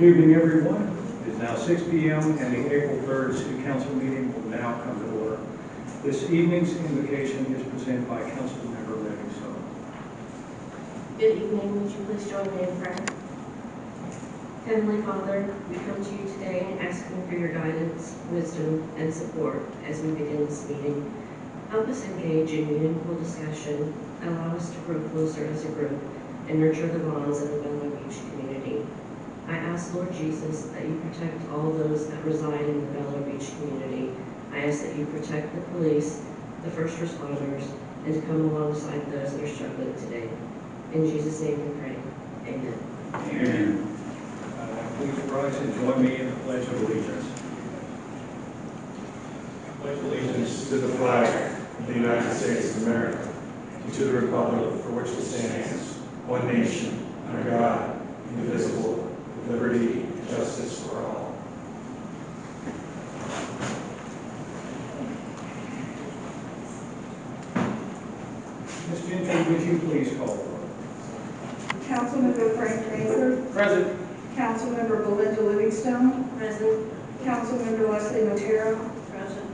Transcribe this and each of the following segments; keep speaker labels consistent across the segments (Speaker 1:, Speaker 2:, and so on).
Speaker 1: Good evening, everyone. It is now 6 p.m. and the April 3rd City Council meeting will now come to order. This evening's invocation is presented by Councilmember Livingstone.
Speaker 2: Good evening. Would you please join me in prayer? Heavenly Father, we come to you today asking for your guidance, wisdom, and support as we begin this meeting. Help us engage in meaningful discussion, allow us to grow closer as a group, and nurture the bonds of the Bella Beach community. I ask, Lord Jesus, that you protect all those that reside in the Bella Beach community. I ask that you protect the police, the first responders, and to come alongside those that are struggling today. In Jesus' name we pray. Amen.
Speaker 1: Amen. Please rise and join me in the Pledge of Allegiance.
Speaker 3: I pledge allegiance to the flag of the United States of America, and to the republic for which it stands, one nation, under God, indivisible, with liberty and justice for all.
Speaker 1: Ms. Gentry, would you please call the roll?
Speaker 4: Councilmember Frank Mazer,
Speaker 1: Present.
Speaker 4: Councilmember Belinda Livingstone,
Speaker 2: Present.
Speaker 4: Councilmember Leslie Matera,
Speaker 2: Present.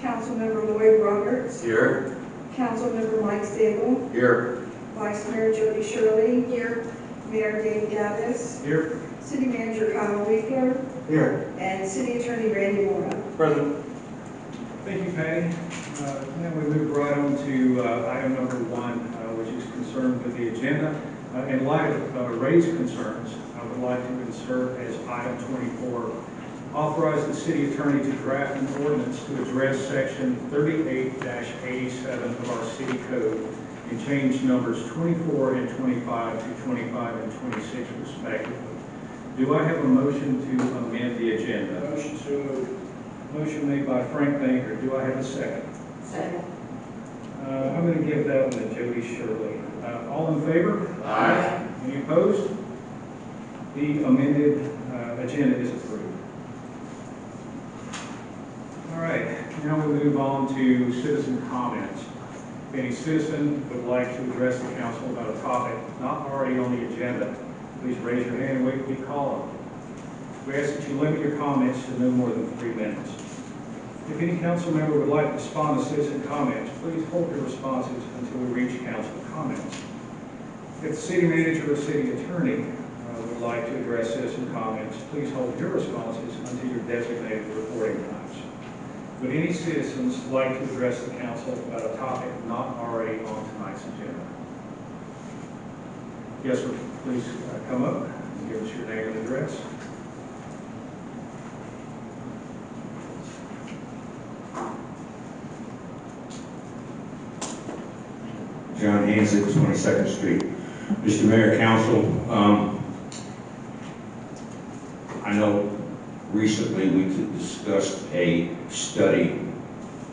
Speaker 4: Councilmember Lloyd Roberts,
Speaker 3: Here.
Speaker 4: Councilmember Mike Sable,
Speaker 3: Here.
Speaker 4: Vice Mayor Jody Shirley,
Speaker 2: Here.
Speaker 4: Mayor Dave Gaddis,
Speaker 1: Here.
Speaker 4: City Manager Kyle Winkler,
Speaker 3: Here.
Speaker 4: and City Attorney Randy Mora.
Speaker 3: Present.
Speaker 1: Thank you, Patty. Now we move right on to item number 1, which is concerned with the agenda. In light of raised concerns, I would like to insert as item 24, authorize the city attorney to draft an ordinance to address section 38-87 of our city code and change numbers 24 and 25 to 25 and 26 respectively. Do I have a motion to amend the agenda?
Speaker 3: Motion so moved.
Speaker 1: Motion made by Frank Baker. Do I have a second?
Speaker 2: Second.
Speaker 1: I'm going to give that one to Jody Shirley. All in favor?
Speaker 3: Aye.
Speaker 1: Any opposed? The amended agenda is approved. All right, now we move on to citizen comments. If any citizen would like to address the council about a topic not already on the agenda, please raise your hand and wait to be called on. We ask that you limit your comments to no more than 3 minutes. If any council member would like to respond to citizen comments, please hold your responses until we reach council comments. If the city manager or city attorney would like to address citizen comments, please hold your responses until your designated reporting times. Would any citizens like to address the council about a topic not already on tonight's agenda? Yes, sir. Please come up and give us your name and address.
Speaker 5: John Hansick, 22nd Street. Mr. Mayor, Council, I know recently we discussed a study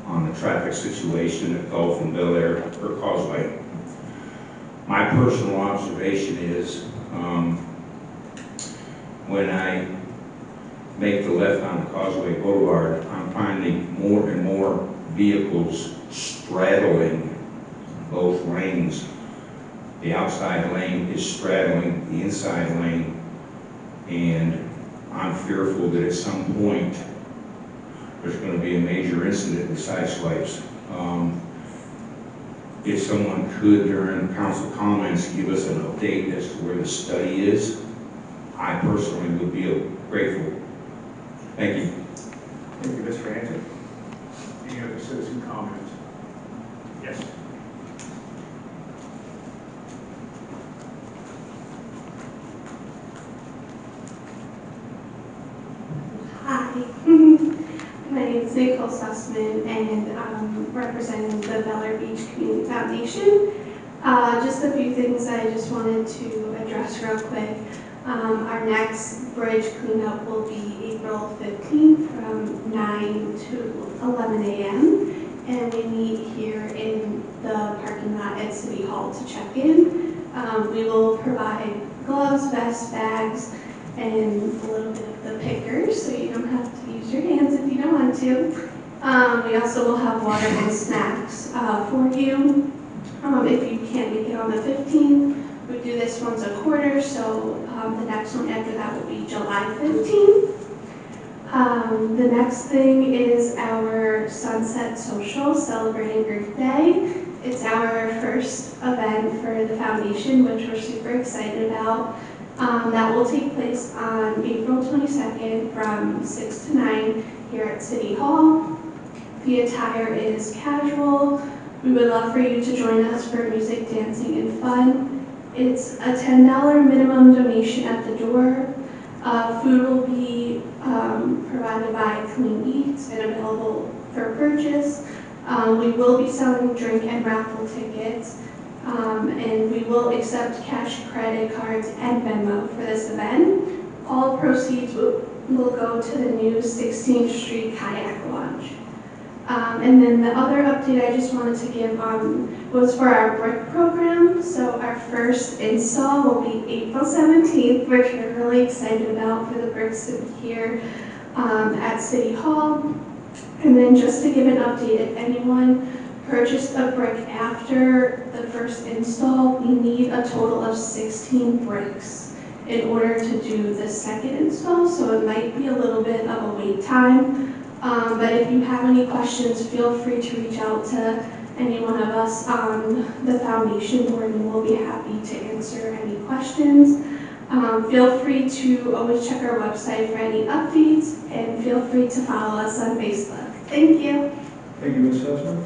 Speaker 5: on the traffic situation at Gulf and Bel Air or Causeway. My personal observation is when I make the left on Causeway Boulevard, I'm finding more and more vehicles straddling both lanes. The outside lane is straddling the inside lane, and I'm fearful that at some point there's going to be a major incident with side swipes. If someone could, during council comments, give us an update as to where the study is, I personally would be grateful. Thank you.
Speaker 1: Thank you, Mr. Hansick. Any other citizen comments? Yes.
Speaker 6: Hi, my name is Nicole Sussman, and I'm representing the Bel Air Beach Community Foundation. Just a few things I just wanted to address real quick. Our next bridge cleanup will be April 15th from 9 to 11 a.m. and we meet here in the parking lot at City Hall to check in. We will provide gloves, vests, bags, and a little bit of the pickers, so you don't have to use your hands if you don't want to. We also will have water and snacks for you. If you can't make it on the 15th, We do this once a quarter, so the next one after that will be July 15th. The next thing is our Sunset Social celebrating Earth Day. It's our first event for the foundation, which we're super excited about. That will take place on April 22nd from 6 to 9 here at City Hall. The attire is casual. We would love for you to join us for music, dancing, and fun. It's a $10 minimum donation at the door. Food will be provided by Clean Eats and available for purchase. We will be selling drink and raffle tickets, and we will accept cash, credit cards, and Venmo for this event. All proceeds will go to the new 16th Street Kayak Launch. And then the other update I just wanted to give was for our brick program. So our first install will be April 17th, which we're really excited about for the bricks to be here at City Hall. And then just to give an update, if anyone purchased a brick after the first install, we need a total of 16 bricks in order to do the second install. So it might be a little bit of a wait time. But if you have any questions, feel free to reach out to any one of us on the foundation board, and we'll be happy to answer any questions. Feel free to always check our website for any updates, and feel free to follow us on Facebook. Thank you.
Speaker 1: Thank you, Ms. Sussman.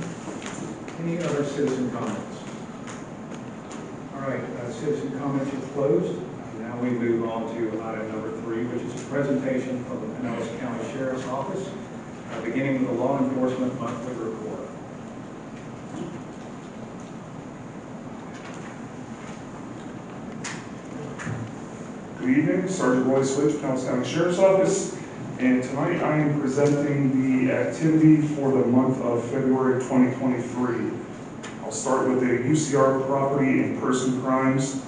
Speaker 1: Any other citizen comments? All right, citizen comments are closed. Now we move on to item number 3, which is a presentation from the Pinellas County Sheriff's Office, beginning with the Law Enforcement Monthly Report.
Speaker 7: Good evening, Sergeant Roy Switch, Pinellas County Sheriff's Office, and tonight I am presenting the activity for the month of February 2023. I'll start with the UCR property and person crimes,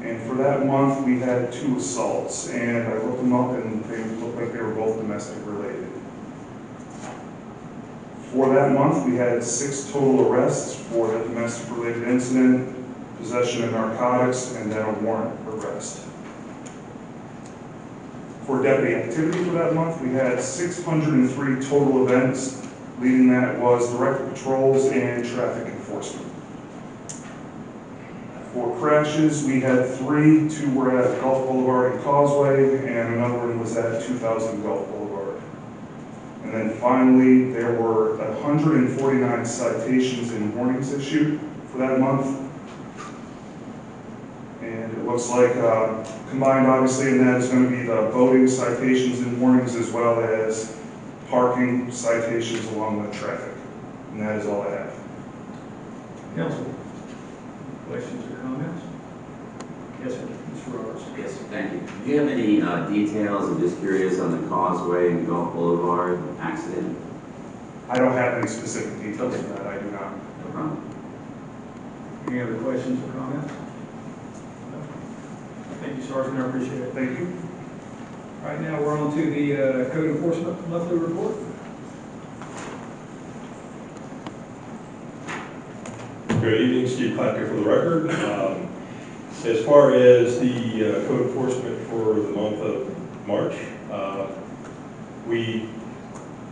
Speaker 7: and for that month we had 2 assaults, and I looked them up and they looked like they were both domestic related. For that month we had 6 total arrests for the domestic related incident, possession of narcotics, and then a warrant arrest. For deputy activity for that month, we had 603 total events. Leading that was directed patrols and traffic enforcement. For crashes, we had 3. 2 were at Gulf Boulevard and Causeway, and another one was at 2000 Gulf Boulevard. And then finally, there were 149 citations and warnings issued for that month. And it looks like combined obviously in that is going to be the boating citations and warnings as well as parking citations along the traffic. And that is all I have.
Speaker 1: Council, questions or comments? Yes, sir. Mr. Roberts.
Speaker 8: Yes, thank you. Do you have any details? I'm just curious on the Causeway and Gulf Boulevard accident.
Speaker 7: I don't have any specific details for that. I do not.
Speaker 8: No problem.
Speaker 1: Any other questions or comments? No. Thank you, Sergeant. I appreciate it.
Speaker 7: Thank you.
Speaker 1: All right, now we're on to the Code Enforcement Monthly Report.
Speaker 3: Good evening, Steve Clapker for the record. As far as the code enforcement for the month of March, we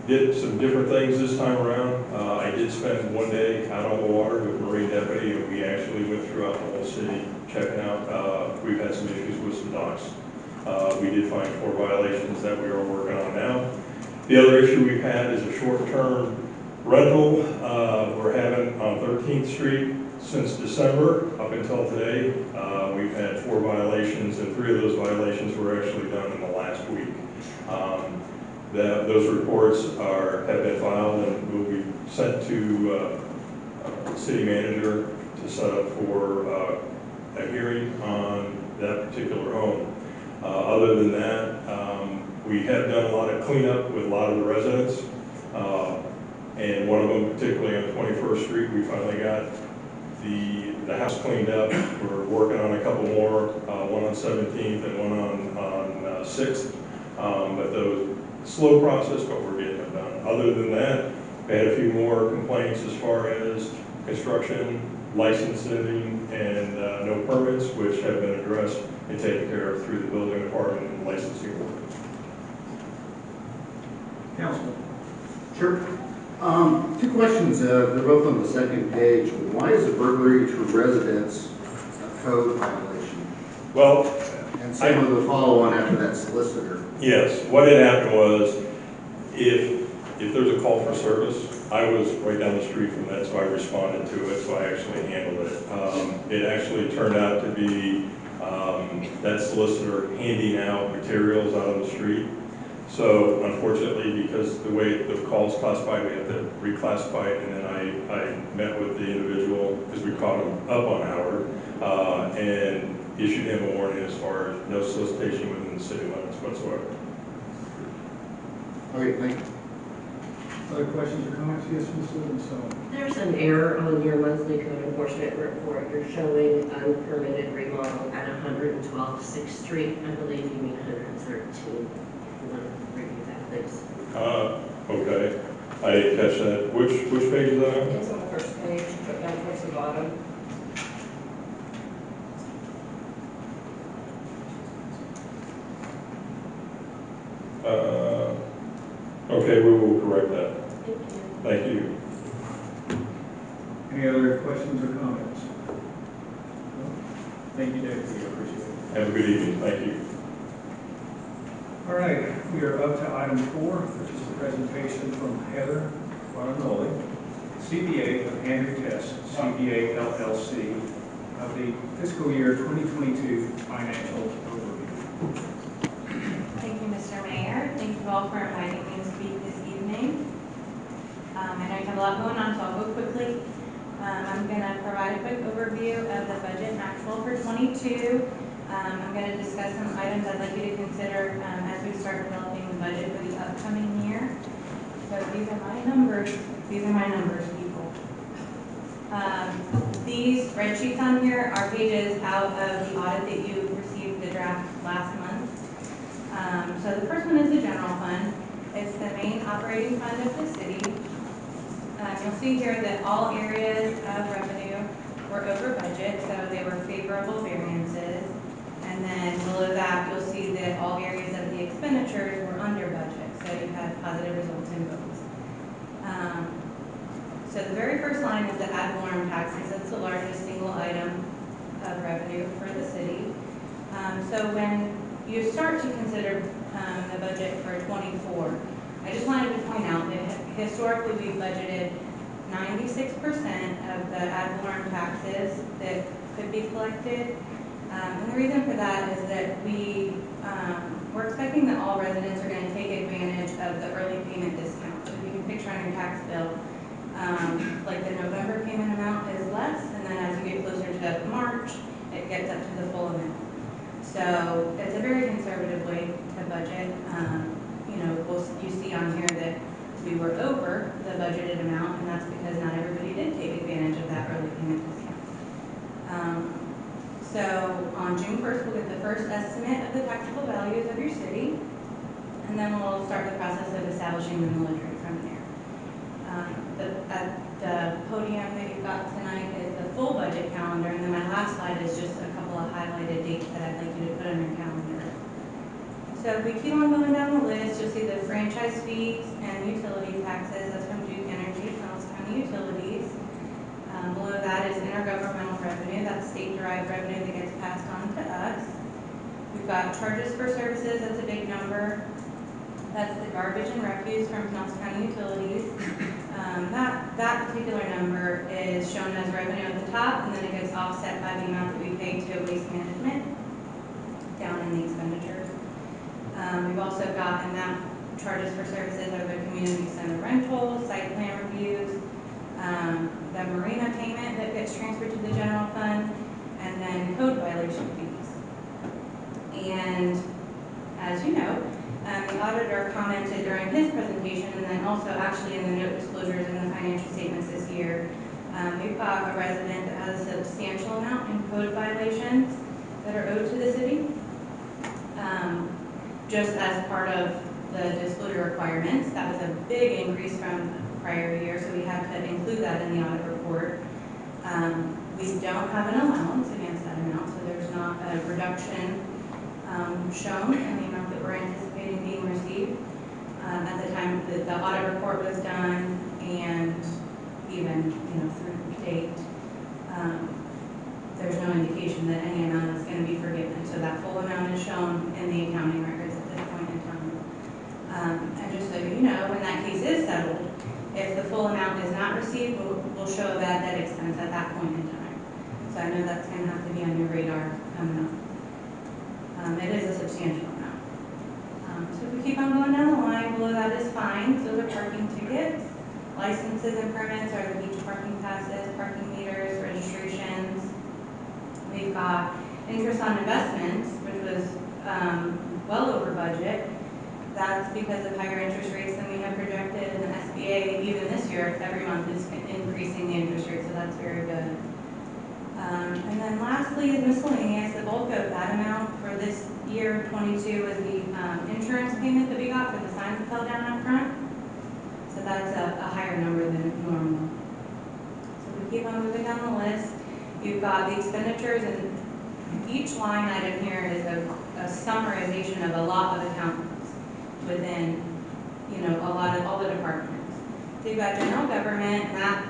Speaker 3: did some different things this time around. I did spend 1 day out on the water with a Marine deputy, and we actually went throughout the whole city checking out. We've had some issues with some docks. We did find 4 violations that we are working on now. The other issue we've had is a short-term rental. We're having on 13th Street since December up until today. We've had 4 violations, and 3 of those violations were actually done in the last week. Those reports have been filed and will be sent to the city manager to set up for a hearing on that particular home. Other than that, we have done a lot of cleanup with a lot of the residents. And one of them, particularly on 21st Street, we finally got the house cleaned up. We're working on a couple more, one on 17th and one on 6th. But those slow process, but we're getting it done. Other than that, we had a few more complaints as far as construction licensing and no permits, which have been addressed and taken care of through the building department and licensing board.
Speaker 1: Councilman?
Speaker 9: Sure. Two questions. They're both on the second page. Why is a burglary to residence a code violation?
Speaker 3: Well,
Speaker 9: And same with the follow-on after that, solicitor.
Speaker 3: yes, what had happened was, if there's a call for service, I was right down the street from that, so I responded to it, so I actually handled it. It actually turned out to be that solicitor handing out materials out on the street. So unfortunately, because the way the call's classified, we have to reclassify it, and then I met with the individual, because we caught him up on Howard, and issued him a warning as far as no solicitation within the city limits whatsoever.
Speaker 9: Okay, thank you.
Speaker 1: Other questions or comments? Yes, Ms. Livingstone?
Speaker 2: There's an error on your monthly code enforcement report. You're showing unpermitted remodel at 112th 6th Street. I believe you mean 113. If you want to review that, please.
Speaker 3: Okay, I didn't catch that. Which page is that on?
Speaker 2: It's on the first page, put down towards the bottom.
Speaker 3: Okay, we will correct that.
Speaker 2: Thank you.
Speaker 3: Thank you.
Speaker 1: Any other questions or comments? Thank you, David. I appreciate it.
Speaker 3: Have a good evening. Thank you.
Speaker 1: All right, we are up to item 4, which is a presentation from Heather Guadagnoli, CPA of Andrew Test, CPA LLC, of the fiscal year 2022 financial overview.
Speaker 10: Thank you, Mr. Mayor. Thank you all for inviting me to speak this evening. I know you have a lot going on, so I'll go quickly. I'm going to provide a quick overview of the budget and actual for 22. I'm going to discuss some items I'd like you to consider as we start developing the budget for the upcoming year. So these are my numbers. These are my numbers, people. These spreadsheets on here are pages out of the audit that you received the draft last month. So the first one is the general fund. It's the main operating fund of the city. You'll see here that all areas of revenue were over budget, so they were favorable variances. And then below that, you'll see that all areas of the expenditures were under budget, so you had positive results in both. So the very first line is the ad valorem taxes. That's the largest single item of revenue for the city. So when you start to consider the budget for 24, I just wanted to point out that historically we've budgeted 96% of the ad valorem taxes that could be collected. And the reason for that is that we're expecting that all residents are going to take advantage of the early payment discount. So if you can picture on your tax bill, like the November payment amount is less, and then as you get closer to March, it gets up to the full amount. So it's a very conservative way to budget. You see on here that we were over the budgeted amount, and that's because not everybody did take advantage of that early payment discount. So on June 1st, we'll get the first estimate of the taxable values of your city, and then we'll start the process of establishing the millage rate from there. At the podium that you've got tonight is the full budget calendar, and then my last slide is just a couple of highlighted dates that I'd like you to put on your calendar. So if we keep on going down the list, you'll see the franchise fees and utility taxes. That's from Duke Energy, Pinellas County Utilities. Below that is intergovernmental revenue. That's state-derived revenue that gets passed on to us. We've got charges for services. That's a big number. That's the garbage and refuse from Pinellas County Utilities. That particular number is shown as revenue at the top, and then it gets offset by the amount that we pay to waste management down in the expenditures. We've also got in that charges for services are the community center rentals, site plan reviews, the marina payment that gets transferred to the general fund, and then code violation fees. And as you know, the auditor commented during his presentation, and then also actually in the note disclosures in the financial statements this year, we've got a resident that has a substantial amount in code violations that are owed to the city. Just as part of the disclosure requirements, that was a big increase from prior year, so we had to include that in the audit report. We don't have an allowance against that amount, so there's not a reduction shown in the amount that we're anticipating being received at the time that the audit report was done, and even, through date. There's no indication that any amount is going to be forgiven, so that full amount is shown in the accounting records at this point in time. And just so you know, when that case is settled, if the full amount is not received, we'll show a bad debt expense at that point in time. So I know that's going to have to be on your radar coming up. It is a substantial amount. So if we keep on going down the line, below that is fines. Those are parking tickets. Licenses and permits are the beach parking passes, parking meters, registrations. We've got interest on investments, which was well over budget. That's because of higher interest rates than we have projected, and the SBA, even this year, every month is increasing the interest rate, so that's very good. And then lastly is miscellaneous. The bulk of that amount for this year, 22, was the insurance payment that we got for the signs that fell down up front. So that's a higher number than normal. So we keep on moving down the list. You've got the expenditures, and each line item here is a summarization of a lot of accounts within, all the departments. So you've got general government, and that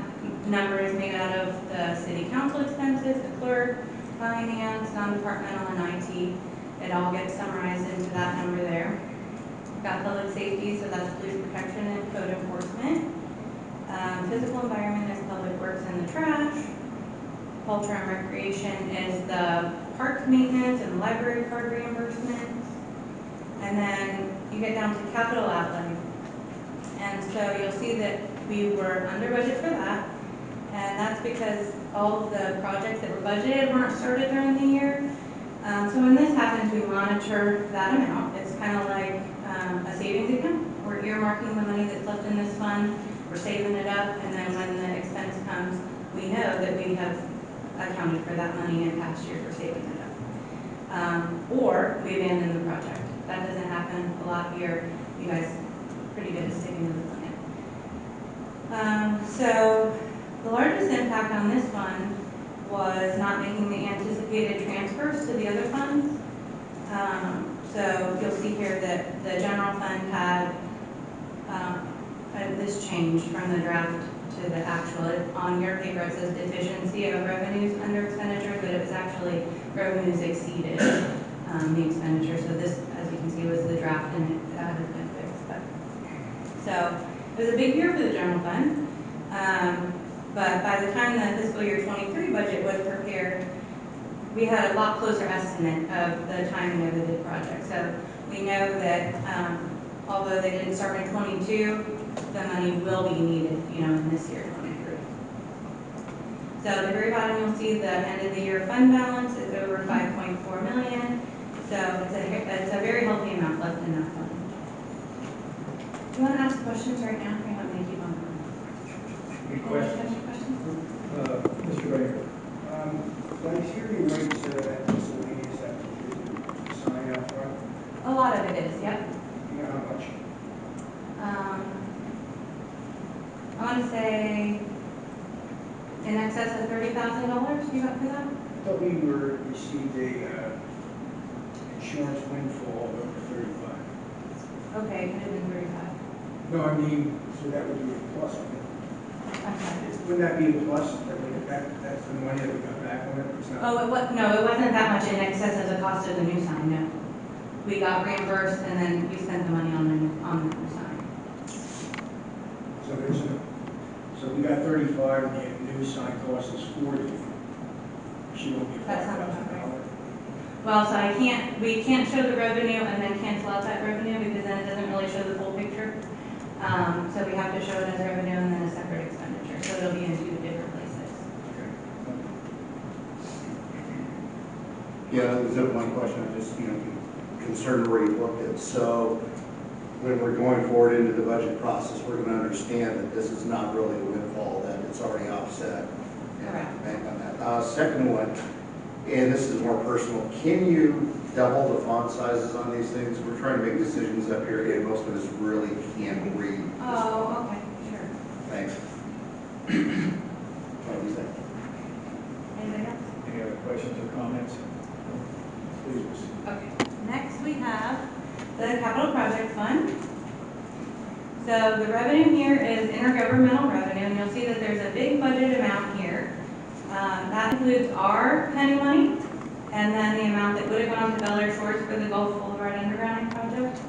Speaker 10: number is made out of the city council expenses, the clerk, finance, non-departmental, and IT. It all gets summarized into that number there. We've got public safety, so that's police protection and code enforcement. Physical environment is public works and the trash. Culture and recreation is the park maintenance and library card reimbursements. And then you get down to capital outlay. And so you'll see that we were under budget for that. And that's because all of the projects that were budgeted weren't started during the year. So when this happens, we monitor that amount. It's kind of like a savings account. We're earmarking the money that's left in this fund. We're saving it up, and then when the expense comes, we know that we have accounted for that money in past years for saving it up. Or we abandon the project. That doesn't happen a lot here. You guys are pretty good at sticking to the plan. So the largest impact on this fund was not making the anticipated transfers to the other funds. So you'll see here that the general fund had this change from the draft to the actual. On your paper it says deficiency of revenues under expenditure, but it was actually revenues exceeded the expenditure. So this, as you can see, was the draft, and it has been fixed. So it was a big year for the general fund. But by the time the fiscal year 23 budget was prepared, we had a lot closer estimate of the timing of the bid project. So we know that although they didn't start in 22, the money will be needed, in this year 23. So at the very bottom, you'll see the end of the year fund balance is over 5.4 million. So it's a very healthy amount left in that fund. Do you want to ask questions right now? Or you want me to keep on going?
Speaker 1: Any questions? Mr. Baker?
Speaker 11: When I hear you raise that miscellaneous that you sign up front,
Speaker 10: A lot of it is, yep.
Speaker 11: you know how much?
Speaker 10: I want to say in excess of $30,000 you got for that?
Speaker 11: I thought we received a insurance windfall of over 35.
Speaker 10: Okay, it could have been 35.
Speaker 11: No, I mean, so that would be a plus.
Speaker 10: I'm sorry.
Speaker 11: Wouldn't that be a plus? That's the money that we got back on it? It's not-
Speaker 10: Oh, no, it wasn't that much in excess of the cost of the new sign, no. We got reimbursed and then we spent the money on the new sign.
Speaker 11: So we got 35 and the new sign cost us 40. She won't be
Speaker 10: That sounds about
Speaker 11: $5,000.
Speaker 10: Well, so we can't show the revenue and then cancel out that revenue because then it doesn't really show the full picture. So we have to show it as revenue and then a separate expenditure. So it'll be in two different places.
Speaker 9: Yeah, that was my question. I just, concerned where you looked at. So when we're going forward into the budget process, we're going to understand that this is not really a windfall, that it's already offset.
Speaker 10: Correct.
Speaker 9: Bank on that. Second one, and this is more personal, can you double the font sizes on these things? We're trying to make decisions up here, and most of us really can't read.
Speaker 10: Oh, okay, sure.
Speaker 9: Thanks. What do you think?
Speaker 1: Please proceed.
Speaker 10: Okay, next we have the capital project fund. So the revenue here is intergovernmental revenue, and you'll see that there's a big budget amount here. That includes our penny money, and then the amount that would have gone to Bel Air Shores for the Gulf Boulevard undergrounding project.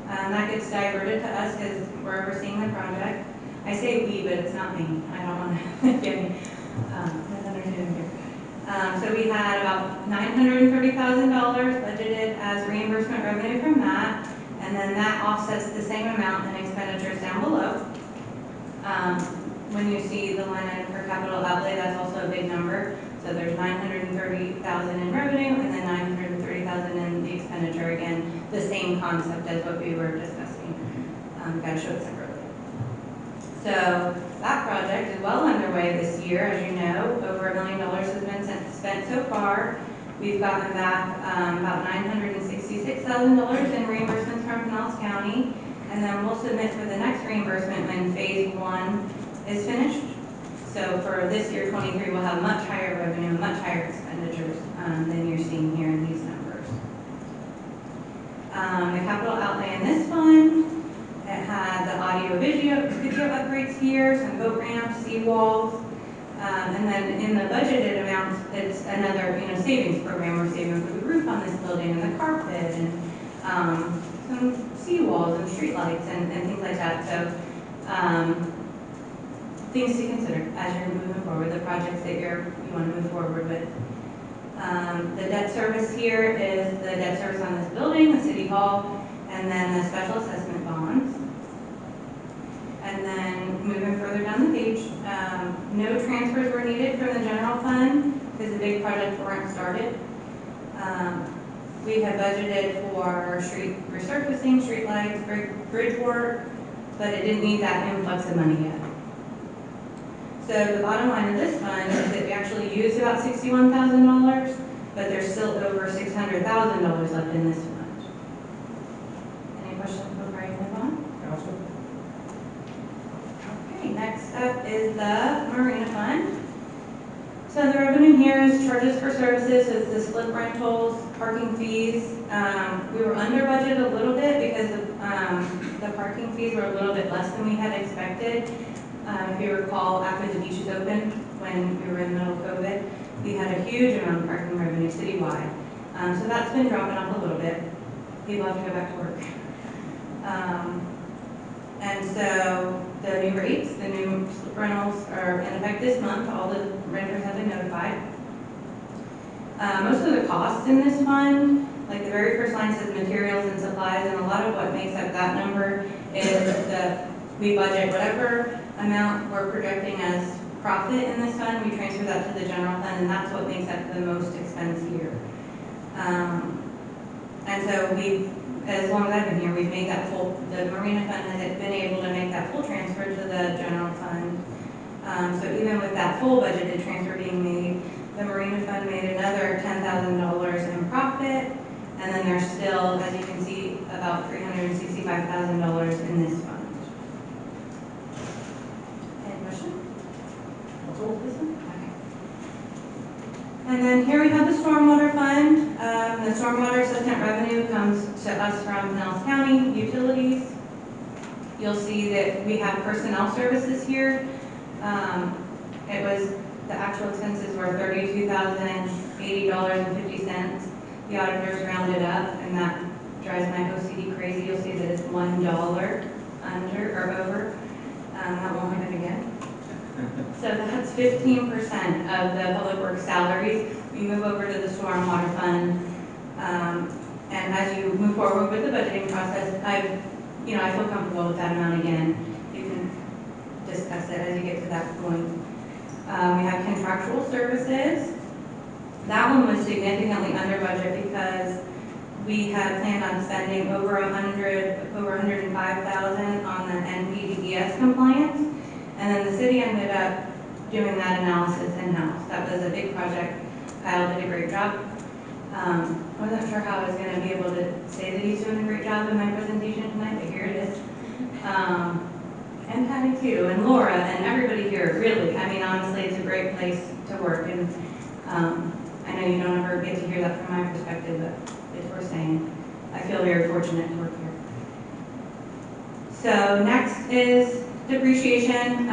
Speaker 10: That gets diverted to us because we're overseeing the project. I say we, but it's not me. I don't want to get me misunderstood here. So we had about $930,000 budgeted as reimbursement revenue from that, and then that offsets the same amount in expenditures down below. When you see the line item for capital outlay, that's also a big number. So there's $930,000 in revenue, and then $930,000 in the expenditure. Again, the same concept as what we were discussing. Got to show it separately. So that project is well underway this year. As you know, over $1 million has been spent so far. We've gotten back about $966,000 in reimbursements from Pinellas County, and then we'll submit for the next reimbursement when phase 1 is finished. So for this year, 23, we'll have much higher revenue, much higher expenditures than you're seeing here in these numbers. The capital outlay in this fund, it had the audio video upgrades here, some boat ramps, seawalls, and then in the budgeted amounts, it's another savings program. We're saving for the roof on this building and the carpet and some seawalls and streetlights and things like that. So things to consider as you're moving forward, the projects that you want to move forward with. The debt service here is the debt service on this building, the city hall, and then the special assessment bonds. And then moving further down the page, no transfers were needed from the general fund because the big projects weren't started. We had budgeted for street resurfacing, street lights, bridge work, but it didn't need that influx of money yet. So the bottom line of this fund is that we actually used about $61,000, but there's still over $600,000 left in this fund. Any questions before I move on?
Speaker 1: Council?
Speaker 10: Okay, next up is the Marina Fund. So the revenue here is charges for services, so it's the slip rentals, parking fees. We were under budget a little bit because the parking fees were a little bit less than we had expected. If you recall, after the beaches opened, when we were in the middle of COVID, we had a huge amount of parking revenue citywide. So that's been dropping off a little bit. People have to go back to work. And so the new rates, the new slip rentals are in effect this month. All the renters have been notified. Most of the costs in this fund, like the very first line says materials and supplies, and a lot of what makes up that number is that we budget whatever amount we're projecting as profit in this fund, we transfer that to the general fund, and that's what makes up the most expense here. And so as long as I've been here, we've made that the Marina Fund has been able to make that full transfer to the general fund. So even with that full budgeted transfer being made, the Marina Fund made another $10,000 in profit, and then there's still, as you can see, about $365,000 in this fund. Any questions? Okay. And then here we have the stormwater fund. The stormwater assessment revenue comes to us from Pinellas County Utilities. You'll see that we have personnel services here. The actual expenses were $32,080.50. The auditors rounded up, and that drives my OCD crazy. You'll see that it's $1 under or over. That won't happen again. So that's 15% of the public works salaries. We move over to the stormwater fund. And as you move forward with the budgeting process, I feel comfortable with that amount again. You can discuss it as you get to that point. We have contractual services. That one was significantly under budget because we had planned on spending over $105,000 on the NPDES compliance, and then the city ended up doing that analysis in-house. That was a big project. Kyle did a great job. I wasn't sure how I was going to be able to say that he's doing a great job in my presentation tonight, but here it is. And Patty too, and Laura, and everybody here, really. I mean, honestly, it's a great place to work, and I know you don't ever get to hear that from my perspective, but it's worth saying. I feel very fortunate to work here. So next is depreciation.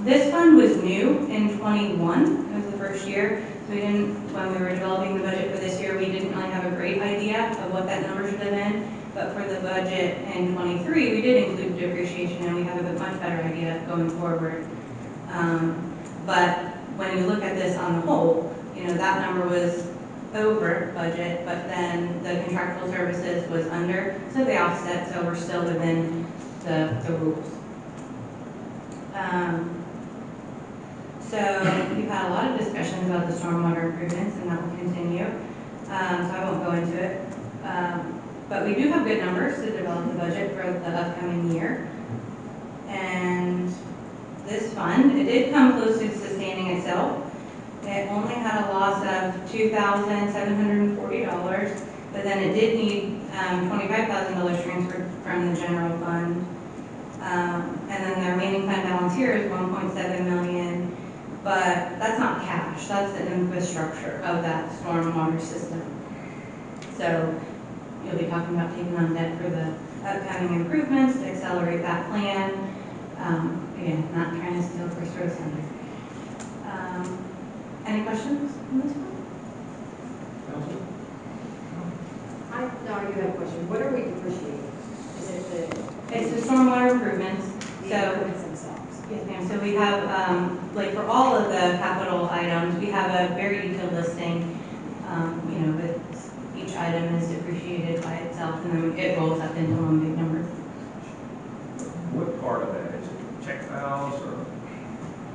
Speaker 10: This fund was new in '21. It was the first year. So we didn't, when we were developing the budget for this year, we didn't really have a great idea of what that number should have been. But for the budget in '23, we did include depreciation, and we have a much better idea going forward. But when you look at this on the whole, you know, that number was over budget, but then the contractual services was under, so they offset, so we're still within the rules. So we've had a lot of discussions about the stormwater improvements, and that will continue. So I won't go into it. But we do have good numbers to develop the budget for the upcoming year. And this fund, it did come close to sustaining itself. It only had a loss of $2,740, but then it did need $25,000 transferred from the general fund. And then the remaining fund balance here is $1.7 million, but that's not cash, that's the infrastructure of that stormwater system. So you'll be talking about taking on debt for the upcoming improvements to accelerate that plan. Again, not trying to steal Chris Rose thunder. Any questions on this one?
Speaker 1: Council?
Speaker 2: No, I do have a question. What are we depreciating? Is it
Speaker 10: It's the stormwater improvements.
Speaker 2: the
Speaker 10: So,
Speaker 2: improvements themselves?
Speaker 10: yes, ma'am. So we have, like for all of the capital items, we have a very detailed listing. You know, but each item is depreciated by itself, and then it rolls up into one big number.
Speaker 1: What part of that? Is it check valves or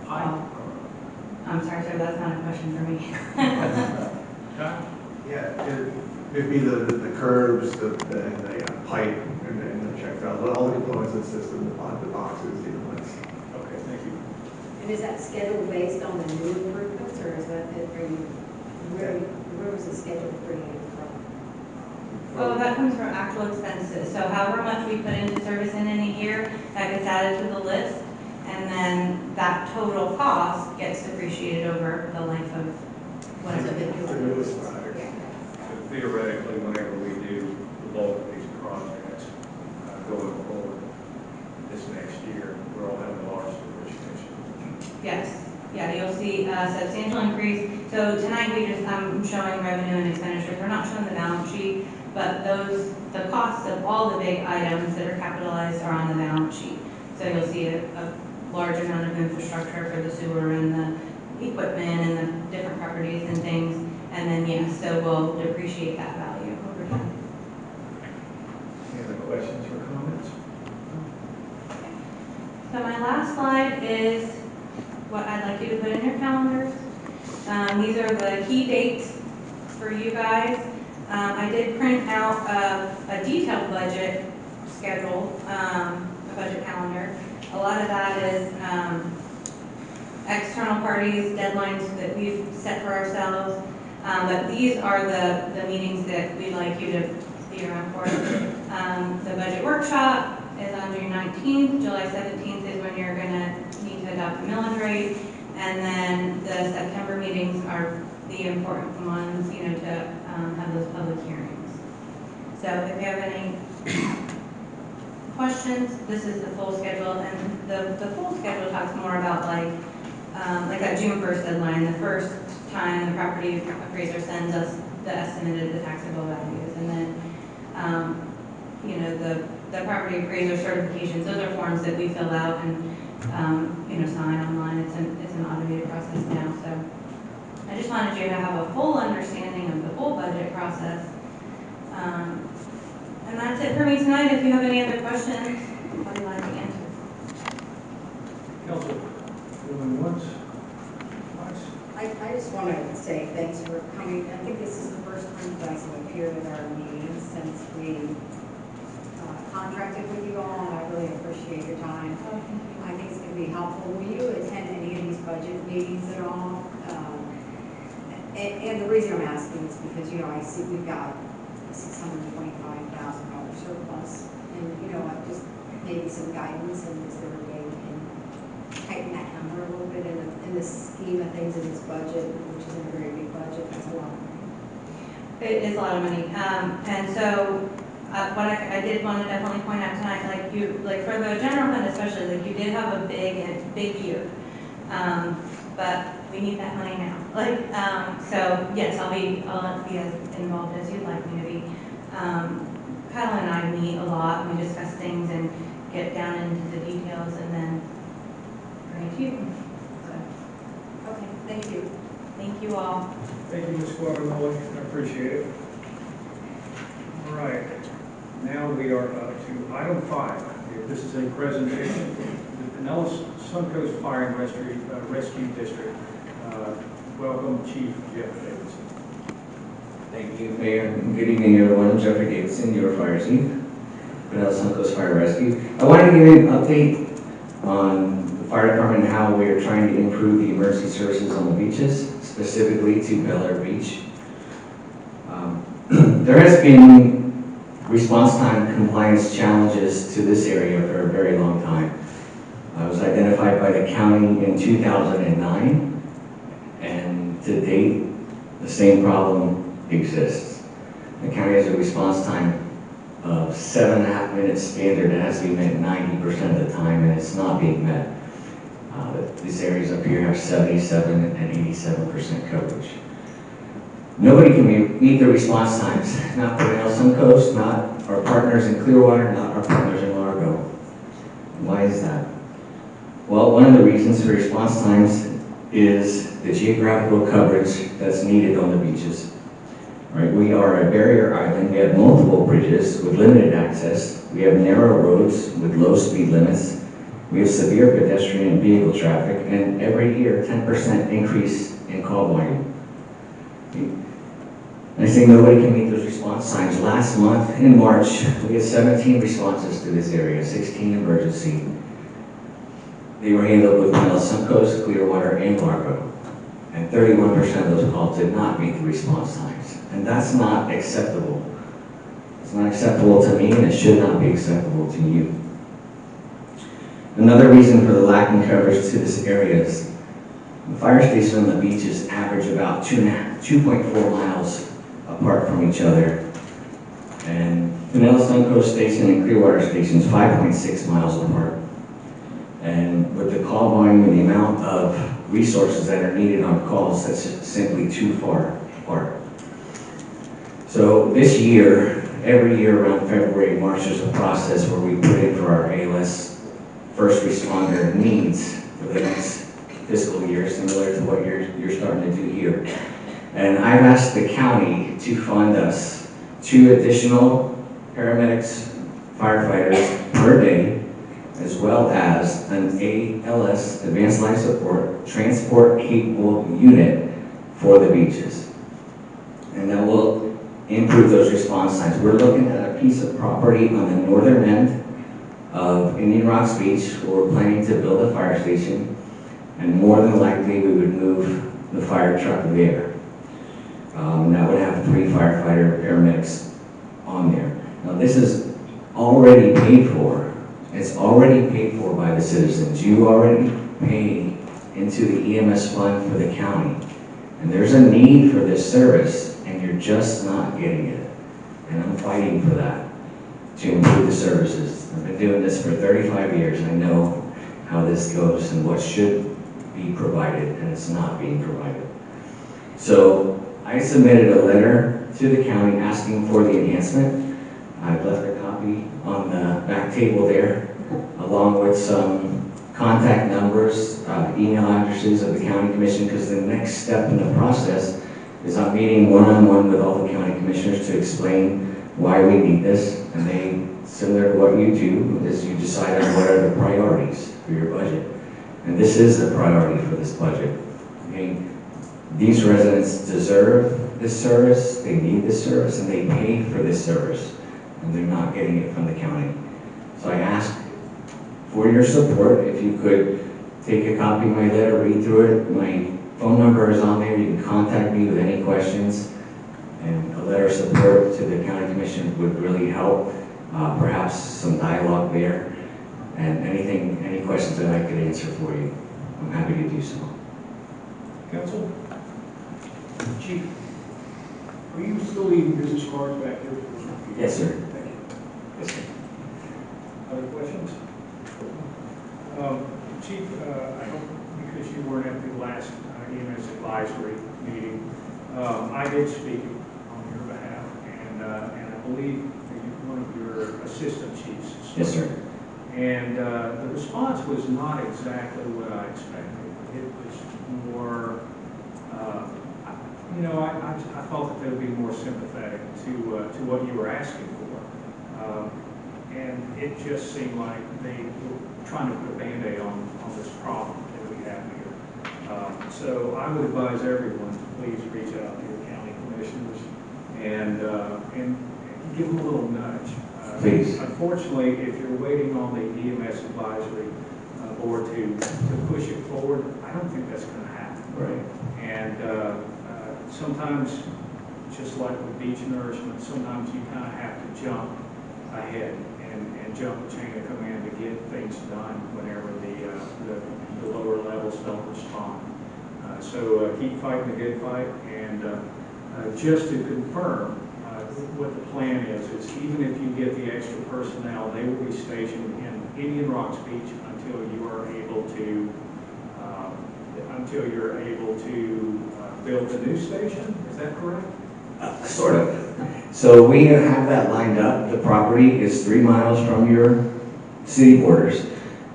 Speaker 1: pipe?
Speaker 10: I'm sorry, sir, that's not a question for me.
Speaker 3: Yeah, it'd be the curbs, the pipe, and the check valve, all the components of the system, the boxes, the inlets.
Speaker 1: Okay, thank you.
Speaker 2: And is that scheduled based on the new improvements, or is that, where was the schedule bringing it from?
Speaker 10: Oh, that comes from actual expenses. So however much we put into service in a year, that gets added to the list, and then that total cost gets depreciated over the life of whatever.
Speaker 3: The newest product.
Speaker 1: So theoretically, whenever we do the bulk of these projects going forward this next year, we're all having a large depreciation.
Speaker 10: Yes, yeah, you'll see a substantial increase. So tonight I'm showing revenue and expenditures. We're not showing the balance sheet, but the costs of all the big items that are capitalized are on the balance sheet. So you'll see a large amount of infrastructure for the sewer and the equipment and the different properties and things. And then, yes, so we'll depreciate that value over time.
Speaker 1: Any other questions or comments?
Speaker 10: So my last slide is what I'd like you to put in your calendars. These are the key dates for you guys. I did print out a detailed budget schedule, a budget calendar. A lot of that is external parties, deadlines that we've set for ourselves. But these are the meetings that we'd like you to be around for. The budget workshop is on June 19th. July 17th is when you're going to need to adopt the millage rate. And then the September meetings are the important ones, you know, to have those public hearings. So if you have any questions, this is the full schedule. And the full schedule talks more about like that June 1st deadline, the first time the property appraiser sends us the estimate of the taxable values. And then, you know, the property appraiser certifications, those are forms that we fill out and, you know, sign online. It's an automated process now. So I just wanted you to have a full understanding of the whole budget process. And that's it for me tonight. If you have any other questions, I'll be glad to answer.
Speaker 1: Council, going once, twice?
Speaker 4: I just want to say thanks for coming. I think this is the first time you guys have appeared at our meetings since we contracted with you all, and I really appreciate your time. I think it's going to be helpful. Will you attend any of these budget meetings at all? And the reason I'm asking is because, you know, I see we've got $625,000 surplus, and, you know, just maybe some guidance, and is there a way we can tighten that number a little bit in the the scheme of things in this budget, which isn't a very big budget, that's a lot of money.
Speaker 10: It is a lot of money. And so, what I did want to definitely point out tonight, like for the general fund especially, like you did have a big year. But we need that money now. So yes, I'll be as involved as you'd like me to be. Kyle and I meet a lot, and we discuss things and get down into the details and then bring it to you. So,
Speaker 4: Okay, thank you.
Speaker 10: thank you all.
Speaker 1: Thank you, Ms. Guadalupe, I appreciate it. All right, now we are up to item 5. This is a presentation, the Pinellas Suncoast Fire and Rescue District. Welcome, Chief Jeff Davidson.
Speaker 12: Thank you, Mayor. Good evening, everyone. I'm Jeffrey Davidson, your fire chief, Pinellas Suncoast Fire Rescue. I wanted to give you an update on the fire department and how we are trying to improve the emergency services on the beaches, specifically to Bel Air Beach. There has been response time compliance challenges to this area for a very long time. It was identified by the county in 2009, and to date, the same problem exists. The county has a response time of 7.5 minutes standard that has to be met 90% of the time, and it's not being met. These areas up here have 77 and 87% coverage. Nobody can meet the response times, not Pinellas Suncoast, not our partners in Clearwater, not our partners in Largo. Why is that? Well, one of the reasons for response times is the geographical coverage that's needed on the beaches. Right, we are a barrier island. We have multiple bridges with limited access. We have narrow roads with low speed limits. We have severe pedestrian and vehicle traffic, and every year 10% increase in call volume. And I say nobody can meet those response times. Last month, in March, we had 17 responses to this area, 16 emergency. They were handled with Pinellas Suncoast, Clearwater, and Largo. And 31% of those calls did not meet the response times. And that's not acceptable. It's not acceptable to me, and it should not be acceptable to you. Another reason for the lacking coverage to this area is the fire stations on the beaches average about 2.4 miles apart from each other. And Pinellas Suncoast Station and Clearwater Station is 5.6 miles apart. And with the call volume and the amount of resources that are needed on calls, that's simply too far apart. So this year, every year around February, March, there's a process where we put in for our ALS first responder needs for the next fiscal year, similar to what you're starting to do here. And I've asked the county to fund us 2 additional paramedics, firefighters per day, as well as an ALS, Advanced Life Support, transport capable unit for the beaches. And that will improve those response times. We're looking at a piece of property on the northern end of Indian Rocks Beach, where we're planning to build a fire station, and more than likely we would move the fire truck there. And that would have 3 firefighter paramedics on there. Now this is already paid for. It's already paid for by the citizens. You already pay into the EMS fund for the county. And there's a need for this service, and you're just not getting it. And I'm fighting for that, to improve the services. I've been doing this for 35 years. I know how this goes and what should be provided, and it's not being provided. So I submitted a letter to the county asking for the enhancement. I've left a copy on the back table there, along with some contact numbers, email addresses of the county commission, because the next step in the process is I'm meeting one-on-one with all the county commissioners to explain why we need this, and they, similar to what you do, is you decide on what are the priorities for your budget. And this is a priority for this budget. Okay? These residents deserve this service, they need this service, and they pay for this service, and they're not getting it from the county. So I ask for your support. If you could take a copy of my letter, read through it. My phone number is on there. You can contact me with any questions. And a letter of support to the county commission would really help. Perhaps some dialogue there. And any questions that I could answer for you, I'm happy to do so.
Speaker 1: Council? Chief, are you still leaving business cards back here?
Speaker 12: Yes, sir.
Speaker 1: Thank you. Yes, sir. Other questions? Chief, I hope because you weren't at the last EMS advisory meeting, I did speak on your behalf, and I believe that you're one of your assistant chiefs.
Speaker 12: Yes, sir.
Speaker 1: And the response was not exactly what I expected. It was more, I thought that they would be more sympathetic to what you were asking for. And it just seemed like they were trying to put a Band-Aid on this problem that we have here. So I would advise everyone to please reach out to your county commissioners and give them a little nudge.
Speaker 12: Please.
Speaker 1: Unfortunately, if you're waiting on the EMS advisory board to push it forward, I don't think that's going to happen.
Speaker 12: Right.
Speaker 1: And sometimes, just like with beach nourishment, sometimes you kind of have to jump ahead and jump the chain of command to get things done whenever the lower levels don't respond. So keep fighting the good fight, and just to confirm, what the plan is even if you get the extra personnel, they will be stationed in Indian Rocks Beach until you're able to build a new station. Is that correct?
Speaker 12: Sort of. So we have that lined up. The property is 3 miles from your city borders.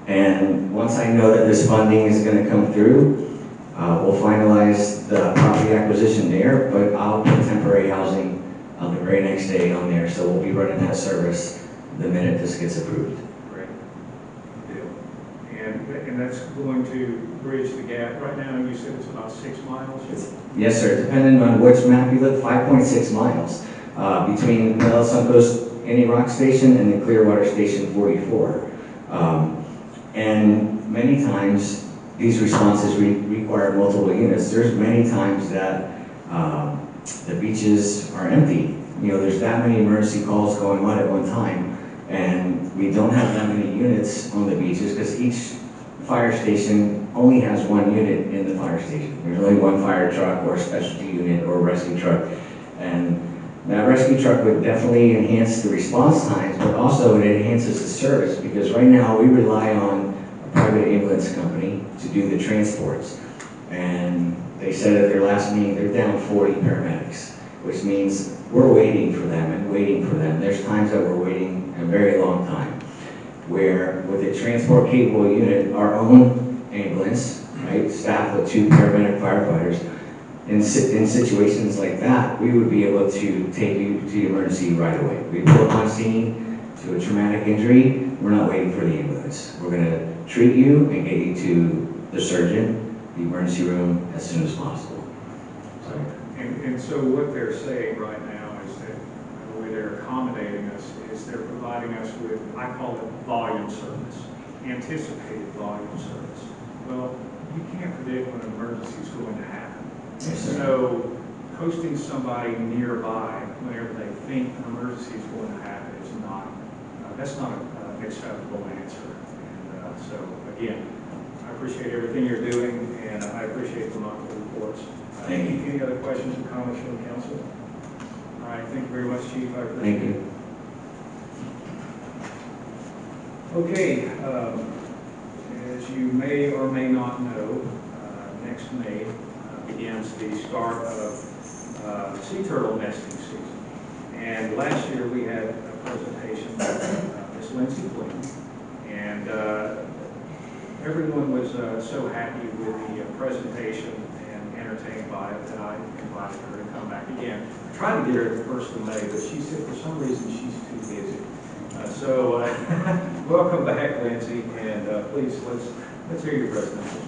Speaker 12: And once I know that this funding is going to come through, we'll finalize the property acquisition there, but I'll put temporary housing the very next day on there. So we'll be running that service the minute this gets approved.
Speaker 1: Great. Deal. And that's going to bridge the gap. Right now, you said it's about 6 miles?
Speaker 12: Yes, sir. Depending on which map you look, 5.6 miles between the El Suncoast Indian Rock Station and the Clearwater Station 44. And many times, these responses require multiple units. There's many times that the beaches are empty. There's that many emergency calls going on at one time, and we don't have that many units on the beaches because each fire station only has 1 unit in the fire station. There's only 1 fire truck or specialty unit or rescue truck. And that rescue truck would definitely enhance the response times, but also it enhances the service because right now we rely on a private ambulance company to do the transports. And they said at their last meeting they're down 40 paramedics, which means we're waiting for them and waiting for them. There's times that we're waiting a very long time, where with a transport capable unit, our own ambulance, right, staffed with 2 paramedic firefighters, in situations like that, we would be able to take you to emergency right away. We pull up on scene to a traumatic injury, we're not waiting for the ambulance. We're going to treat you and get you to the surgeon, the emergency room, as soon as possible.
Speaker 1: And so what they're saying right now is that the way they're accommodating us is they're providing us with, I call it volume service, anticipated volume service. Well, you can't predict when an emergency is going to happen.
Speaker 12: Yes, sir.
Speaker 1: So posting somebody nearby whenever they think an emergency is going to happen is not, that's not an acceptable answer. And so again, I appreciate everything you're doing, and I appreciate the monthly reports.
Speaker 12: Thank you.
Speaker 1: Any other questions or comments from the council? All right, thank you very much, Chief. I appreciate
Speaker 12: Thank you.
Speaker 1: Okay, as you may or may not know, next May begins the start of sea turtle nesting season. And last year we had a presentation by Ms. Lindsay Flynn, and everyone was so happy with the presentation and entertained by it that I invited her to come back again. I tried to get her the 1st of May, but she said for some reason she's too busy. So welcome back, Lindsay, and please let's hear your presentation.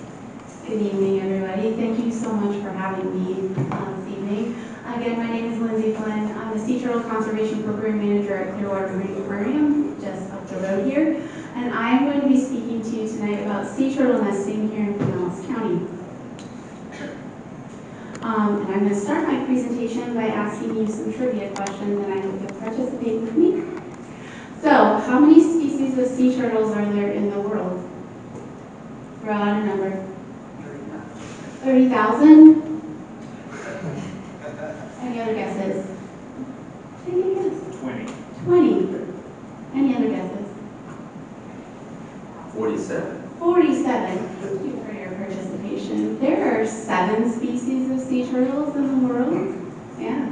Speaker 13: Good evening, everybody. Thank you so much for having me this evening. Again, my name is Lindsay Flynn. I'm the Sea Turtle Conservation Program Manager at Clearwater Marine Aquarium, just up the road here. And I'm going to be speaking to you tonight about sea turtle nesting here in Pinellas County. And I'm going to start my presentation by asking you some trivia questions, and I hope you'll participate with me. So, how many species of sea turtles are there in the world? Throw out a number. 30,000? Any other guesses? Take a guess.
Speaker 1: 20.
Speaker 13: 20. Any other guesses?
Speaker 8: 47.
Speaker 13: 47. Thank you for your participation. There are 7 species of sea turtles in the world. Yeah.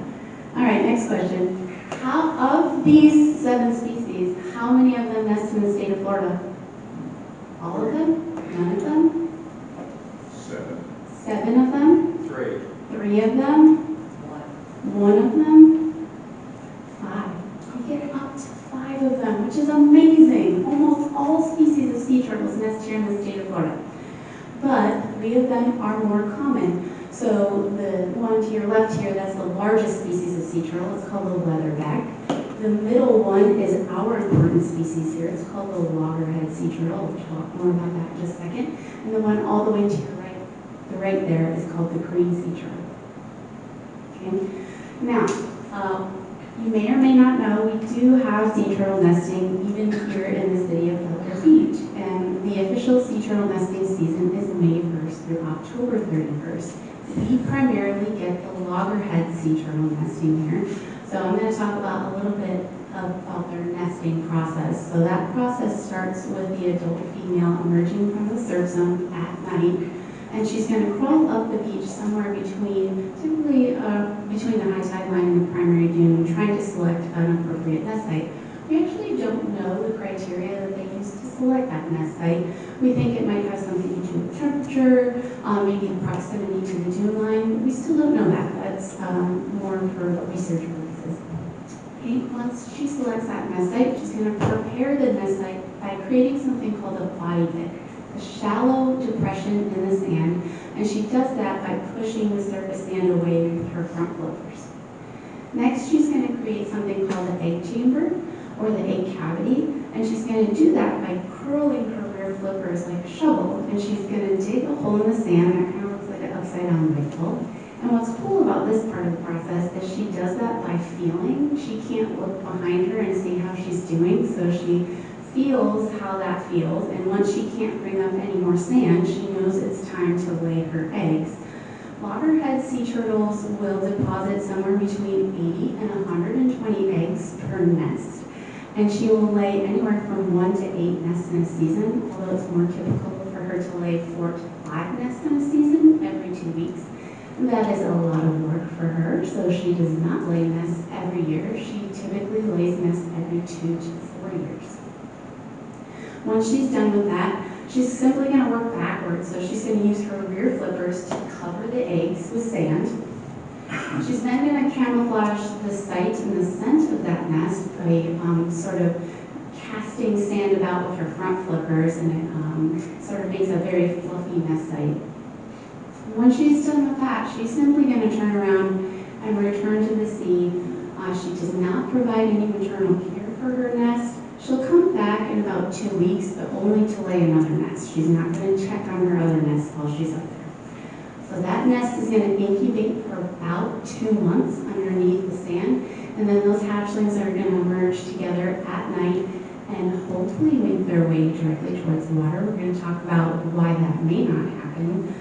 Speaker 13: All right, next question. Of these 7 species, how many of them nest in the state of Florida? All of them? None of them?
Speaker 1: 7.
Speaker 13: 7 of them?
Speaker 1: 3.
Speaker 13: 3 of them? 1 of them? 5. You get up to 5 of them, which is amazing. Almost all species of sea turtles nest here in the state of Florida. But 3 of them are more common. So the one to your left here, that's the largest species of sea turtle. It's called the leatherback. The middle one is our important species here. It's called the loggerhead sea turtle. We'll talk more about that in just a second. And the one all the way to your right, the right there, is called the green sea turtle. Okay. Now, you may or may not know, we do have sea turtle nesting even here in the city of Bel Air Beach. And the official sea turtle nesting season is May 1st through October 31st. We primarily get the loggerhead sea turtle nesting here. So I'm going to talk about a little bit about their nesting process. So that process starts with the adult female emerging from the surf zone at night. And she's going to crawl up the beach somewhere between, typically between the high tide line and the primary dune, trying to select an appropriate nest site. We actually don't know the criteria that they use to select that nest site. We think it might have something to do with temperature, maybe proximity to the dune line. We still don't know that. That's more for research purposes. Okay, once she selects that nest site, she's going to prepare the nest site by creating something called a body pit, a shallow depression in the sand, and she does that by pushing the surface sand away with her front flippers. Next, she's going to create something called the egg chamber, or the egg cavity, and she's going to do that by curling her rear flippers like a shovel, and she's going to dig a hole in the sand that kind of looks like an upside down rifle. And what's cool about this part of the process is she does that by feeling. She can't look behind her and see how she's doing, so she feels how that feels, and once she can't bring up any more sand, she knows it's time to lay her eggs. Loggerhead sea turtles will deposit somewhere between 80 and 120 eggs per nest. And she will lay anywhere from 1 to 8 nests in a season, although it's more typical for her to lay 4 to 5 nests in a season every 2 weeks. And that is a lot of work for her, so she does not lay nests every year. She typically lays nests every 2 to 4 years. Once she's done with that, she's simply going to work backwards. So she's going to use her rear flippers to cover the eggs with sand. She's then going to camouflage the site and the scent of that nest by sort of casting sand about with her front flippers, and it sort of makes a very fluffy nest site. When she's done with that, she's simply going to turn around and return to the sea. She does not provide any maternal care for her nest. She'll come back in about 2 weeks, but only to lay another nest. She's not going to check on her other nests while she's up there. So that nest is going to incubate for about 2 months underneath the sand, and then those hatchlings are going to emerge together at night and hopefully make their way directly towards the water. We're going to talk about why that may not happen.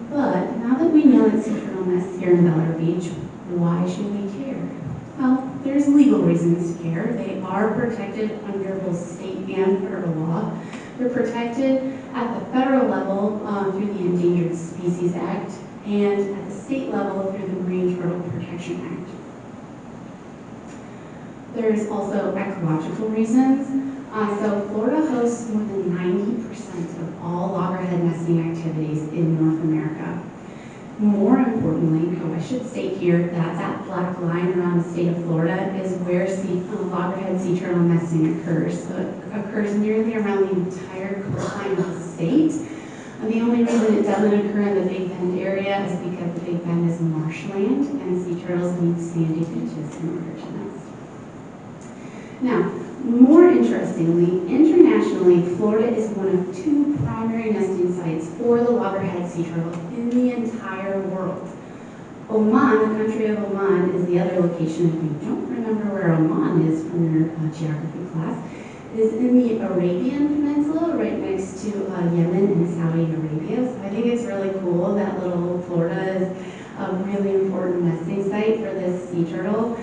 Speaker 13: But now that we know that sea turtle nests here in Bel Air Beach, why should we care? Well, there's legal reasons to care. They are protected under both state and federal law. They're protected at the federal level through the Endangered Species Act, and at the state level through the Marine Turtle Protection Act. There's also ecological reasons. So Florida hosts more than 90% of all loggerhead nesting activities in North America. More importantly, I should state here that that black line around the state of Florida is where loggerhead sea turtle nesting occurs. So it occurs nearly around the entire coastline of the state. And the only reason it doesn't occur in the Big Bend area is because the Big Bend is marshland and sea turtles need sandy beaches in order to nest. Now, more interestingly, internationally, Florida is one of 2 primary nesting sites for the loggerhead sea turtle in the entire world. Oman, the country of Oman, is the other location. If you don't remember where Oman is from your geography class, it is in the Arabian Peninsula, right next to Yemen and Saudi Arabia. So I sea turtle.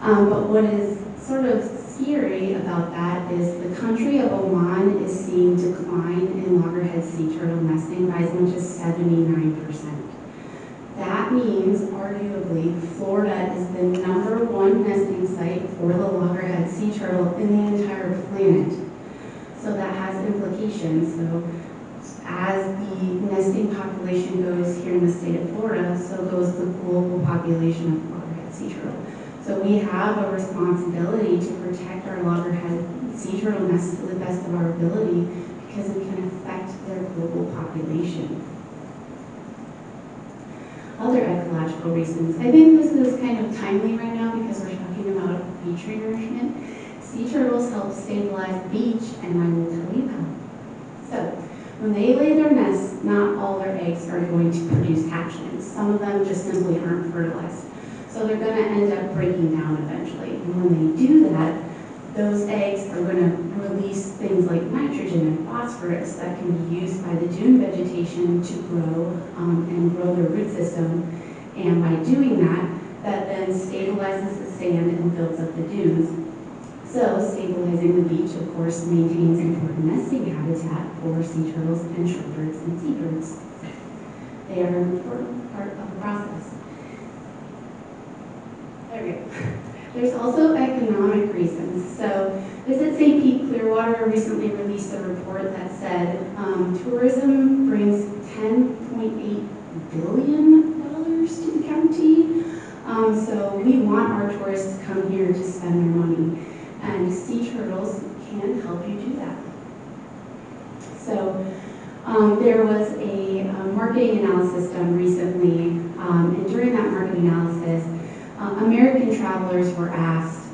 Speaker 13: But what is sort of scary about that is the country of Oman is seeing decline in loggerhead sea turtle nesting by as much as 79%. That means, arguably, Florida is the #1 nesting site for the loggerhead sea turtle in the entire planet. So that has implications. So as the nesting population goes here in the state of Florida, so goes the global population of loggerhead sea turtle. So we have a responsibility to protect our loggerhead sea turtle nests to the best of our ability because it can affect their global population. Other ecological reasons. I think this is kind of timely right now because we're talking about beach renourishment. Sea turtles help stabilize the beach, and I will tell you how. So, when they lay their nests, not all their eggs are going to produce hatchlings. Some of them just simply aren't fertilized. So they're going to end up breaking down eventually. And when they do that, those eggs are going to release things like nitrogen and phosphorus that can be used by the dune vegetation to grow and grow their root system. And by doing that, that then stabilizes the sand and builds up the dunes. So stabilizing the beach, of course, maintains important nesting habitat for sea turtles and shorebirds and seabirds. They are an important part of the process. There we go. There's also economic reasons. So Visit St. Pete Clearwater recently released a report that said tourism brings $10.8 billion to the county. So we want our tourists to come here to spend their money. And sea turtles can help you do that. So there was a marketing analysis done recently, and during that marketing analysis, American travelers were asked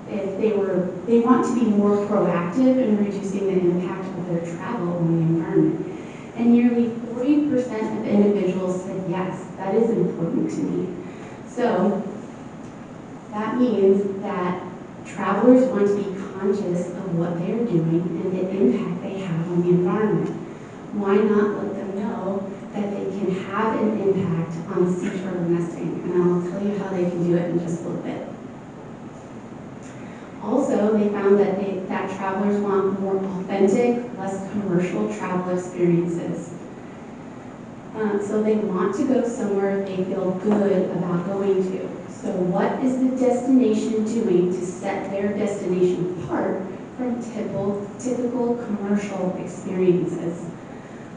Speaker 13: if they want to be more proactive in reducing the impact of their travel on the environment. And nearly 40% of individuals said, yes, that is important to me. So that means that travelers want to be conscious of what they're doing and the impact they have on the environment. Why not let them know that they can have an impact on sea turtle nesting? And I'll tell you how they can do it in just a little bit. Also, they found that travelers want more authentic, less commercial travel experiences. So they want to go somewhere they feel good about going to. So what is the destination doing to set their destination apart from typical commercial experiences?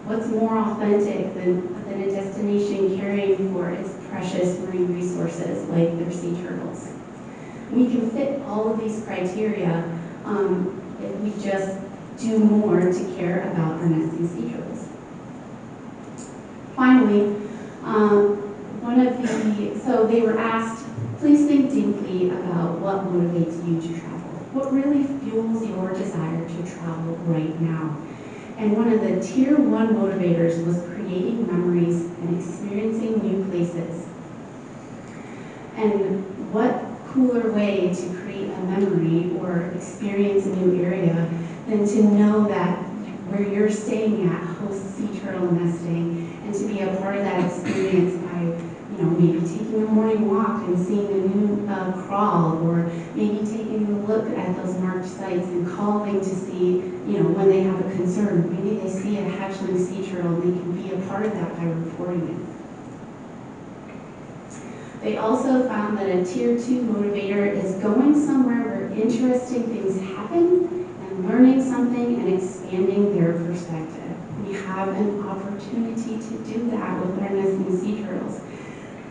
Speaker 13: What's more authentic than a destination caring for its precious marine resources like their sea turtles? We can fit all of these criteria if we just do more to care about our nesting sea turtles. Finally, so they were asked, please think deeply about what motivates you to travel. What really fuels your desire to travel right now? And one of the tier 1 motivators was creating memories and experiencing new places. And what cooler way to create a memory or experience a new area than to know that where you're staying at hosts sea turtle nesting, and to be a part of that experience by, maybe taking a morning walk and seeing a new crawl, or maybe taking a look at those marked sites and calling to see, when they have a concern. Maybe they see a hatchling sea turtle and they can be a part of that by reporting it. They also found that a tier 2 motivator is going somewhere where interesting things happen and learning something and expanding their perspective. We have an opportunity to do that with our nesting sea turtles.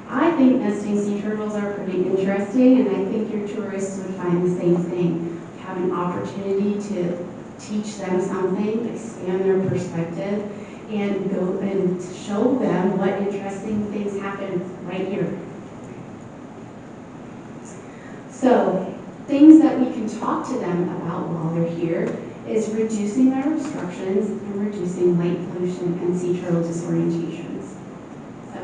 Speaker 13: I think nesting sea turtles are pretty interesting, and I think your tourists would find the same thing. Have an opportunity to teach them something, expand their perspective, and go and show them what interesting things happen right here. So, things that we can talk to them about while they're here is reducing their obstructions and reducing light pollution and sea turtle disorientations. So,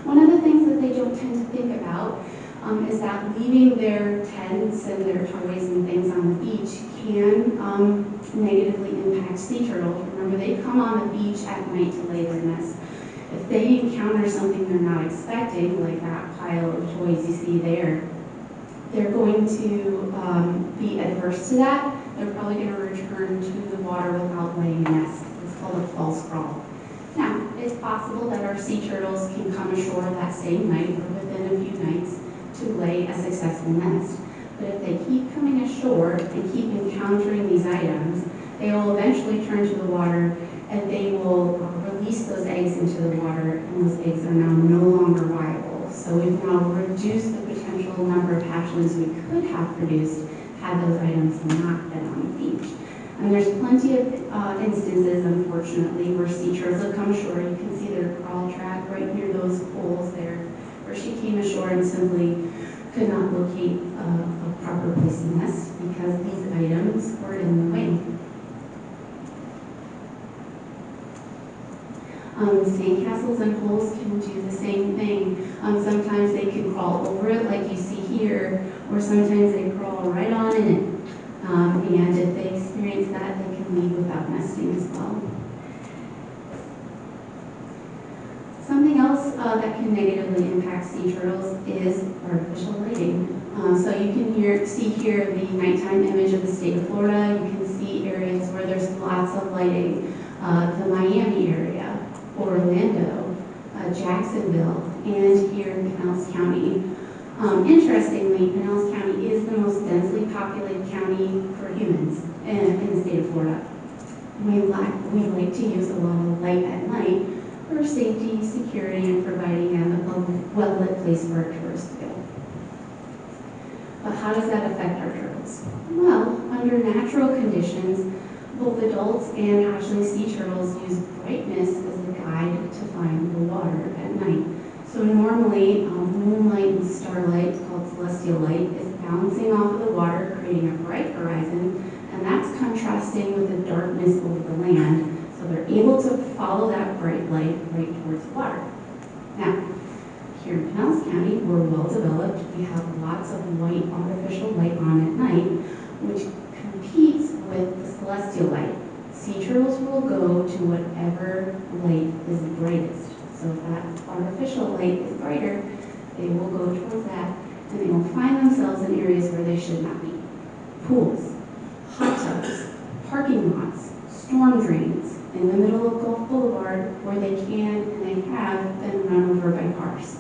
Speaker 13: one of the things that they don't tend to think about is that leaving their tents and their toys and things on the beach can negatively impact sea turtles. Remember, they come on the beach at night to lay their nests. If they encounter something they're not expecting, like that pile of toys you see there, they're going to be adverse to that. They're probably going to return to the water without laying a nest. It's called a false crawl. Now, it's possible that our sea turtles can come ashore that same night or within a few nights to lay a successful nest. But if they keep coming ashore and keep encountering these items, they will eventually turn to the water and they will release those eggs into the water, and those eggs are now no longer viable. So we've now reduced the potential number of hatchlings we could have produced had those items not been on the beach. And there's plenty of instances, unfortunately, where sea turtles have come ashore. You can see their crawl track right near those poles there, where she came ashore and simply could not locate a proper place to nest because these items were in the way. Sandcastles and poles can do the same thing. Sometimes they can crawl over it like you see here, or sometimes they crawl right on in it. And if they experience that, they can leave without nesting as well. Something else that can negatively impact sea turtles is artificial lighting. So you can see here the nighttime image of the state of Florida. You can see areas where there's lots of lighting. The Miami area, Orlando, Jacksonville, and here in Pinellas County. Interestingly, Pinellas County is the most densely populated county for humans in the state of Florida. We like to use a lot of light at night for safety, security, and providing a well-lit place for our tourists to go. But how does that affect our turtles? Well, under natural conditions, both adults and hatchling sea turtles use brightness as a guide to find the water at night. So normally, moonlight and starlight, called celestial light, is bouncing off of the water, creating a bright horizon, and that's contrasting with the darkness over the land. So they're able to follow that bright light right towards the water. Now, here in Pinellas County, we're well developed. We have lots of white artificial light on at night, which competes with the celestial light. Sea turtles will go to whatever light is brightest. So if that artificial light is brighter, they will go towards that, and they will find themselves in areas where they should not be. Pools, hot tubs, parking lots, storm drains, in the middle of Gulf Boulevard, where they can and they have been run over by cars.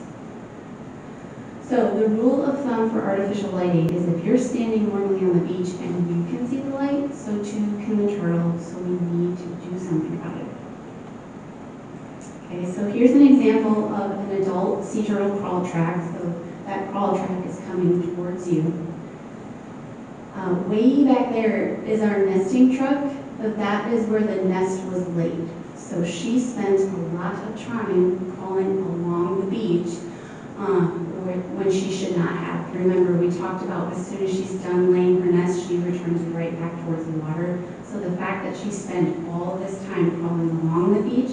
Speaker 13: So the rule of thumb for artificial lighting is if you're standing normally on the beach and you can see the light, so too can the turtle, so we need to do something about it. Okay, so here's an example of an adult sea turtle crawl track. So that crawl track is coming towards you. Way back there is our nesting truck, but that is where the nest was laid. So she spent a lot of time crawling along the beach when she should not have. Remember, we talked about as soon as she's done laying her nest, she returns right back towards the water. So the fact that she spent all this time crawling along the beach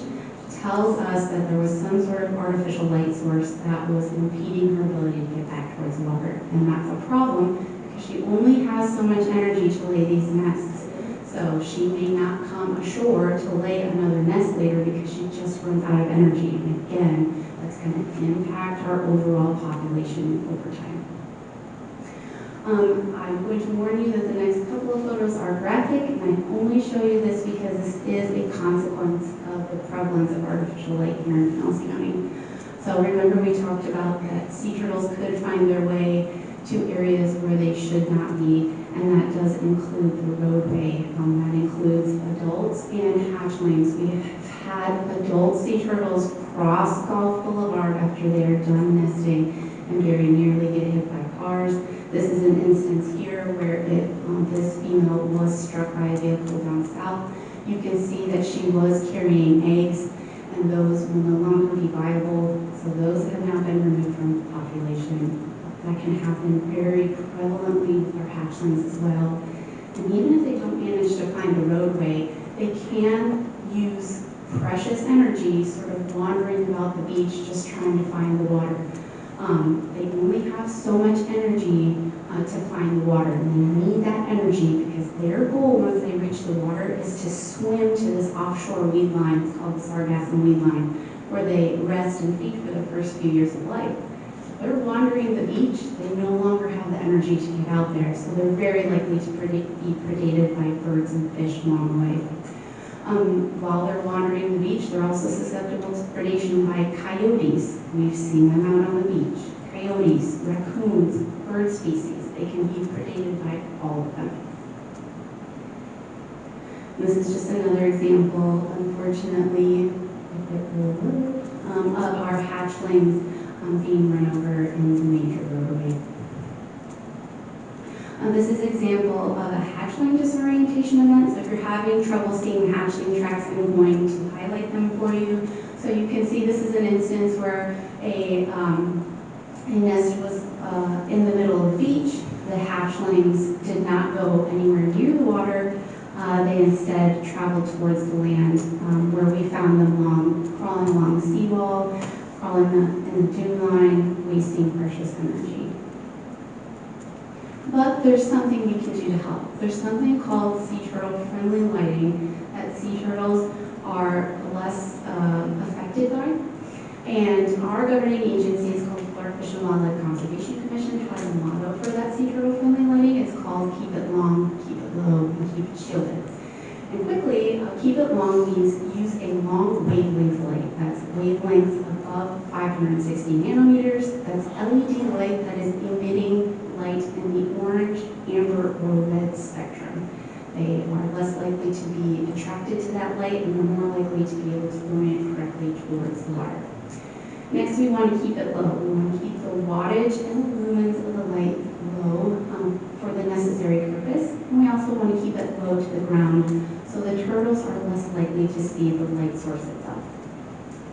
Speaker 13: tells us that there was some sort of artificial light source that was impeding her ability to get back towards the water. And that's a problem because she only has so much energy to lay these nests. So she may not come ashore to lay another nest later because she just runs out of energy. And again, that's going to impact our overall population over time. I'm going to warn you that the next couple of photos are graphic, and I only show you this because this is a consequence of the prevalence of artificial light here in Pinellas County. So remember we talked about that sea turtles could find their way to areas where they should not be, and that does include the roadway. That includes adults and hatchlings. We have had adult sea turtles cross Gulf Boulevard after they are done nesting and very nearly get hit by cars. This is an instance here where this female was struck by a vehicle down south. You can see that she was carrying eggs, and those will no longer be viable. So those have now been removed from the population. That can happen very prevalently with our hatchlings as well. And even if they don't manage to find a roadway, they can use precious energy sort of wandering about the beach just trying to find the water. They only have so much energy to find the water, and they need that energy because their goal once they reach the water is to swim to this offshore weed line. It's called the Sargassum weed line. where they rest and feed for the first few years of life. They're wandering the beach, they no longer have the energy to get out there, so they're very likely to be predated by birds and fish along the way. While they're wandering the beach, they're also susceptible to predation by coyotes. We've seen them out on the beach. Coyotes, raccoons, bird species, they can be predated by all of them. This is just another example, unfortunately, of our hatchlings being run over in the major roadway. This is an example of a hatchling disorientation event. So if you're having trouble seeing hatchling tracks, I'm going to highlight them for you. So you can see this is an instance where a nest was in the middle of the beach. The hatchlings did not go anywhere near the water. They instead traveled towards the land where we found them crawling along the seawall, crawling in the dune line, wasting precious energy. But there's something we can do to help. There's something called sea turtle friendly lighting that sea turtles are less affected by. And our governing agency is called Florida Fish and Wildlife Conservation Commission. Our motto for that sea turtle friendly lighting is called keep it long, keep it low, and keep it shielded. And quickly, keep it long means use a long wavelength light. That's wavelengths above 560 nanometers. That's LED light that is emitting light in the orange, amber, or red spectrum. They are less likely to be attracted to that light, and they're more likely to be able to orient correctly towards the water. Next, we want to keep it low. We want to keep the wattage and the lumens of the light low for the necessary purpose. And we also want to keep it low to the ground so the turtles are less likely to see the light source itself.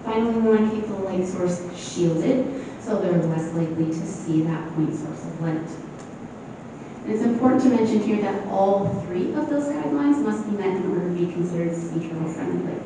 Speaker 13: Finally, we want to keep the light source shielded so they're less likely to see that point source of light. And it's important to mention here that all three of those guidelines must be met in order to be considered sea turtle friendly.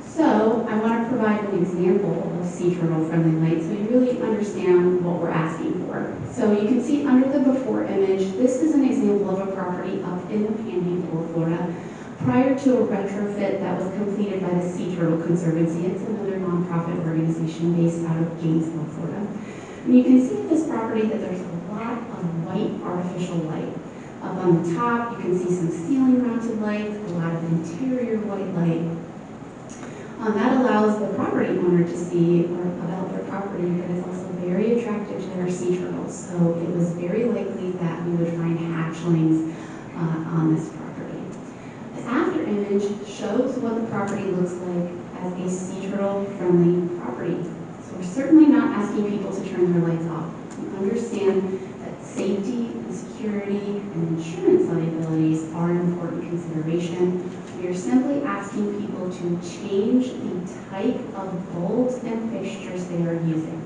Speaker 13: So I want to provide an example of sea turtle friendly light so you really understand what we're asking for. So you can see under the before image, this is an example of a property up in the Panhandle of Florida prior to a retrofit that was completed by the Sea Turtle Conservancy. It's another nonprofit organization based out of Gainesville, Florida. And you can see at this property that there's a lot of white artificial light. Up on the top, you can see some ceiling mounted lights, a lot of interior white light. That allows the property owner to see about their property that is also very attractive to their sea turtles. So it was very likely that we would find hatchlings on this property. The after image shows what the property looks like as a sea turtle friendly property. So we're certainly not asking people to turn their lights off. We understand that safety and security and insurance liabilities are an important consideration. We are simply asking people to change the type of bulbs and fixtures they are using.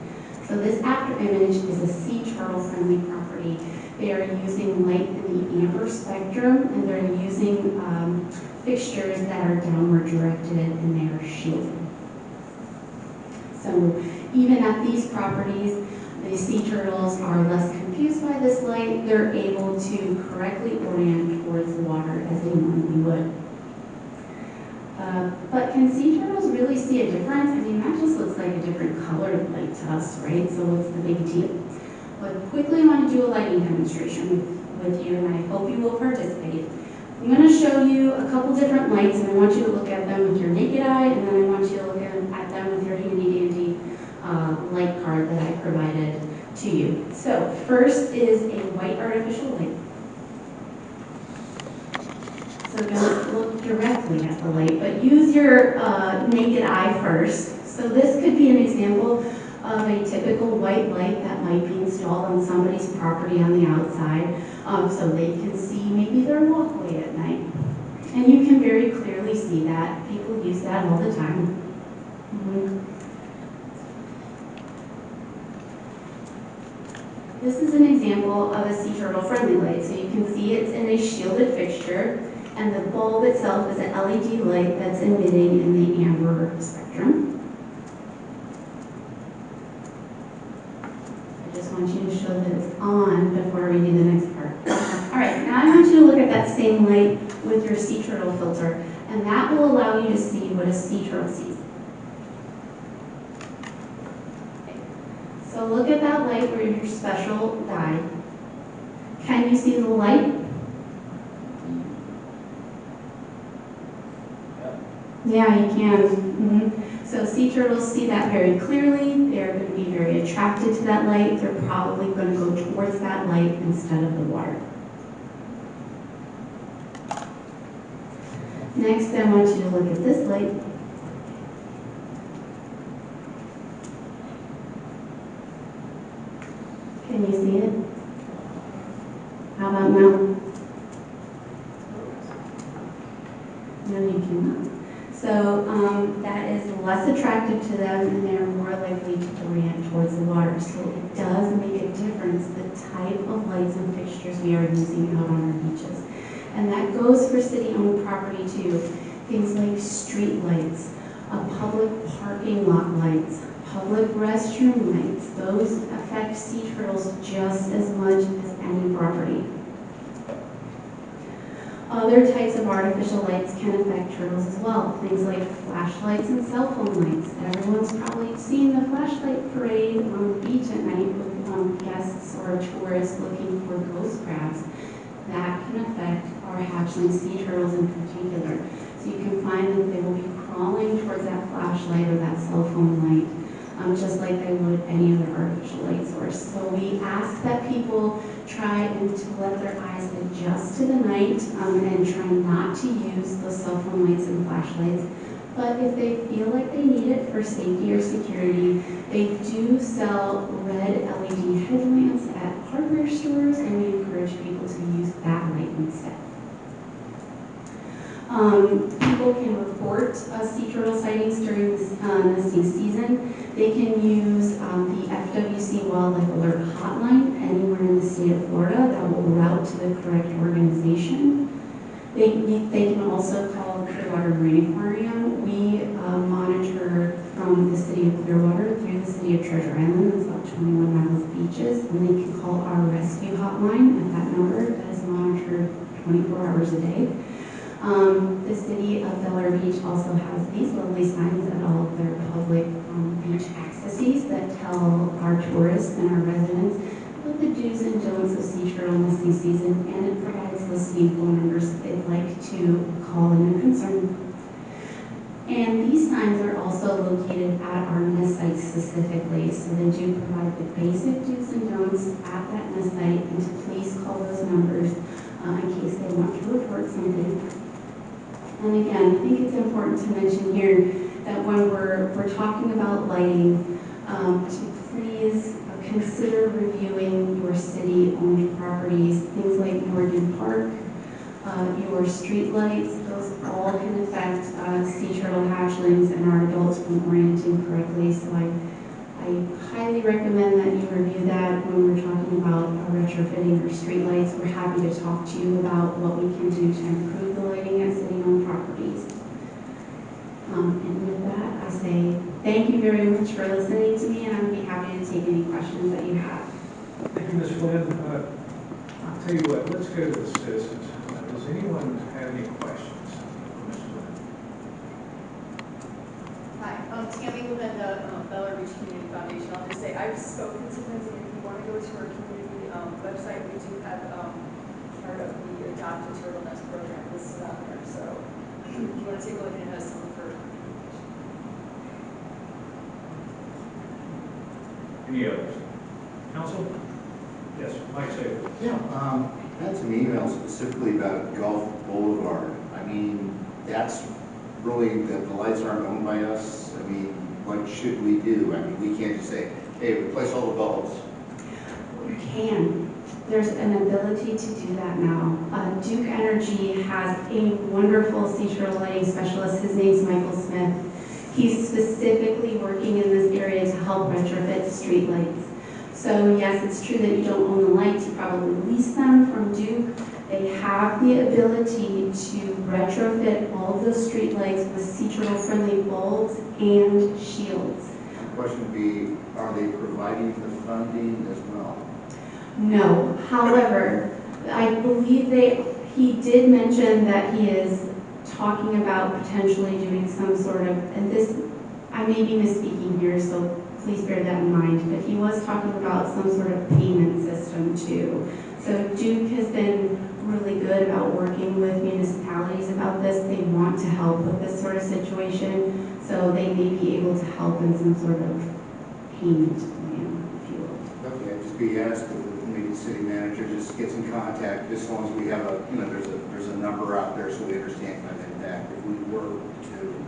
Speaker 13: So this after image is a sea turtle friendly property. They are using light in the amber spectrum, and they're using fixtures that are downward directed, and they are shielded. So even at these properties, the sea turtles are less confused by this light. They're able to correctly orient towards the water as they normally would. But can sea turtles really see a difference? I mean, that just looks like a different colored light to us, right? So what's the big deal? But quickly I want to do a lighting demonstration with you, and I hope you will participate. I'm going to show you a couple different lights, and I want you to look at them with your naked eye, and then I want you to look at them with your handy dandy light card that I provided to you. So first is a white artificial light. So don't look directly at the light, but use your naked eye first. So this could be an example of a typical white light that might be installed on somebody's property on the outside, so they can see maybe their walkway at night. And you can very clearly see that. People use that all the time. This is an example of a sea turtle friendly light. So you can see it's in a shielded fixture, and the bulb itself is an LED light that's emitting in the amber spectrum. I just want you to show that it's on before we do the next part. All right, now I want you to look at that same light with your sea turtle filter And that will allow you to see what a sea turtle sees. Okay. So look at that light where your special dye. Can you see the light? Yeah, you can. So sea turtles see that very clearly. They're going to be very attracted to that light. They're probably going to go towards that light instead of the water. Next, I want you to look at this light. Can you see it? How about now? No, you cannot. So that is less attractive to them, and they're more likely to orient towards the water. So it does make a difference the type of lights and fixtures we are using out on our beaches. And that goes for city-owned property too. Things like street lights, public parking lot lights, public restroom lights. Those affect sea turtles just as much as any property. Other types of artificial lights can affect turtles as well. Things like flashlights and cell phone lights. Everyone's probably seen the flashlight parade on the beach at night with guests or tourists looking for ghost crabs. That can affect our hatchling sea turtles in particular. So you can find that they will be crawling towards that flashlight or that cell phone light, just like they would any other artificial light source. So we ask that people try and to let their eyes adjust to the night and try not to use those cell phone lights and flashlights. But if they feel like they need it for safety or security, they do sell red LED headlamps at hardware stores, and we encourage people to use that light instead. People can report sea turtle sightings during the nesting season. They can use the FWC Wildlife Alert Hotline anywhere in the state of Florida that will route to the correct organization. They can also call Clearwater Marine Aquarium. We monitor from the city of Clearwater through the city of Treasure Island. It's about 21 miles of beaches. And they can call our rescue hotline at that number that is monitored 24 hours a day. The city of Delaware Beach also has these lovely signs at all of their public beach accesses that tell our tourists and our residents what the do's and don'ts of sea turtle nesting season, and it provides listening phone numbers if they'd like to call in a concern. And these signs are also located at our nest sites specifically, so they do provide the basic do's and don'ts at that nest site, and to please call those numbers in case they want to report something. And again, I think it's important to mention here that when we're talking about lighting, to please consider reviewing your city-owned properties, things like Morgan Park, your street lights. Those all can affect sea turtle hatchlings and our adults from orienting correctly. So I highly recommend that you review that when we're talking about retrofitting our street lights. We're happy to talk to you about what we can do to improve the lighting at city-owned properties. And with that, I say thank you very much for listening to me, and I'd be happy to take any questions that you have.
Speaker 1: Thank you, Ms. Flynn. I'll tell you what, let's go to the citizens. Does anyone have any questions for Ms. Flynn?
Speaker 14: Hi, Tammy Levin, the Bel Air Beach Community Foundation. I'll just say I've spoken to Lindsay, and if you want to go to our community website, we do have part of the Adopt a Turtle Nest program listed on there. So if you want to take a look, it has some for.
Speaker 1: Any others? Council? Yes, Mike Saber.
Speaker 9: Yeah, I had some emails specifically about Gulf Boulevard. I mean, that's really, that the lights aren't owned by us. I mean, what should we do? I mean, we can't just say, hey, replace all the bulbs.
Speaker 13: We can. There's an ability to do that now. Duke Energy has a wonderful sea turtle lighting specialist. His name's Michael Smith. He's specifically working in this area to help retrofit street lights. So yes, it's true that you don't own the lights. You probably lease them from Duke. They have the ability to retrofit all of those street lights with sea turtle friendly bulbs and shields.
Speaker 9: The question would be, are they providing the funding as well?
Speaker 13: No. However, I believe he did mention that he is talking about potentially doing some sort of, and this, I may be misspeaking here, so please bear that in mind, but he was talking about some sort of payment system too. So Duke has been really good about working with municipalities about this. They want to help with this sort of situation, so they may be able to help in some sort of payment plan, if you will.
Speaker 9: Okay, I'd just be asked, maybe the city manager just gets in contact, just as long as we have a, there's a number out there so we understand kind of impact if we were to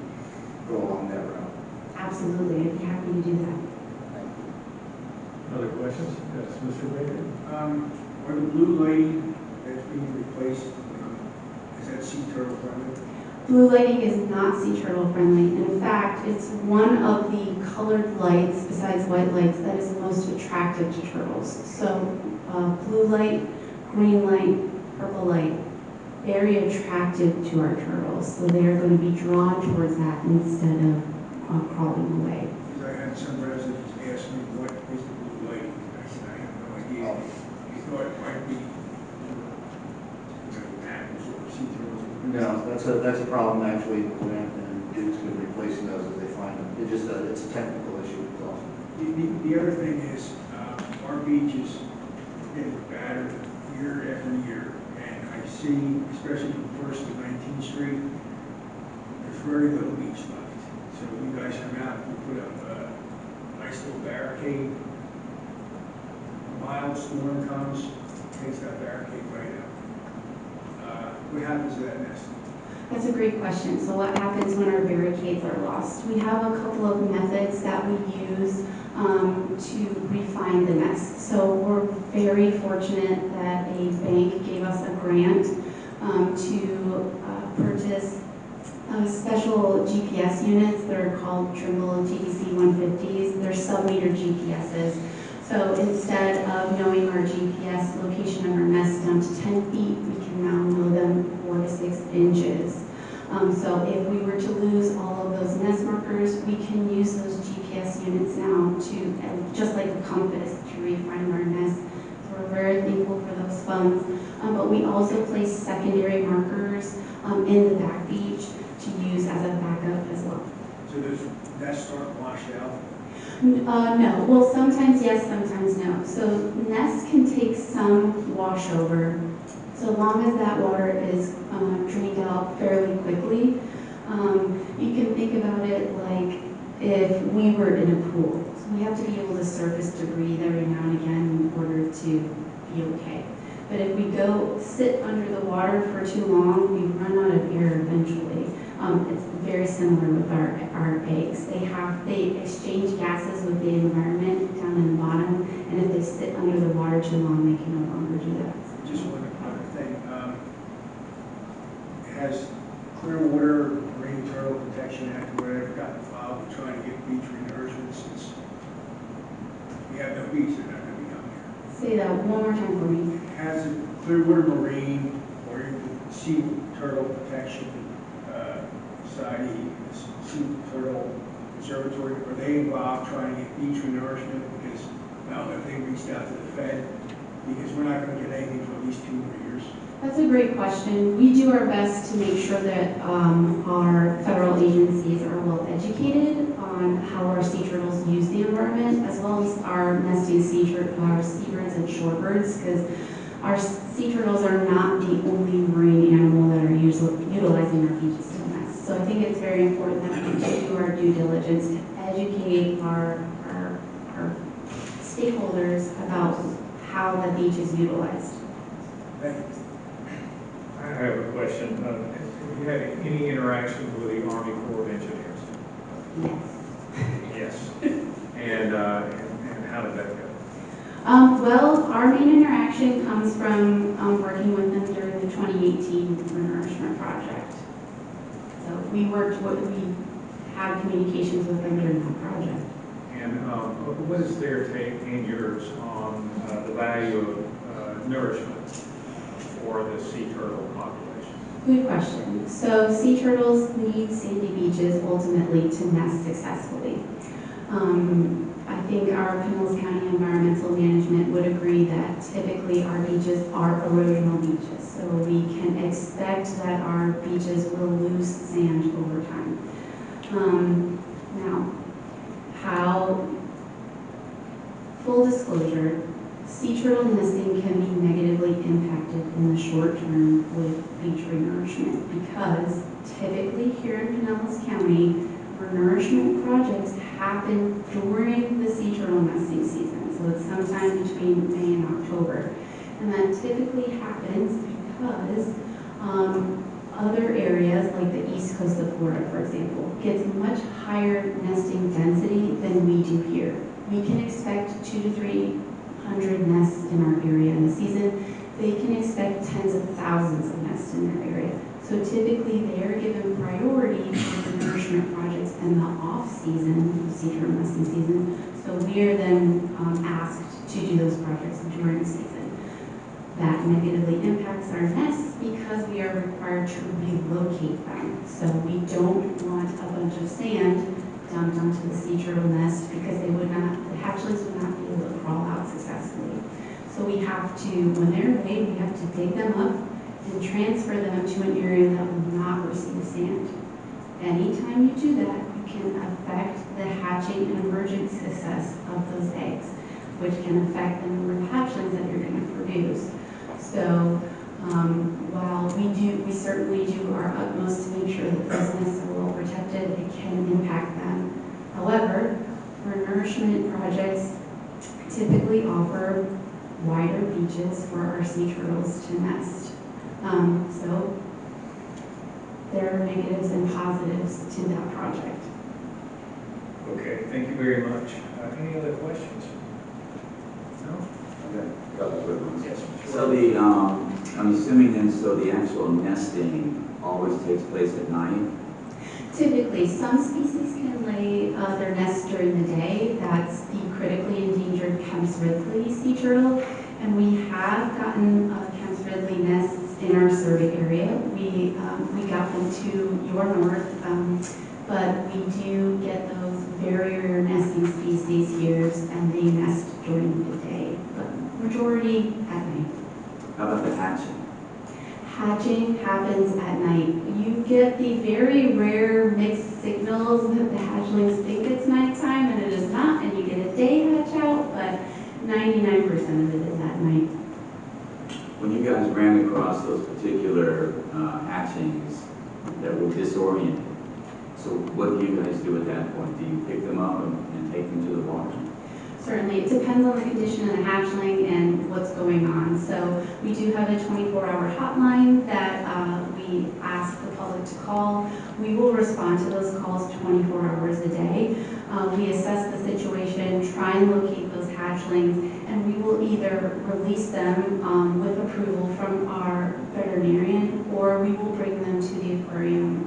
Speaker 9: go along that route.
Speaker 13: Absolutely, I'd be happy to do that.
Speaker 1: Other questions? Yes, Mr. Baker?
Speaker 11: Are the blue lighting that's being replaced, is that sea turtle friendly?
Speaker 13: Blue lighting is not sea turtle friendly. In fact, it's one of the colored lights, besides white lights, that is most attractive to turtles. So blue light, green light, purple light, very attractive to our turtles. So they are going to be drawn towards that instead of crawling away.
Speaker 11: Because I had some residents ask me, what is the blue lighting? I said, I have no idea. They thought it might be apples or sea turtles.
Speaker 9: No, that's a problem actually, and Duke's been replacing those as they find them. It's a technical issue, it's awesome.
Speaker 11: The other thing is, our beach is getting battered year after year, and I see, especially from First to 19th Street, there's very little beach left. So you guys come out, you put up a nice little barricade. A mild storm comes, takes that barricade right out. What happens to that nest?
Speaker 13: That's a great question. So what happens when our barricades are lost? We have a couple of methods that we use to refine the nest. So we're very fortunate that a bank gave us a grant to purchase special GPS units. They're called Trimble GDC 150s. They're sub-meter GPSs. So instead of knowing our GPS location of our nest down to 10 feet, we can now know them 4 to 6 inches. So if we were to lose all of those nest markers, we can use those GPS units now to, just like a compass, to refine our nest. So we're very thankful for those funds. But we also place secondary markers in the back beach to use as a backup as well.
Speaker 11: So those nests aren't washed out?
Speaker 13: No. Well, sometimes yes, sometimes no. So nests can take some washover, so long as that water is drained out fairly quickly. You can think about it like if we were in a pool. So we have to be able to surface to breathe every now and again in order to be okay. But if we go sit under the water for too long, we run out of air eventually. It's very similar with our eggs. They exchange gases with the environment down in the bottom, and if they sit under the water too long, they can no longer do that.
Speaker 11: Just one other thing. Has Clearwater Marine Turtle Protection Act or whatever got involved in trying to get beach renourishment since we have no beach, they're not going to be down here?
Speaker 13: Say that one more time for me.
Speaker 11: Has the Clearwater Marine or the Sea Turtle Protection Society, the Sea Turtle Observatory, are they involved trying to get beach renourishment? Because I don't know if they reached out to the Fed, because we're not going to get anything for at least 2 more years.
Speaker 13: That's a great question. We do our best to make sure that our federal agencies are well educated on how our sea turtles use the environment, as well as our nesting our seabirds and shorebirds, because our sea turtles are not the only marine animal that are utilizing our beaches to nest. So I think it's very important that we do our due diligence to educate our stakeholders about how the beach is utilized.
Speaker 11: Thank you.
Speaker 1: I have a question. Have you had any interaction with the Army Corps of Engineers?
Speaker 13: Yes.
Speaker 1: Yes. And how did that go?
Speaker 13: Well, our main interaction comes from working with them during the 2018 Renourishment Project. So we had communications with them during that project.
Speaker 1: And what is their take and yours on the value of nourishment for the sea turtle population?
Speaker 13: Good question. So sea turtles need sandy beaches ultimately to nest successfully. I I think our Pinellas County Environmental Management would agree that typically our beaches are erosional beaches. So we can expect that our beaches will lose sand over time. Now, full disclosure, sea turtle nesting can be negatively impacted in the short term with beach renourishment because typically here in Pinellas County, renourishment projects happen during the sea turtle nesting season. So it's sometime between May and October. And that typically happens because other areas like the east coast of Florida, for example, gets much higher nesting density than we do here. We can expect 200 to 300 nests in our area in the season. They can expect tens of thousands of nests in their area. So typically they're given priority for the nourishment projects in the off-season, sea turtle nesting season. So we are then asked to do those projects during the season. That negatively impacts our nests because we are required to relocate them. So we don't want a bunch of sand dumped onto the sea turtle nest because the hatchlings would not be able to crawl out successfully. So we have to, when they're laid, we have to dig them up and transfer them to an area that will not receive sand. Anytime you do that, you can affect the hatching and emergent success of those eggs, which can affect the number of hatchlings that you're going to produce. So while we certainly do our utmost to make sure that those nests are well protected, it can impact them. However, renourishment projects typically offer wider beaches for our sea turtles to nest. So there are negatives and positives to that project.
Speaker 1: Okay, thank you very much. Any other questions? No?
Speaker 8: Okay, a couple quick ones.
Speaker 1: Yes.
Speaker 8: So I'm assuming then, so the actual nesting always takes place at night?
Speaker 13: Typically, some species can lay their nests during the day. That's the critically endangered Kemp's Ridley sea turtle. And we have gotten Kemp's Ridley nests in our survey area. We got them to your north, but we do get those very rare nesting species here, and they nest during the day, but majority at night.
Speaker 8: How about the hatching?
Speaker 13: Hatching happens at night. You get the very rare mixed signals that the hatchlings think it's nighttime and it is not, and you get a day hatch out, but 99% of it is at night.
Speaker 8: When you guys ran across those particular hatchings that were disoriented, so what do you guys do at that point? Do you pick them up and take them to the water?
Speaker 13: Certainly, it depends on the condition of the hatchling and what's going on. So we do have a 24-hour hotline that we ask the public to call. We will respond to those calls 24 hours a day. We assess the situation, try and locate those hatchlings, and we will either release them with approval from our veterinarian, or we will bring them to the aquarium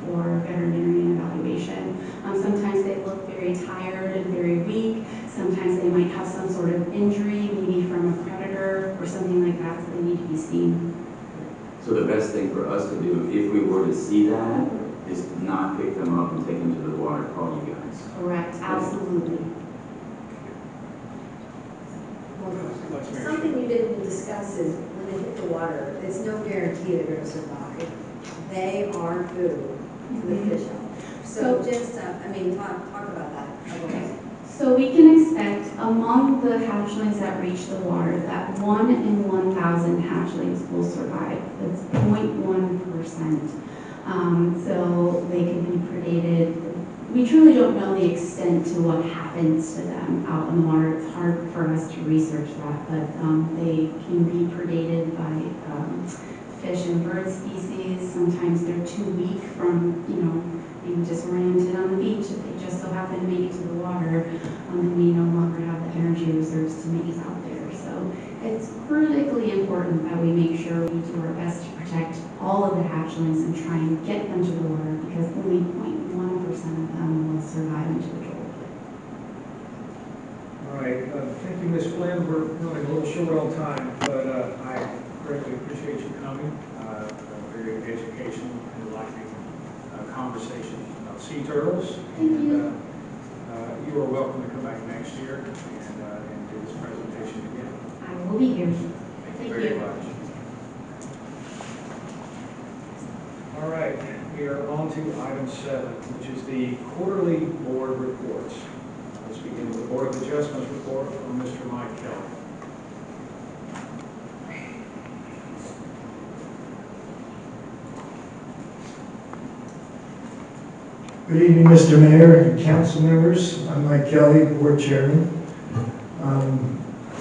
Speaker 13: for veterinarian evaluation. Sometimes they look very tired and very weak. Sometimes they might have some sort of injury, maybe from a predator or something like that, so they need to be seen.
Speaker 8: So the best thing for us to do, if we were to see that, is to not pick them up and take them to the water, call you guys.
Speaker 13: Correct, absolutely.
Speaker 4: Something you didn't discuss is when they hit the water, there's no guarantee they're going to survive. They are food to the fish out. So just, talk about that a little bit.
Speaker 13: So we can expect among the hatchlings that reach the water that 1 in 1,000 hatchlings will survive. That's 0.1%. So they can be predated. We truly don't know the extent to what happens to them out in the water. It's hard for us to research that, but they can be predated by fish and bird species. Sometimes they're too weak from, being disoriented on the beach. If they just so happen to make it to the water, and we no longer have the energy reserves to make it out there. So it's critically important that we make sure we do our best to protect all of the hatchlings and try and get them to the water, because only 0.1% of them will survive into the jolt.
Speaker 1: All right, thank you, Ms. Flynn. We're running a little short on time, but I greatly appreciate you coming. Very educational and enlightening conversation about sea turtles.
Speaker 13: Thank you.
Speaker 1: you are welcome to come back next year and do this presentation again.
Speaker 13: I will be here.
Speaker 1: Thank you very much. All right, we are on to item 7, which is the quarterly board reports. Let's begin with the Board of Adjustments report from Mr. Mike Kelly.
Speaker 15: Good evening, Mr. Mayor and council members. I'm Mike Kelly, board chairman.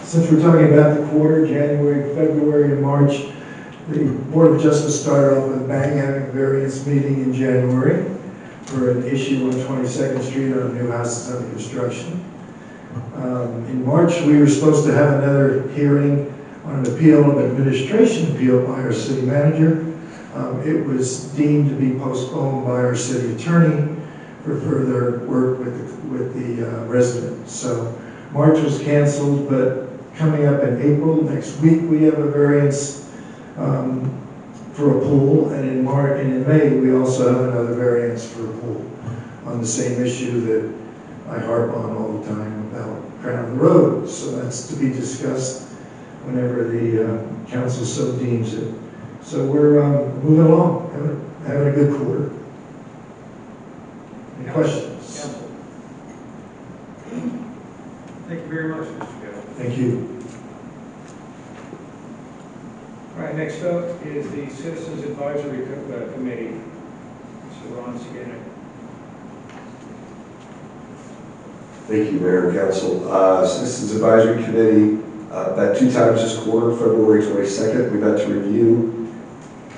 Speaker 15: Since we're talking about the quarter, January, February, and March, the Board of Adjustment started off with a bang, having a variance meeting in January for an issue on 22nd Street on a new house that's under construction. In March, we were supposed to have another hearing on an appeal, an administration appeal by our city manager. It was deemed to be postponed by our city attorney for further work with the resident. So March was canceled, but coming up in April, next week, we have a variance for a pool, and in May, we also have another variance for a pool on the same issue that I harp on all the time about Crown of the Road. So that's to be discussed whenever the council so deems it. So we're moving along, having a good quarter. Any questions?
Speaker 1: Council. Thank you very much, Mr. Kelly.
Speaker 15: Thank you.
Speaker 1: All right, next up is the Citizens Advisory Committee. Mr. Ron Skinner.
Speaker 16: Thank you, Mayor and Council. Citizens Advisory Committee, about 2 times this quarter, February 22nd, we met to review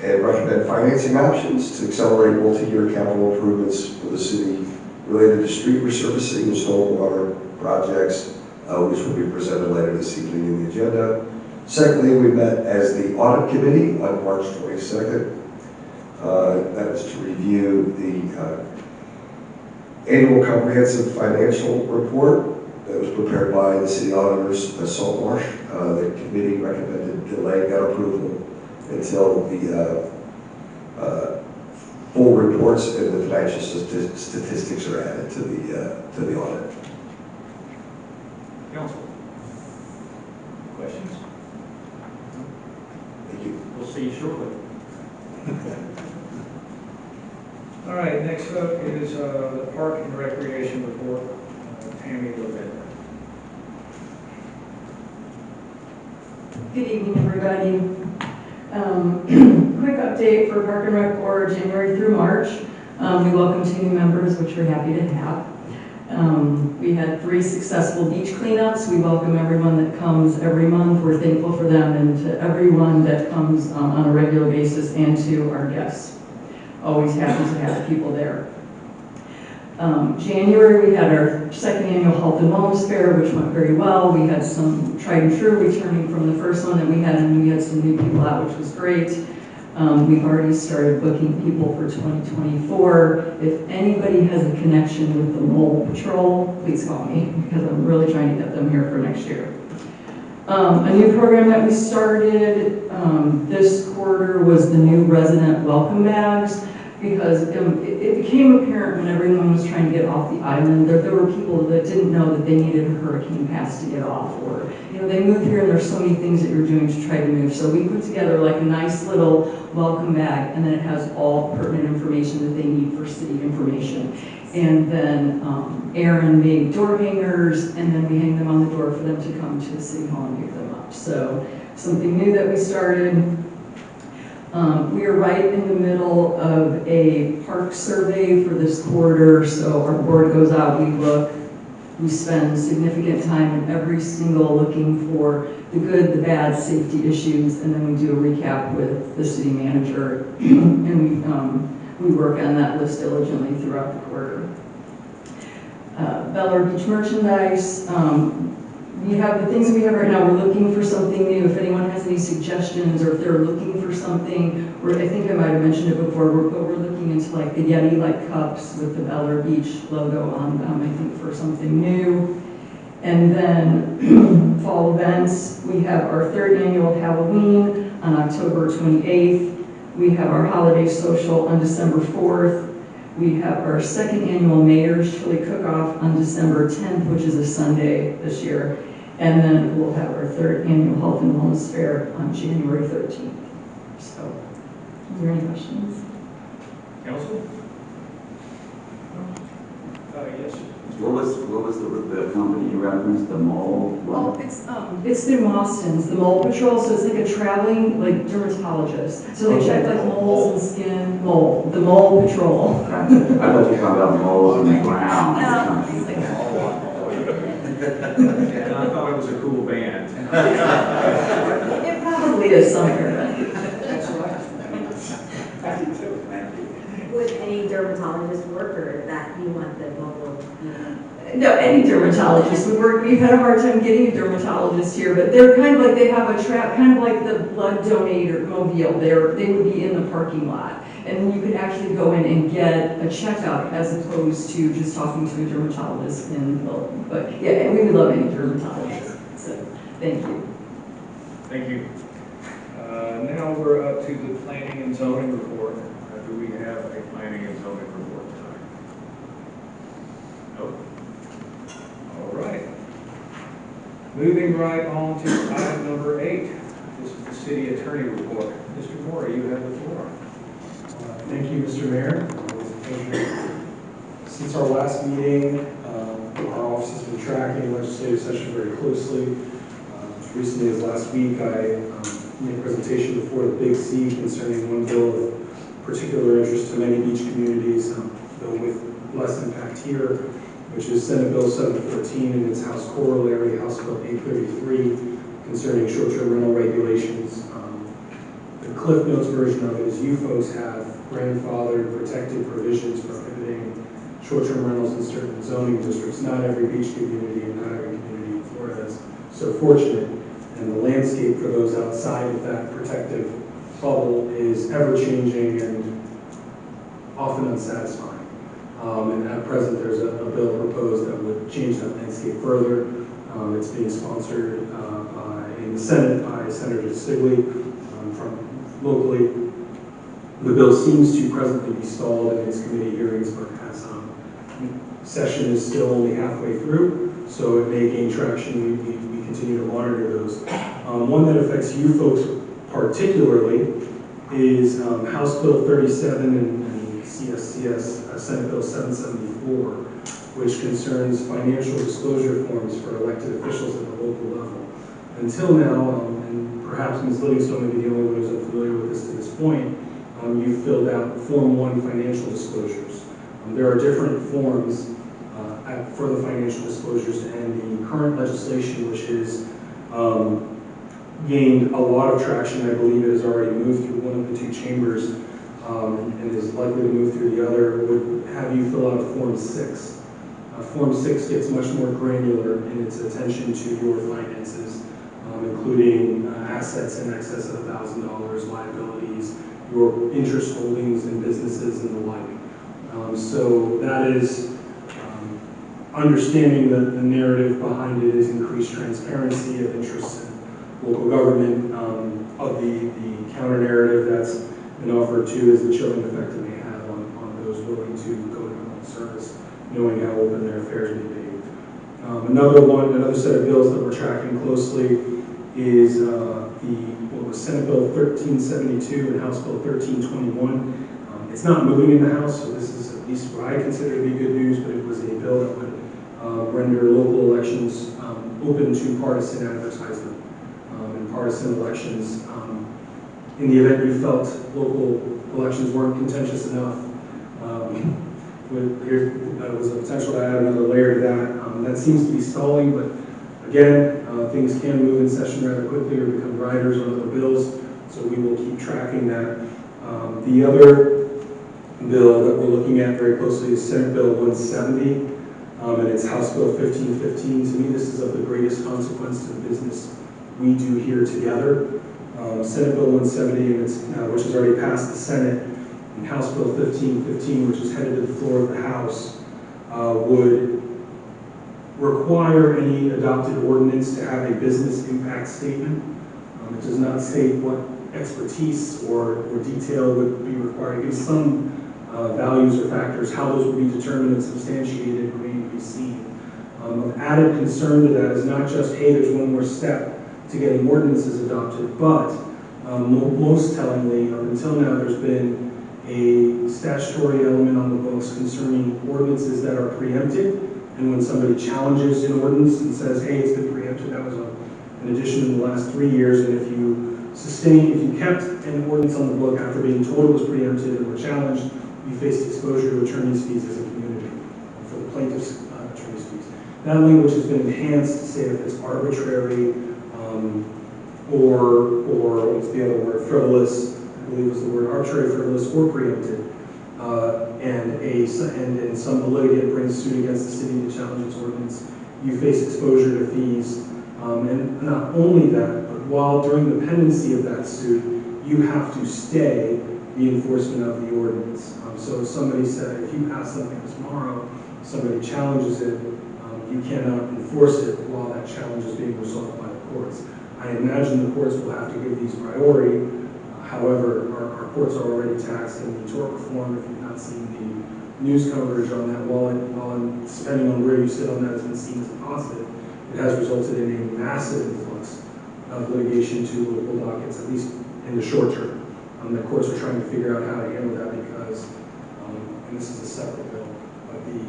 Speaker 16: and recommend financing options to accelerate multi-year capital improvements for the city related to street resurfacing and stormwater projects, which will be presented later this evening in the agenda. Secondly, we met as the Audit Committee on March 22nd. That was to review the annual comprehensive financial report that was prepared by the city auditors at Saltmarsh. The committee recommended delaying that approval until the full reports and the financial statistics are added to the audit.
Speaker 1: Council. Questions?
Speaker 16: Thank you.
Speaker 1: We'll see you shortly. All right, next up is the Park and Recreation report, Tammy Levin.
Speaker 17: Good evening, everybody. Quick update for Park and Rec for January through March. We welcome 2 new members, which we're happy to have. We had 3 successful beach cleanups. We welcome everyone that comes every month. We're thankful for them and to everyone that comes on a regular basis and to our guests. Always happy to have people there. January, we had our 2nd annual Health and Wellness Fair, which went very well. We had some tried and true returning from the first one that we had, and we had some new people out, which was great. We've already started booking people for 2024. If anybody has a connection with the Mole Patrol, please call me, because I'm really trying to get them here for next year. A new program that we started this quarter was the new resident welcome bags, because it became apparent when everyone was trying to get off the island that there were people that didn't know that they needed a hurricane pass to get off, or they moved here and there's so many things that you're doing to try to move. So we put together like a nice little welcome bag, and then it has all pertinent information that they need for city information. And then Aaron made door hangers, and then we hang them on the door for them to come to the city hall and pick them up. So something new that we started. We are right in the middle of a park survey for this quarter, so our board goes out, we look, we spend significant time in every single looking for the good, the bad, safety issues, and then we do a recap with the city manager, and we work on that list diligently throughout the quarter. Bel Air Beach merchandise. We have the things we have right now. We're looking for something new. If anyone has any suggestions, or if they're looking for something, I think I might have mentioned it before, but we're looking into like the Yeti-like cups with the Bel Air Beach logo on them, I think, for something new. And then fall events. We have our 3rd annual Halloween on October 28th. We have our holiday social on December 4th. We have our second annual Mayor's Chili Cook-Off on December 10th, which is a Sunday this year. And then we'll have our third annual Health and Wellness Fair on January 13th. So, are there any questions?
Speaker 1: Council? Yes.
Speaker 8: What was the company you referenced, the mole?
Speaker 10: Well,
Speaker 17: It's through Mostyn's, the Mole Patrol, so it's like a traveling, like, dermatologist. So they check like moles and skin, the Mole Patrol.
Speaker 8: I thought you talking about moles on the ground.
Speaker 1: And I thought it was a cool band.
Speaker 17: It probably is somewhere.
Speaker 2: Would any dermatologist work, or that you want the mobile?
Speaker 17: No, any dermatologist would work. We've had a hard time getting a dermatologist here, but they're kind of like, they have a trap, kind of like the blood donator mobile. They would be in the parking lot. And you could actually go in and get a checkup as opposed to just talking to a dermatologist in Wilton. But yeah, we would love any dermatologist. So, thank you.
Speaker 1: Thank you. Now we're up to the planning and zoning report. Do we have a planning and zoning report tonight? Nope. All right. Moving right on to item number 8. This is the city attorney report. Mr. Moore, you have the floor.
Speaker 3: Thank you, Mr. Mayor. Since our last meeting, our office has been tracking legislative session very closely. As recently as last week, I made a presentation before the Big C concerning one bill of particular interest to many beach communities, though with less impact here, which is Senate Bill 714 and its House corollary, House Bill 833, concerning short-term rental regulations. The Cliff Notes version of it is you folks have grandfathered protected provisions prohibiting short-term rentals in certain zoning districts. Not every beach community and not every community in Florida is so fortunate. And the landscape for those outside of that protective bubble is ever-changing and often unsatisfying. And at present, there's a bill proposed that would change that landscape further. It's being sponsored in the Senate by Senator Stigley from locally. The bill seems to presently be stalled in its committee hearings, but as session is still only halfway through, so it may gain traction. We continue to monitor those. One that affects you folks particularly is House Bill 37 and CSCS Senate Bill 774, which concerns financial disclosure forms for elected officials at the local level. Until now, and perhaps Ms. Livingstone may be the only one who's unfamiliar with this to this point, you filled out Form 1 financial disclosures. There are different forms for the financial disclosures, and the current legislation, which is gained a lot of traction. I believe it has already moved through one of the two chambers and is likely to move through the other, would have you fill out Form 6. Form 6 gets much more granular in its attention to your finances, including assets in excess of $1,000, liabilities, your interest holdings in businesses and the like. So that is understanding that the narrative behind it is increased transparency of interests in local government. Of the counter narrative that's been offered to is the chilling effect it may have on those willing to go to public service, knowing how open their affairs may be. Another set of bills that we're tracking closely is what was Senate Bill 1372 and House Bill 1321. It's not moving in the House, so this is at least what I consider to be good news, but it was a bill that would render local elections open to partisan advertisement and partisan elections. In the event you felt local elections weren't contentious enough, there was a potential to add another layer to that. That seems to be stalling, but again, things can move in session rather quickly or become riders on other bills, so we will keep tracking that. The other bill that we're looking at very closely is Senate Bill 170, and it's House Bill 1515. To me, this is of the greatest consequence to the business we do here together. Senate Bill 170, and which has already passed the Senate, and House Bill 1515, which is headed to the floor of the House, would require any adopted ordinance to have a business impact statement. It does not state what expertise or detail would be required. It gives some values or factors, how those will be determined and substantiated remain to be seen. Of added concern to that is not just, hey, there's one more step to getting ordinances adopted, but most tellingly, up until now, there's been a statutory element on the books concerning ordinances that are preempted, and when somebody challenges an ordinance and says, hey, it's been preempted, that was an addition in the last 3 years, and if you kept an ordinance on the book after being told it was preempted and were challenged, you faced exposure to attorney's fees as a community for the plaintiff's attorney's fees. That language has been enhanced to say if it's arbitrary or what's the other word, frivolous, I believe was the word, arbitrary, frivolous, or preempted, and some litigant brings suit against the city to challenge its ordinance, you face exposure to fees. And not only that, but while during the pendency of that suit, you have to stay the enforcement of the ordinance. So if somebody said, if you pass something tomorrow, somebody challenges it, you cannot enforce it while that challenge is being resolved by the courts. I imagine the courts will have to give these priority. However, our courts are already taxed in the tort reform. If you've not seen the news coverage on that, while depending on where you sit on that has been seen as a positive, it has resulted in a massive influx of litigation to local dockets, at least in the short term. The courts are trying to figure out how to handle that because, and this is a separate bill, but the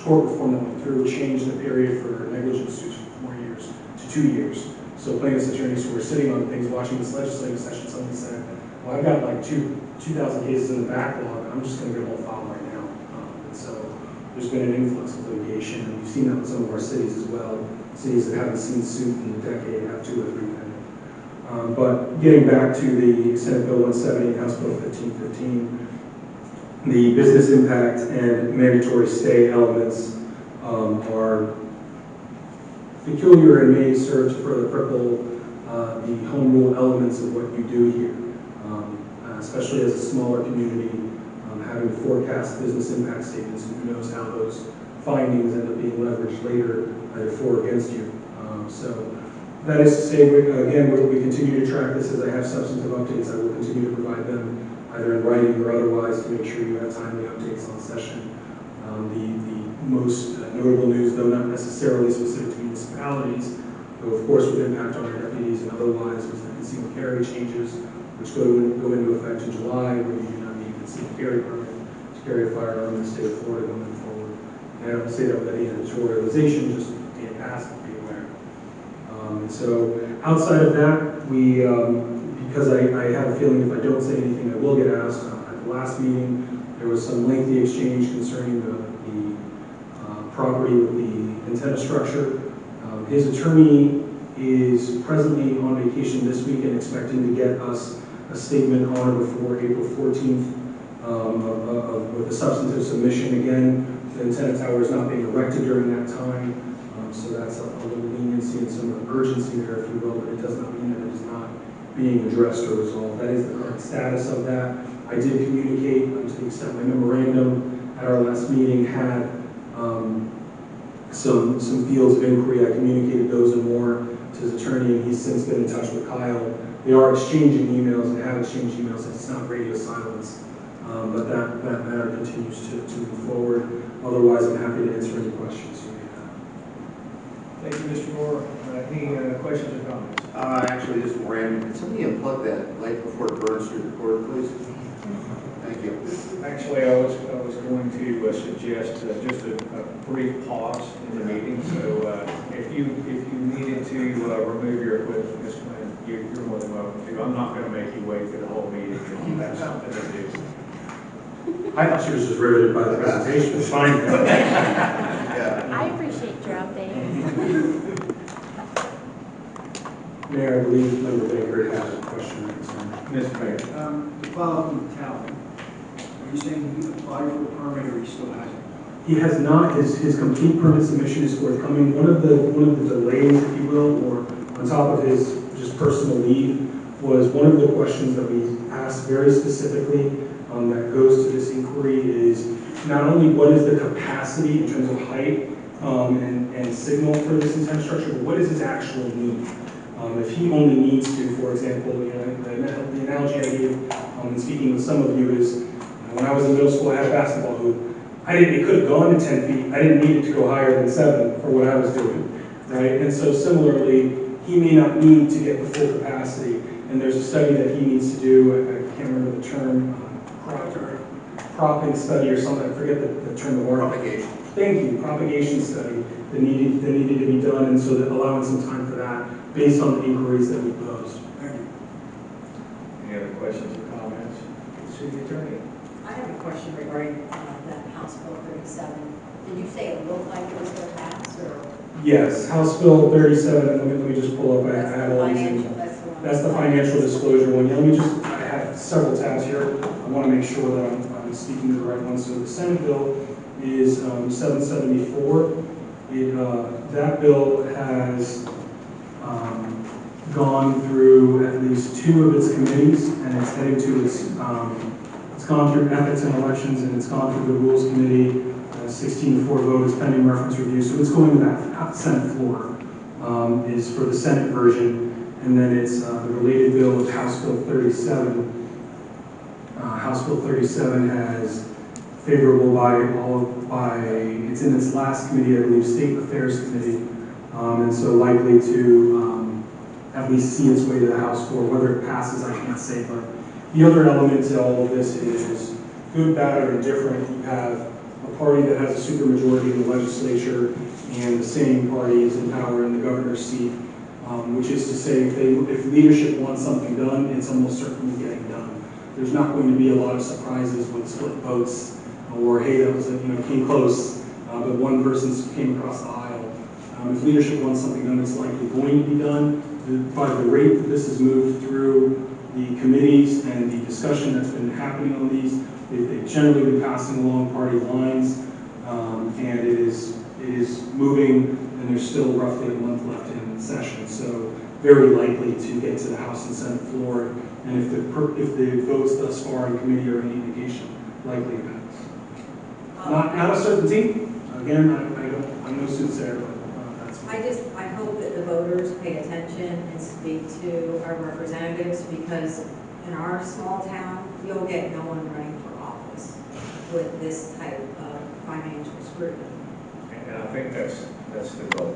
Speaker 3: tort reform that went through changed the period for negligence suits from 4 years to 2 years. So plaintiffs' attorneys who were sitting on things watching this legislative session suddenly said, well, I've got like 2,000 cases in the backlog, I'm just going to get a whole file right now. And so there's been an influx of litigation, and we've seen that in some of our cities as well. Cities that haven't seen suit in a decade have 2 or 3 pending. But getting back to the Senate Bill 170 and House Bill 1515, the business impact and mandatory stay elements are peculiar and may serve to further cripple the home rule elements of what you do here, especially as a smaller community, having forecast business impact statements, and who knows how those findings end up being leveraged later, either for or against you. So that is to say, again, we continue to track this. As I have substantive updates, I will continue to provide them either in writing or otherwise to make sure you have timely updates on session. The most notable news, though not necessarily specific to municipalities, though of course with impact on our deputies and otherwise, was the concealed carry changes, which go into effect in July, where you do not need a concealed carry permit to carry a firearm in the state of Florida going forward. And I don't say that with any editorialization, just being asked to be aware. And so outside of that, we, because I have a feeling if I don't say anything, I will get asked. At the last meeting, there was some lengthy exchange concerning the property with the antenna structure. His attorney is presently on vacation this week and expecting to get us a statement on or before April 14th with a substantive submission. Again, the antenna tower is not being erected during that time, so that's a little leniency and some urgency there, if you will, but it does not mean that it is not being addressed or resolved. That is the current status of that. I did communicate to the extent my memorandum at our last meeting had some fields of inquiry. I communicated those and more to his attorney, and he's since been in touch with Kyle. They are exchanging emails and have exchanged emails. It's not radio silence, but that matter continues to move forward. Otherwise, I'm happy to answer any questions you may have.
Speaker 1: Thank you, Mr. Moore. Any questions or comments?
Speaker 9: Actually, just random. Can somebody unplug that light before it burns through the cord, please? Thank you.
Speaker 1: Actually, I was going to suggest just a brief pause in the meeting. So if you needed to remove your equipment, Ms. Quinn, you're more than welcome to. I'm not going to make you wait for the whole meeting if you have something to do.
Speaker 3: I thought she was just riveted by the presentation. It's fine.
Speaker 9: Yeah.
Speaker 18: I appreciate your update.
Speaker 3: Mayor, I believe Member Baker has a question or concern.
Speaker 1: Mr. Mayor.
Speaker 11: To follow up with Calvin, are you saying he applied for a permit or he still hasn't?
Speaker 3: He has not. His complete permit submission is forthcoming. One of the delays, if you will, or on top of his just personal leave, was one of the questions that we asked very specifically that goes to this inquiry is not only what is the capacity in terms of height and signal for this antenna structure, but what is his actual need? If he only needs to, for example, the analogy I gave in speaking with some of you is When I was in middle school, I had a basketball hoop. It could have gone to 10 feet. I didn't need it to go higher than 7 for what I was doing, right? And so similarly, he may not need to get the full capacity. And there's a study that he needs to do, I can't remember the term, propping study or something, I forget the term of art.
Speaker 9: Propagation.
Speaker 3: Thank you, propagation study that needed to be done, and so that allowing some time for that based on the inquiries that we posed.
Speaker 11: Thank you.
Speaker 1: Any other questions or comments? City Attorney.
Speaker 4: I have a question regarding that House Bill 37. Did you say it looked like it was going to pass, or?
Speaker 3: Yes, House Bill 37, and let me just pull up, I
Speaker 4: That's
Speaker 3: have
Speaker 4: the
Speaker 3: all these.
Speaker 4: financial, that's the one.
Speaker 3: That's the financial disclosure one. Let me just, I have several tabs here. I want to make sure that I'm speaking to the right one. So the Senate bill is 774. That bill has gone through at least 2 of its committees, and it's heading to its, it's gone through ethics and elections, and it's gone through the rules committee. 16-4 vote is pending reference review. So it's going to that Senate floor, is for the Senate version. And then it's the related bill of House Bill 37. House Bill 37 has favorable it's in its last committee, I believe, State Affairs Committee, and so likely to at least see its way to the House floor. Whether it passes, I can't say, but the other element to all of this is good, bad, or indifferent. You have a party that has a supermajority in the legislature, and the same party is in power in the governor's seat. Which is to say, if leadership wants something done, it's almost certainly getting done. There's not going to be a lot of surprises with split votes, or hey, that was came close, but one person came across the aisle. If leadership wants something done, it's likely going to be done. By the rate that this has moved through the committees and the discussion that's been happening on these, they've generally been passing along party lines, and it is moving. And there's still roughly a month left in session, so very likely to get to the House and Senate floor. And if the votes thus far in committee are any indication, likely to pass. Not a certainty. Again, I'm no soothsayer, but that's.
Speaker 4: I hope that the voters pay attention and speak to our representatives, because in our small town, you'll get no one running for office with this type of financial scrutiny.
Speaker 1: And I think that's the goal.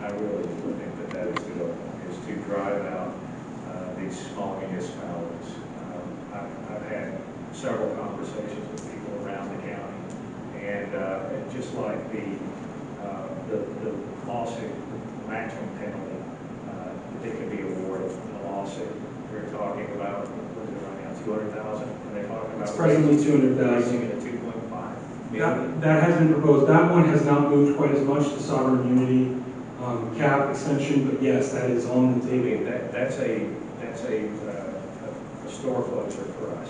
Speaker 1: I really do think that is the goal, is to drive out these small municipalities. I've had several conversations with people around the county, and just like the lawsuit, the maximum penalty that can be awarded in a lawsuit, we're talking about, what is it right now, 200,000, and they're talking about
Speaker 3: It's presently 200,000.
Speaker 1: raising it to 2.5.
Speaker 3: That has been proposed. That one has not moved quite as much, the sovereign immunity cap extension, but yes, that is on the table.
Speaker 1: That's a store closure for us.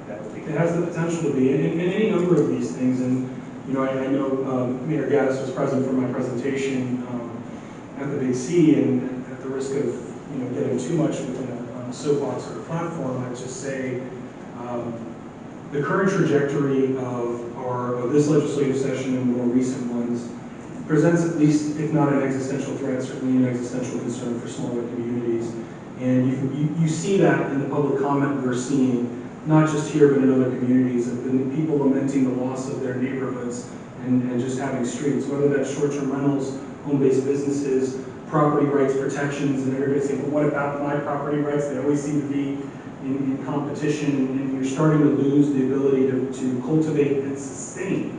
Speaker 1: That would be.
Speaker 3: It has the potential to be, in any number of these things, and I know Mayor Gaddis was present for my presentation at the Big C, and at the risk of getting too much within a soapbox or a platform, I'd just say the current trajectory of this legislative session and more recent ones presents at least, if not an existential threat, certainly an existential concern for smaller communities. And you see that in the public comment we're seeing, not just here but in other communities, of people lamenting the loss of their neighborhoods and just having streets, whether that's short-term rentals, home-based businesses, property rights protections, and everybody saying, well, what about my property rights? They always seem to be in competition, and you're starting to lose the ability to cultivate and sustain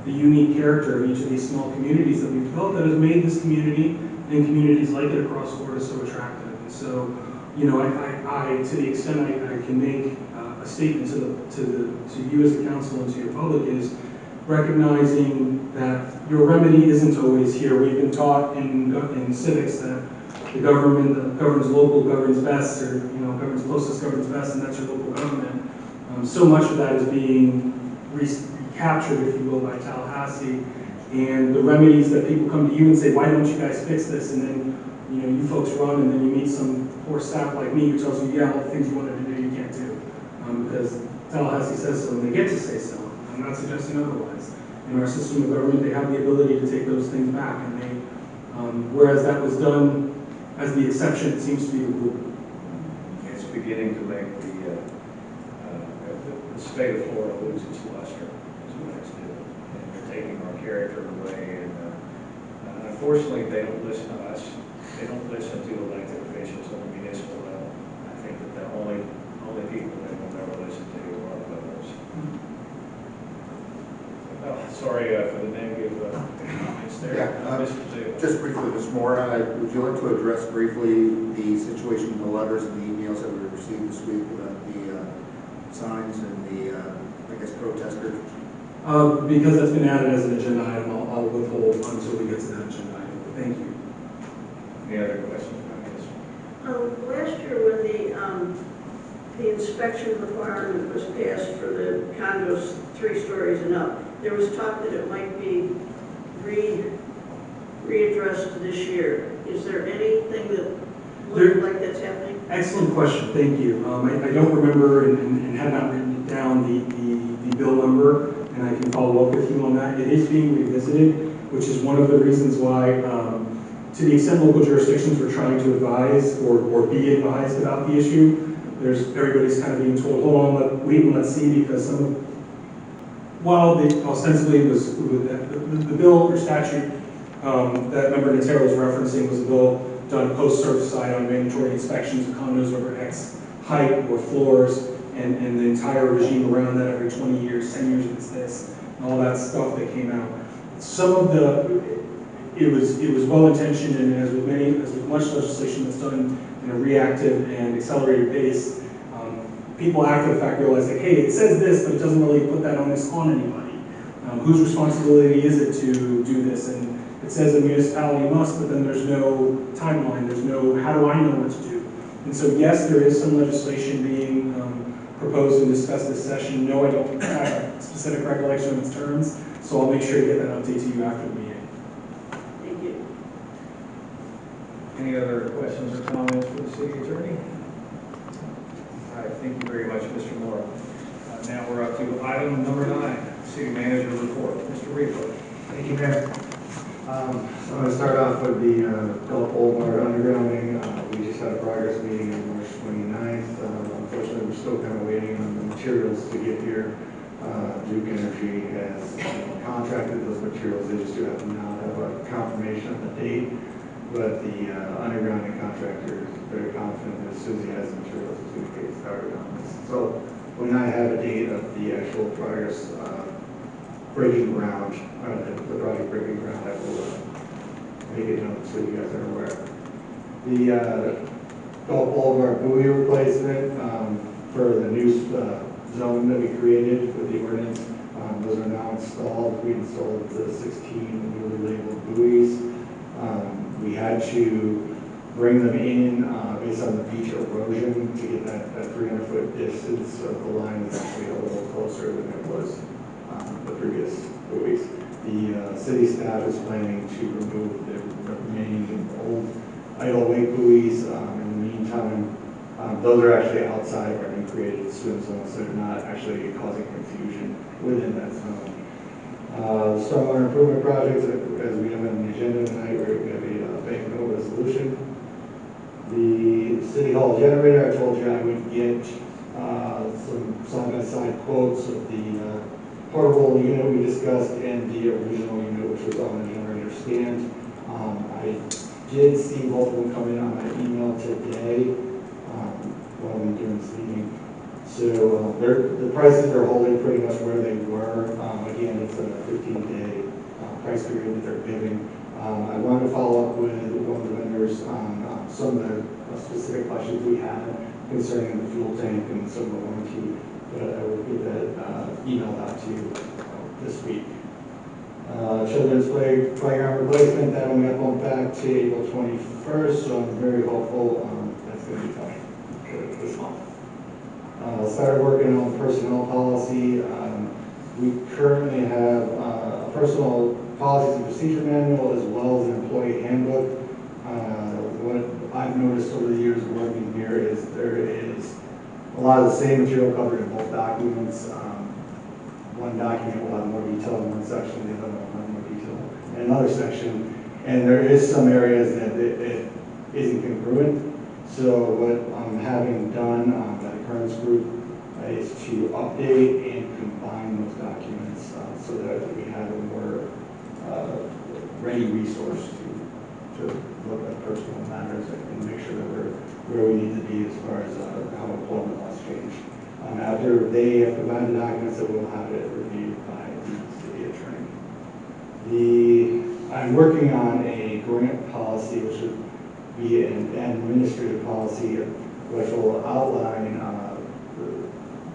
Speaker 3: the unique character of each of these small communities that we've developed that has made this community and communities like it across Florida so attractive. And so, I to the extent I can make a statement to you as a council and to your public is recognizing that your remedy isn't always here. We've been taught in civics that the government that governs local governs best, or governs closest governs best, and that's your local government. So much of that is being recaptured, if you will, by Tallahassee, and the remedies that people come to you and say, why don't you guys fix this? And then you folks run, and then you meet some poor staff like me who tells you, yeah, all the things you wanted to do, you can't do, because Tallahassee says so, and they get to say so. I'm not suggesting otherwise. In our system of government, they have the ability to take those things back, and they, whereas that was done as the exception, it seems to be the rule.
Speaker 1: It's beginning to make the state of Florida lose its luster, is what it's doing. And they're taking our character away, and unfortunately, they don't listen to us. They don't listen to elected officials on the municipal level. I think that the only people they will never listen to are the voters. Sorry for the negative comments there.
Speaker 9: Yeah,
Speaker 1: Mr. Zale.
Speaker 9: just briefly, Ms. Moore, would you like to address briefly the situation in the letters and the emails that we received this week about the signs and the, I guess, protesters?
Speaker 3: Because that's been added as an agenda item, I'll withhold until we get to that agenda item. Thank you.
Speaker 1: Any other questions about this?
Speaker 19: Last year when the inspection requirement was passed for the condos 3 stories and up, there was talk that it might be readdressed this year. Is there anything that looks like that's happening?
Speaker 3: Excellent question, thank you. I don't remember and have not written down the bill number, and I can follow up with you on that. It is being revisited, which is one of the reasons why, to the extent local jurisdictions were trying to advise or be advised about the issue, everybody's kind of being told, hold on, wait and let's see, because while ostensibly it was the bill or statute that Member Natero was referencing was a bill done post-certified on mandatory inspections of condos over X height or floors, and the entire regime around that every 20 years, 10 years it's this, and all that stuff that came out. Some of it was well-intentioned, and as with much legislation that's done in a reactive and accelerated pace, people after the fact realize like, hey, it says this, but it doesn't really put that onus on anybody. Whose responsibility is it to do this? And it says a municipality must, but then there's no timeline, there's no, how do I know what to do? And so yes, there is some legislation being proposed and discussed this session. No, I don't have a specific recollection of its terms, so I'll make sure to get that update to you after the meeting.
Speaker 19: Thank you.
Speaker 1: Any other questions or comments for the city attorney? All right, thank you very much, Mr. Moore. Now we're up to item number 9, city manager report. Mr. Reaper.
Speaker 15: Thank you, Mayor. So I'm going to start off with the Gulf Boulevard undergrounding. We just had a progress meeting on March 29th. Unfortunately, we're still kind of waiting on the materials to get here. Duke Energy has contracted those materials. They just do have not have a confirmation of the date, but the undergrounding contractor is very confident that as soon as he has the materials, he's going to get started on this. So when I have a date of the actual progress breaking ground, the project breaking ground, I will make it known so you guys are aware. The Gulf Boulevard buoy replacement for the new zone that we created with the ordinance, those are now installed. We installed the 16 newly labeled buoys. We had to bring them in based on the beach erosion to get that 300-foot distance of the line is actually a little closer than it was the previous buoys. The city staff is planning to remove the remaining old idle weight buoys. In the meantime, those are actually outside of our new created swim zone, so they're not actually causing confusion within that zone. Stormwater improvement projects, as we have on the agenda tonight, we have a bank note resolution. The City Hall generator, I told you I would get some side-by-side quotes of the portable unit we discussed and the original unit, which was on the generator stand. I did see both of them come in on my email today while we were doing this meeting. So the prices are holding pretty much where they were. Again, it's a 15-day price period that they're giving. I wanted to follow up with one of the vendors on some of the specific questions we had concerning the fuel tank and some of the warranty, but I will get that emailed out to you this week. Children's playground replacement, that one got bumped back to April 21st, so I'm very hopeful that's going to be done this month. Started working on personnel policy. We currently have a personal policies and procedure manual as well as an employee handbook. What I've noticed over the years of working here is there is a lot of the same material covered in both documents. One document will have more detail in one section, the other one will have more detail in another section. And there is some areas that it isn't congruent. So what I'm having done by the current group
Speaker 3: is to update and combine those documents so that we have a more ready resource to look at personal matters and make sure that we're where we need to be as far as how employment laws change. After they have combined the documents, that we'll have it reviewed by the city attorney. I'm working on a grant policy, which would be an administrative policy, which will outline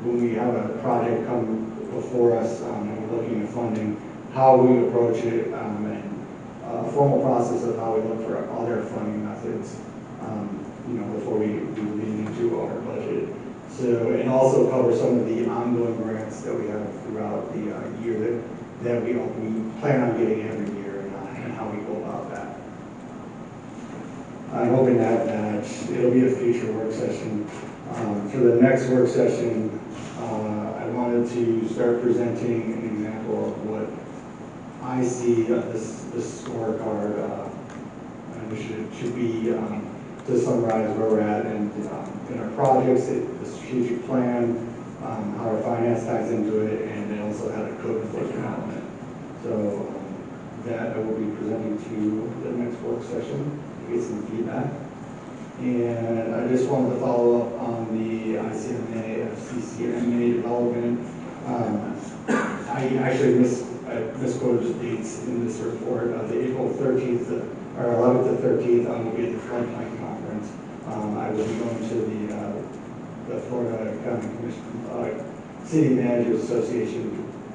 Speaker 3: when we have a project come before us and we're looking at funding, how we approach it, and a formal process of how we look for other funding methods, before we lean into our budget. So, and also cover some of the ongoing grants that we have throughout the year that we plan on getting every year and how we go about that. I'm hoping that it'll be a future work session. For the next work session, I wanted to start presenting an example of what I see this scorecard should be to summarize where we're at in our projects, the strategic plan, how our finance ties into it, and then also how the code enforcement element. So that I will be presenting to the next work session to get some feedback. And I just wanted to follow up on the ICMA, FCCMA development. I actually misquoted the dates in this report. The April 13th or 11th to 13th, I will be at the Floodplain Conference. I will be going to the Florida County Commission, City Managers Association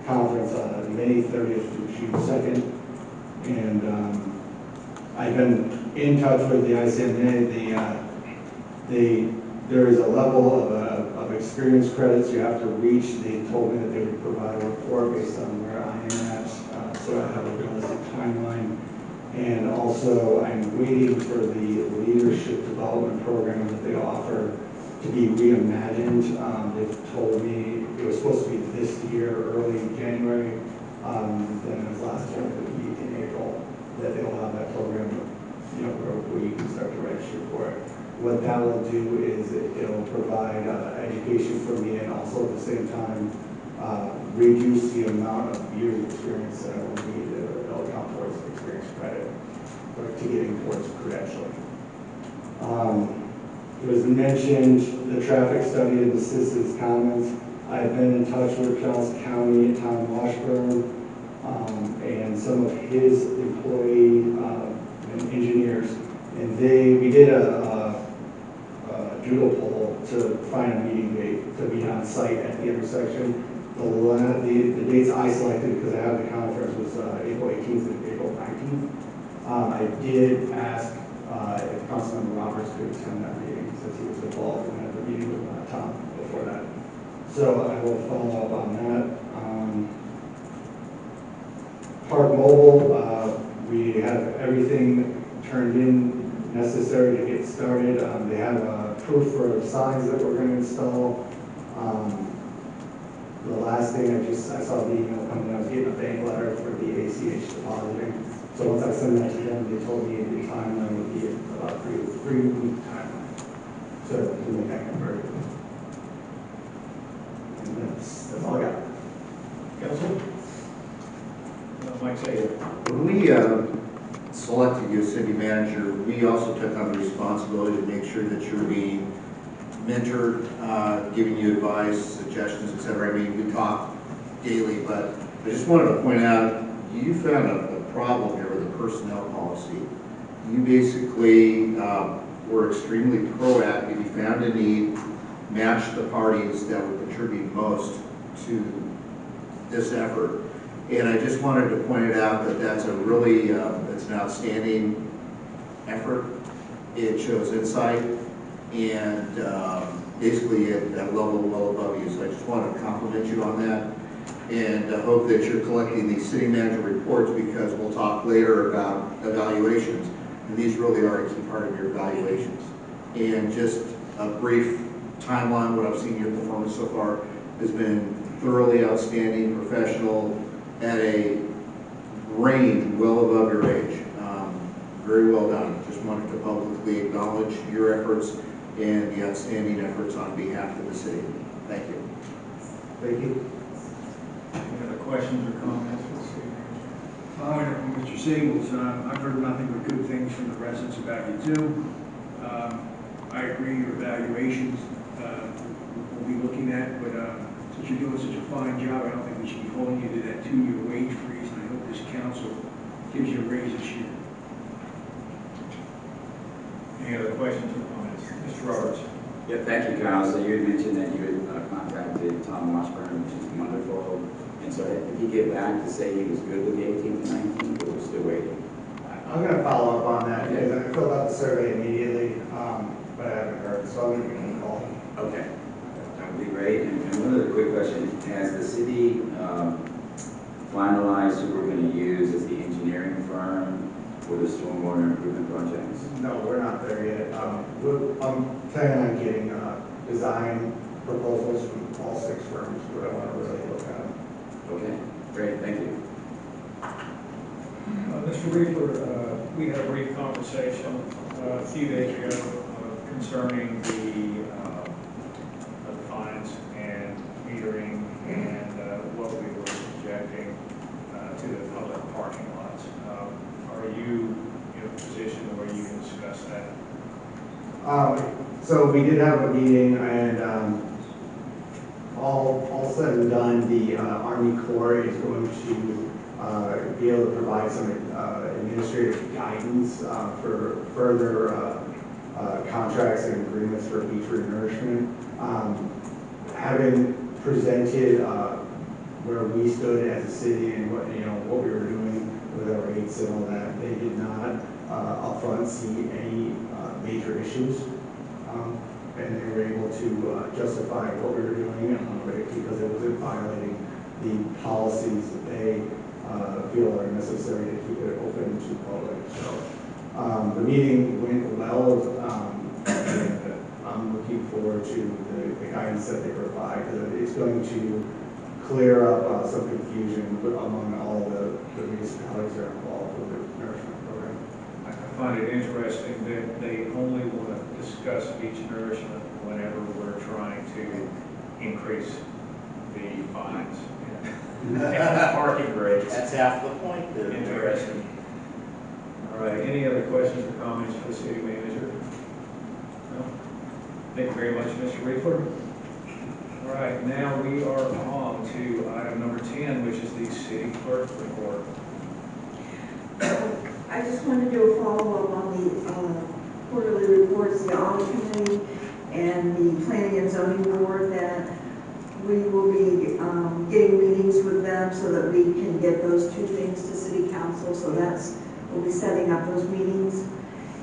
Speaker 3: Conference on May 30th through June 2nd. And I've been in touch with the ICMA. There is a level of experience credits you have to reach. They told me that they would provide a report based on where I am at, so I have a realistic timeline. And also, I'm waiting for the leadership development program that they offer to be reimagined. They've told me it was supposed to be this year, early January. Then it was last year, it would be in April, that they'll have that program, where you can start to register for it. What that will do is it'll provide education for me, and also at the same time reduce the amount of years of experience that I will need to account towards experience credit to getting towards credentialing. It was mentioned the traffic study and the citizens' comments. I've been in touch with Charles County, Tom Washburn, and some of his employee and engineers, and we did a doodle poll to find a meeting date to be on site at the intersection. The dates I selected, because I had the conference, was April 18th and April 19th. I did ask if Councilmember Roberts could attend that meeting, since he was involved in the meeting with Tom before that. So I will follow up on that. Park Mobile, we have everything turned in necessary to get started. They have proof for signs that we're going to install. The last thing I saw the email coming, I was getting a bank letter for the ACH depositing. So once I send that to them, they told me the timeline would be about three-week timeline. So to make that conversion. And that's all I got.
Speaker 1: Council? Mike Sager.
Speaker 9: When we selected you as city manager, we also took on the responsibility to make sure that you're being mentored, giving you advice, suggestions, etc. I mean, we talk daily, but I just wanted to point out, you found a problem here with the personnel policy. You basically were extremely proactive. You found a need, matched the parties that would contribute most to this effort. And I just wanted to point it out that that's a really, it's an outstanding effort. It shows insight and basically at that level well above you. So I just want to compliment you on that. And I hope that you're collecting these city manager reports, because we'll talk later about evaluations. And these really are a key part of your evaluations. And just a brief timeline, what I've seen in your performance so far has been thoroughly outstanding, professional, at a range well above your age. Very well done. Just wanted to publicly acknowledge your efforts and the outstanding efforts on behalf of the city. Thank you.
Speaker 15: Thank you.
Speaker 1: Any other questions or comments for the city manager?
Speaker 11: Following up on Mr. Siegel's, I've heard nothing but good things from the residents about you too. I agree your evaluations, we'll be looking at, but since you're doing such a fine job, I don't think we should be holding you to that 2-year wage freeze, and I hope this council gives you a raise this year.
Speaker 1: Any other questions or comments? Mr. Roberts?
Speaker 8: Yeah, thank you, Kyle. So you had mentioned that you had contacted Tom Washburn, which is wonderful. And so did he get back to say he was good with the 18th and 19th, or we're still waiting?
Speaker 20: I'm going to follow up on that because I filled out the survey immediately, but I haven't heard, so I'm going to give him a call.
Speaker 8: Okay, that would be great. And one other quick question, has the city finalized who we're going to use as the engineering firm for the stormwater improvement projects?
Speaker 20: No, we're not there yet. I'm planning on getting design proposals from all 6 firms, but I want to really look at them.
Speaker 8: Okay, great, thank you.
Speaker 1: Mr. Reefler, we had a brief conversation a few days ago concerning the fines and metering and what we were projecting to the public parking lots. Are you in a position where you can discuss that?
Speaker 20: So we did have a meeting, and all said and done, the Army Corps is going to be able to provide some administrative guidance for further contracts and agreements for beach renourishment. Having presented where we stood as a city and what we were doing with our rates and all that, they did not upfront see any major issues. And they were able to justify what we were doing because it wasn't violating the policies that they feel are necessary to keep it open to the public. So the meeting went well, and I'm looking forward to the guidance that they provide. It's going to clear up some confusion among all the municipalities that are involved with the nourishment program.
Speaker 1: I find it interesting that they only want to discuss beach nourishment whenever we're trying to increase the fines and parking rates.
Speaker 9: That's half the point.
Speaker 1: Interesting. All right, any other questions or comments for the city manager? No? Thank you very much, Mr. Reefler. All right, now we are on to item number 10, which is the city clerk report.
Speaker 21: I just wanted to do a follow-up on the quarterly reports, the audit committee and the planning and zoning board, that we will be getting meetings with them so that we can get those 2 things to city council. So we'll be setting up those meetings.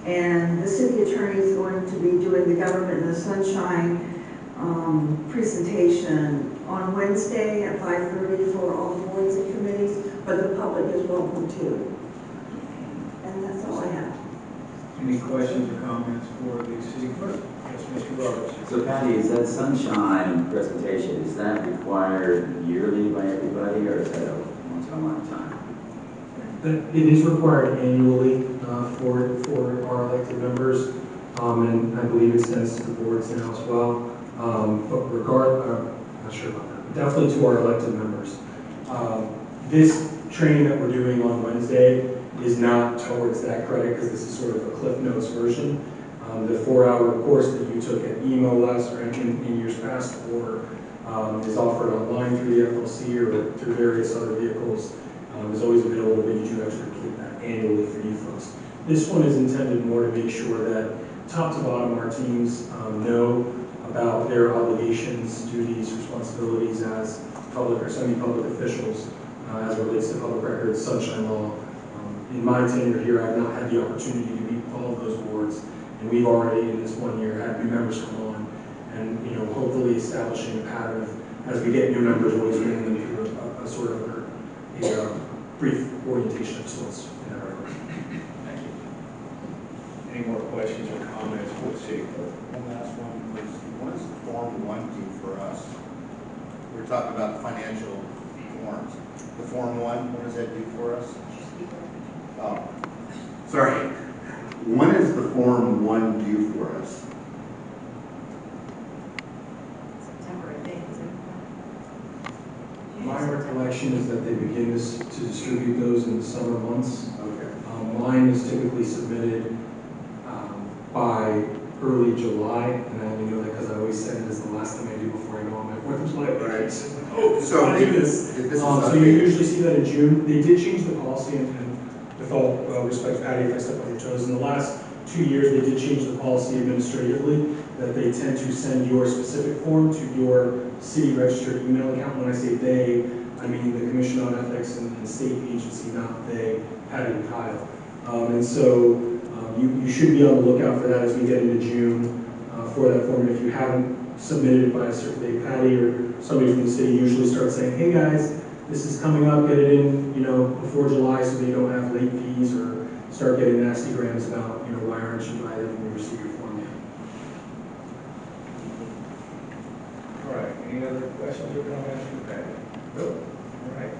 Speaker 21: And the city attorney is going to be doing the Government in the Sunshine presentation on Wednesday at 5:30 for all boards and committees, but the public is welcome too. And that's all I have.
Speaker 1: Any questions or comments for the city clerk? Yes, Mr. Roberts.
Speaker 8: So Patty, is that sunshine presentation, is that required yearly by everybody, or is that a once-in-a-lifetime?
Speaker 3: It is required annually for our elected members, and I believe it extends to the boards now as well. But not sure about that. Definitely to our elected members. This training that we're doing on Wednesday is not towards that credit because this is sort of a Cliff Notes version. The 4-hour course that you took at EMO last or in years past, or is offered online through the FLC or through various other vehicles, is always available, but you do have to complete that annually for you folks. This one is intended more to make sure that top to bottom our teams know about their obligations, duties, responsibilities as public or semi-public officials as it relates to public records, sunshine law. In my tenure here, I've not had the opportunity to meet all of those boards, and we've already in this 1 year had new members come on, and hopefully establishing a pattern of, as we get new members, always bringing them through a sort of a brief orientation of sorts in that regard.
Speaker 1: Thank you. Any more questions or comments for the city clerk?
Speaker 9: One last one, please. What does the Form 1 do for us? We're talking about financial forms. The Form 1, what does that do for us? Oh, sorry. When does the Form 1 do for us?
Speaker 4: September, I think, is
Speaker 3: assumption is that they begin to distribute those in the summer months.
Speaker 9: Okay.
Speaker 3: Mine is typically submitted by early July, and I only know that because I always send it as the last thing I do before I go on my 4th of July vacation. Like, oh,
Speaker 9: So
Speaker 3: I do this.
Speaker 9: if this is
Speaker 3: So you usually see that in June. They did change the policy, and with all respect, Patty, if I step on your toes, in the last 2 years, they did change the policy administratively, that they tend to send your specific form to your city registered email account. When I say they, I mean the Commission on Ethics and the state agency, not they, Patty and Kyle. And so you should be on the lookout for that as we get into June for that form. And if you haven't submitted it by a certain date, Patty or somebody from the city usually starts saying, hey guys, this is coming up, get it in, before July so they don't have late fees or start getting nasty grams about, why aren't you by them when you receive your form yet.
Speaker 1: All right, any other questions or comments from Patty? Nope. All right.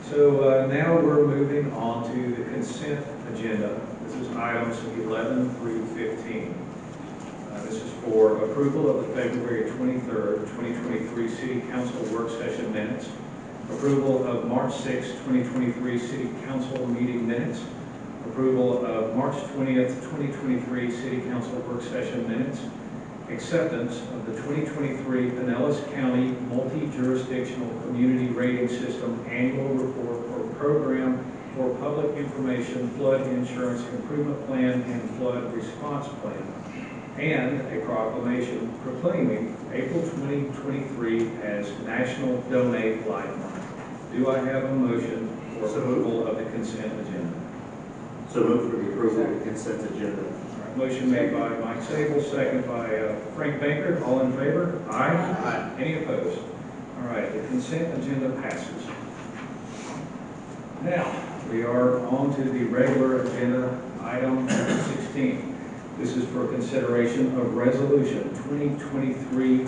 Speaker 1: So now we're moving on to the consent agenda. This is items 11 through 15. This is for approval of the February 23rd, 2023 City Council work session minutes, approval of March 6, 2023 City Council meeting minutes, approval of March 20th, 2023 City Council work session minutes, acceptance of the 2023 Pinellas County Multi-Jurisdictional Community Rating System Annual Report or Program for Public Information Flood Insurance Improvement Plan and Flood Response Plan, and a proclamation proclaiming April 2023 as National Donate Life Month. Do I have a motion for approval of the consent agenda?
Speaker 9: So move for the approval of the consent agenda.
Speaker 1: Motion made by Mike Sable, second by Frank Baker. All in favor? Aye.
Speaker 9: Aye.
Speaker 1: Any opposed? All right, the consent agenda passes. Now, we are on to the regular agenda, item 16. This is for consideration of resolution 2023-02.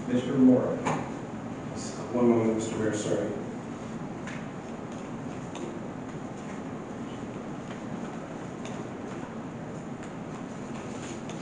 Speaker 1: Mr. Mora.
Speaker 3: One moment, Mr. Mayor, sorry.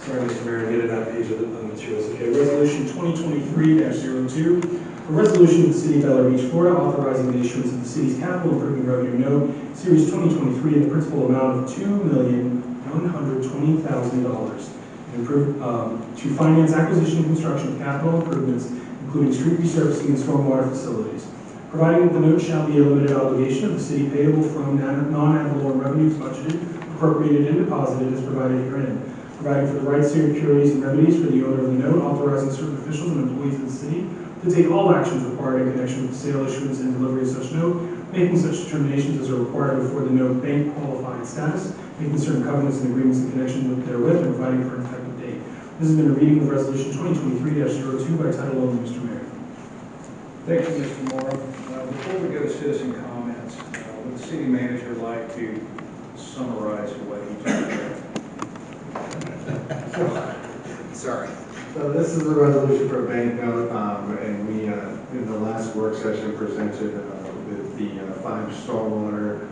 Speaker 3: Sorry, Mr. Mayor, I get it that page of the materials. Okay, resolution 2023-02, a resolution of the City of Bel Air Beach, Florida, authorizing the issuance of the city's capital improvement revenue note, series 2023, in the principal amount of $2,120,000, to finance acquisition and construction of capital improvements, including street resurfacing and stormwater facilities. Providing that the note shall be a limited obligation of the city payable from non-ad valorem revenues budgeted, appropriated, and deposited as provided herein. Providing for the rights, securities, and remedies for the owner of the note, authorizing certain officials and employees of the city to take all actions required in connection with the sale, issuance, and delivery of such note, making such determinations as are required before the note bank qualified status, making certain covenants and agreements in connection with therewith, and providing for an effective date. This has been a reading of Resolution 2023-02 by title only, Mr. Mayor.
Speaker 1: Thank you, Mr. Mora. Before we go to citizen comments, would the city manager like to summarize what he just said?
Speaker 9: Sorry.
Speaker 20: So this is a resolution for a bank note, and we, in the last work session, presented with the 5 stormwater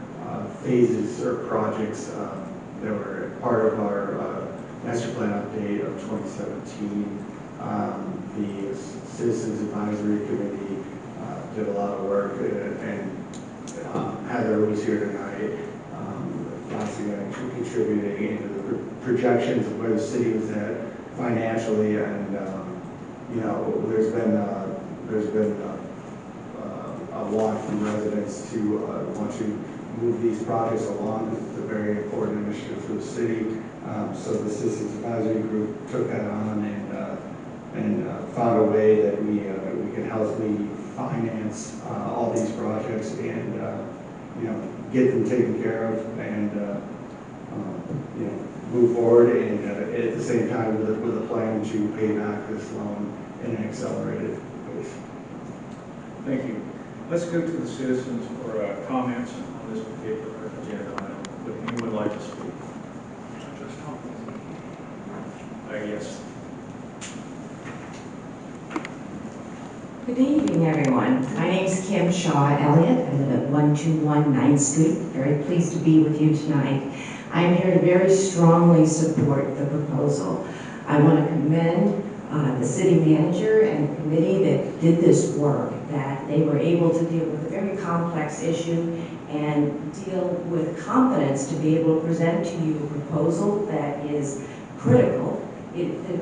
Speaker 20: phases or projects that were part of our master plan update of 2017. The Citizens Advisory Committee did a lot of work, and Heather was here tonight, once again contributing into the projections of where the city was at financially, and there's been a lot from residents to want to move these projects along. It's a very important initiative for the city. So the Citizens Advisory Group took that on and found a way that we can healthily finance all these projects and get them taken care of and move forward, and at the same time with a plan to pay back this loan in an accelerated pace.
Speaker 1: Thank you. Let's go to the citizens for comments on this particular agenda item. Would anyone like to speak? Yes.
Speaker 5: Good evening, everyone. My name is Kim Shaw Elliott. I live at 121 9th Street. Very pleased to be with you tonight. I am here to very strongly support the proposal. I want to commend the city manager and the committee that did this work. that they were able to deal with a very complex issue and deal with confidence to be able to present to you a proposal that is critical.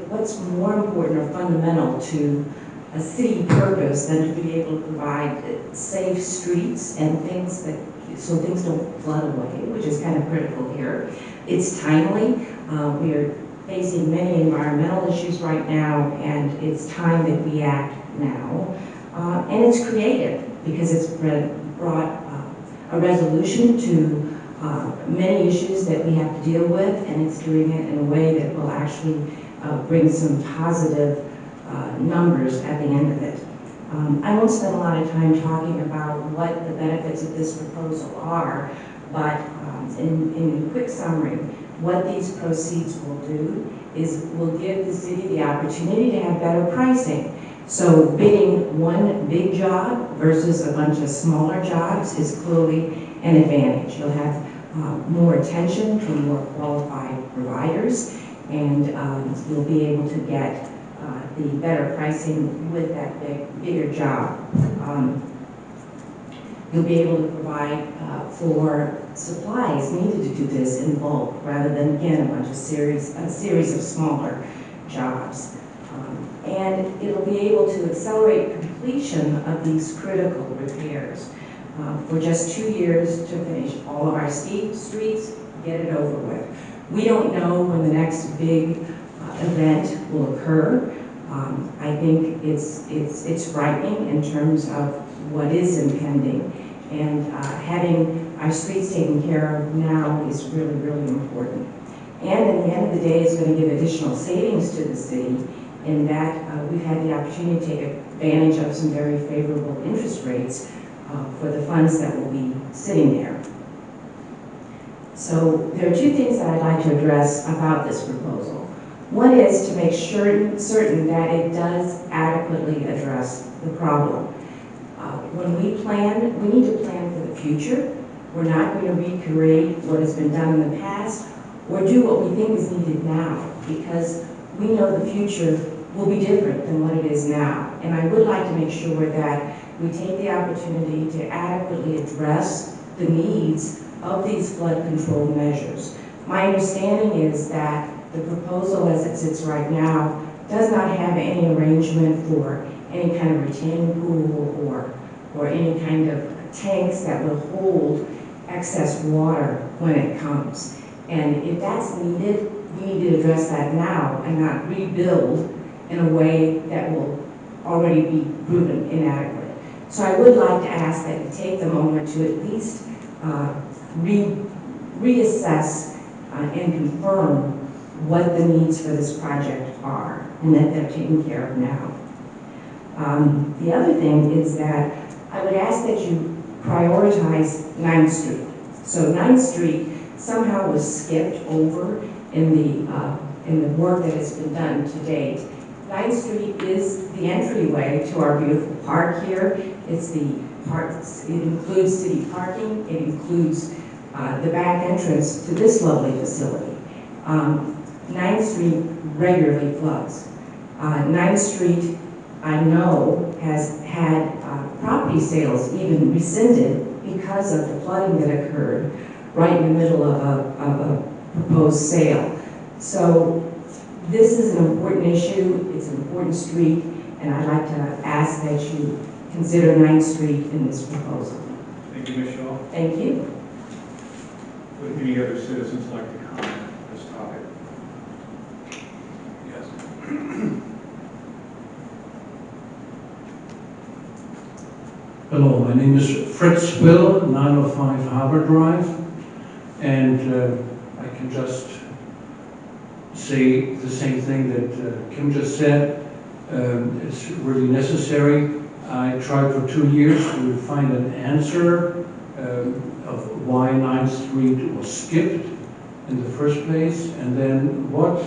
Speaker 5: What's more important or fundamental to a city purpose than to be able to provide safe streets and things that, so things don't flood away, which is kind of critical here. It's timely. We are facing many environmental issues right now, and it's time that we act now. And it's creative because it's brought a resolution to many issues that we have to deal with, and it's doing it in a way that will actually bring some positive numbers at the end of it. I won't spend a lot of time talking about what the benefits of this proposal are, but in quick summary, what these proceeds will do is will give the city the opportunity to have better pricing. So bidding one big job versus a bunch of smaller jobs is clearly an advantage. You'll have more attention from more qualified providers, and you'll be able to get the better pricing with that bigger job. You'll be able to provide for supplies needed to do this in bulk, rather than, again, a series of smaller jobs. And it'll be able to accelerate completion of these critical repairs. For just 2 years to finish all of our streets, get it over with. We don't know when the next big event will occur. I think it's frightening in terms of what is impending, and having our streets taken care of now is really, really important. And at the end of the day, it's going to give additional savings to the city in that we've had the opportunity to take advantage of some very favorable interest rates for the funds that will be sitting there. So there are two things that I'd like to address about this proposal. One is to make certain that it does adequately address the problem. When we plan, we need to plan for the future. We're not going to recreate what has been done in the past or do what we think is needed now, because we know the future will be different than what it is now. And I would like to make sure that we take the opportunity to adequately address the needs of these flood control measures. My understanding is that the proposal as it sits right now does not have any arrangement for any kind of retaining pool or any kind of tanks that will hold excess water when it comes. And if that's needed, we need to address that now and not rebuild in a way that will already be proven inadequate. So I would like to ask that you take the moment to at least reassess and confirm what the needs for this project are and that they're taken care of now. The other thing is that I would ask that you prioritize 9th Street. So 9th Street somehow was skipped over in the work that has been done to date. 9th Street is the entryway to our beautiful park here. It's the park, it includes city parking, it includes the back entrance to this lovely facility. 9th Street regularly floods. 9th Street, I know, has had property sales even rescinded because of the flooding that occurred right in the middle of a proposed sale. So this is an important issue, it's an important street, and I'd like to ask that you consider 9th Street in this proposal.
Speaker 1: Thank you, Ms. Shaw.
Speaker 5: Thank you.
Speaker 1: Would any other citizens like to comment on this topic? Yes.
Speaker 6: Hello, my name is Fritz Will, 905 Harbor Drive, and I can just say the same thing that Kim just said. It's really necessary. I tried for 2 years to find an answer of why 9th Street was skipped in the first place, and then what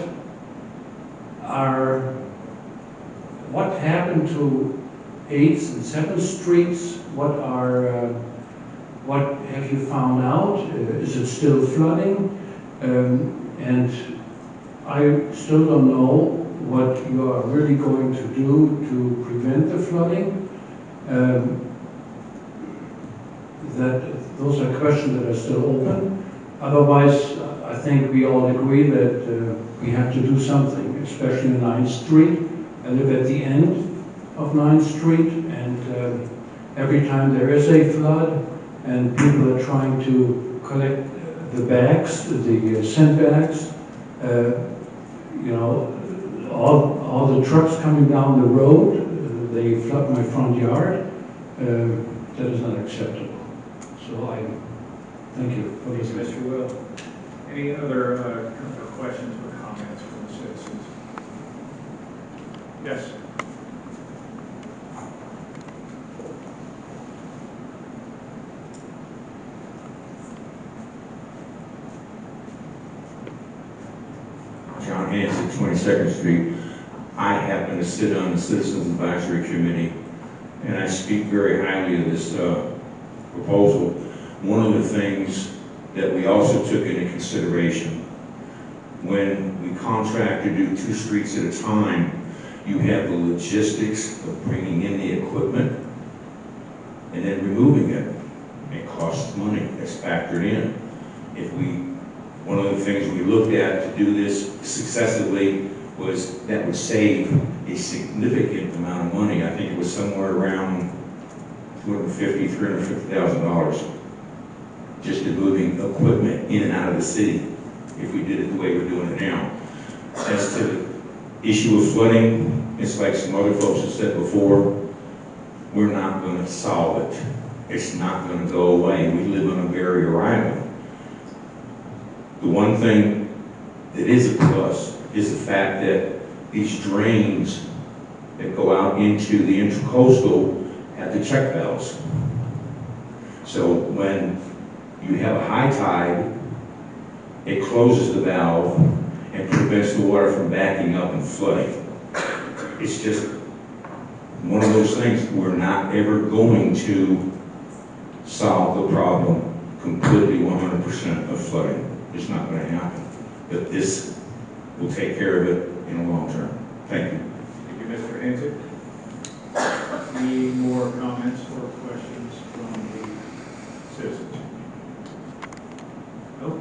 Speaker 6: happened to 8th and 7th Streets? What have you found out? Is it still flooding? And I still don't know what you are really going to do to prevent the flooding. that those are questions that are still open. Otherwise, I think we all agree that we have to do something, especially on 9th Street. I live at the end of 9th Street, and every time there is a flood and people are trying to collect the bags, the sandbags, you know, all the trucks coming down the road, they flood my front yard. That is not acceptable. So I thank you for
Speaker 1: Thank
Speaker 6: this.
Speaker 1: you, Mr. Will. Any other questions or comments from the citizens? Yes.
Speaker 7: John Hance at 22nd Street. I happen to sit on the Citizens Advisory Committee, and I speak very highly of this proposal. One of the things that we also took into consideration, when we contract to do 2 streets at a time, you have the logistics of bringing in the equipment and then removing it. It costs money, that's factored in. One of the things we looked at to do this successively was that would save a significant amount of money. I think it was somewhere around $250,000, $350,000 just in moving equipment in and out of the city if we did it the way we're doing it now. As to the issue of flooding, it's like some other folks have said before, we're not going to solve it. It's not going to go away. We live on a barrier island. The one thing that is a plus is the fact that these drains that go out into the intercoastal have the check valves. So when you have a high tide, it closes the valve and prevents the water from backing up and flooding. It's just one of those things. We're not ever going to solve the problem completely 100% of flooding. It's not going to happen. But this will take care of it in the long term. Thank you.
Speaker 1: Thank you, Mr. Hansick. Any more comments or questions from the citizens? Nope.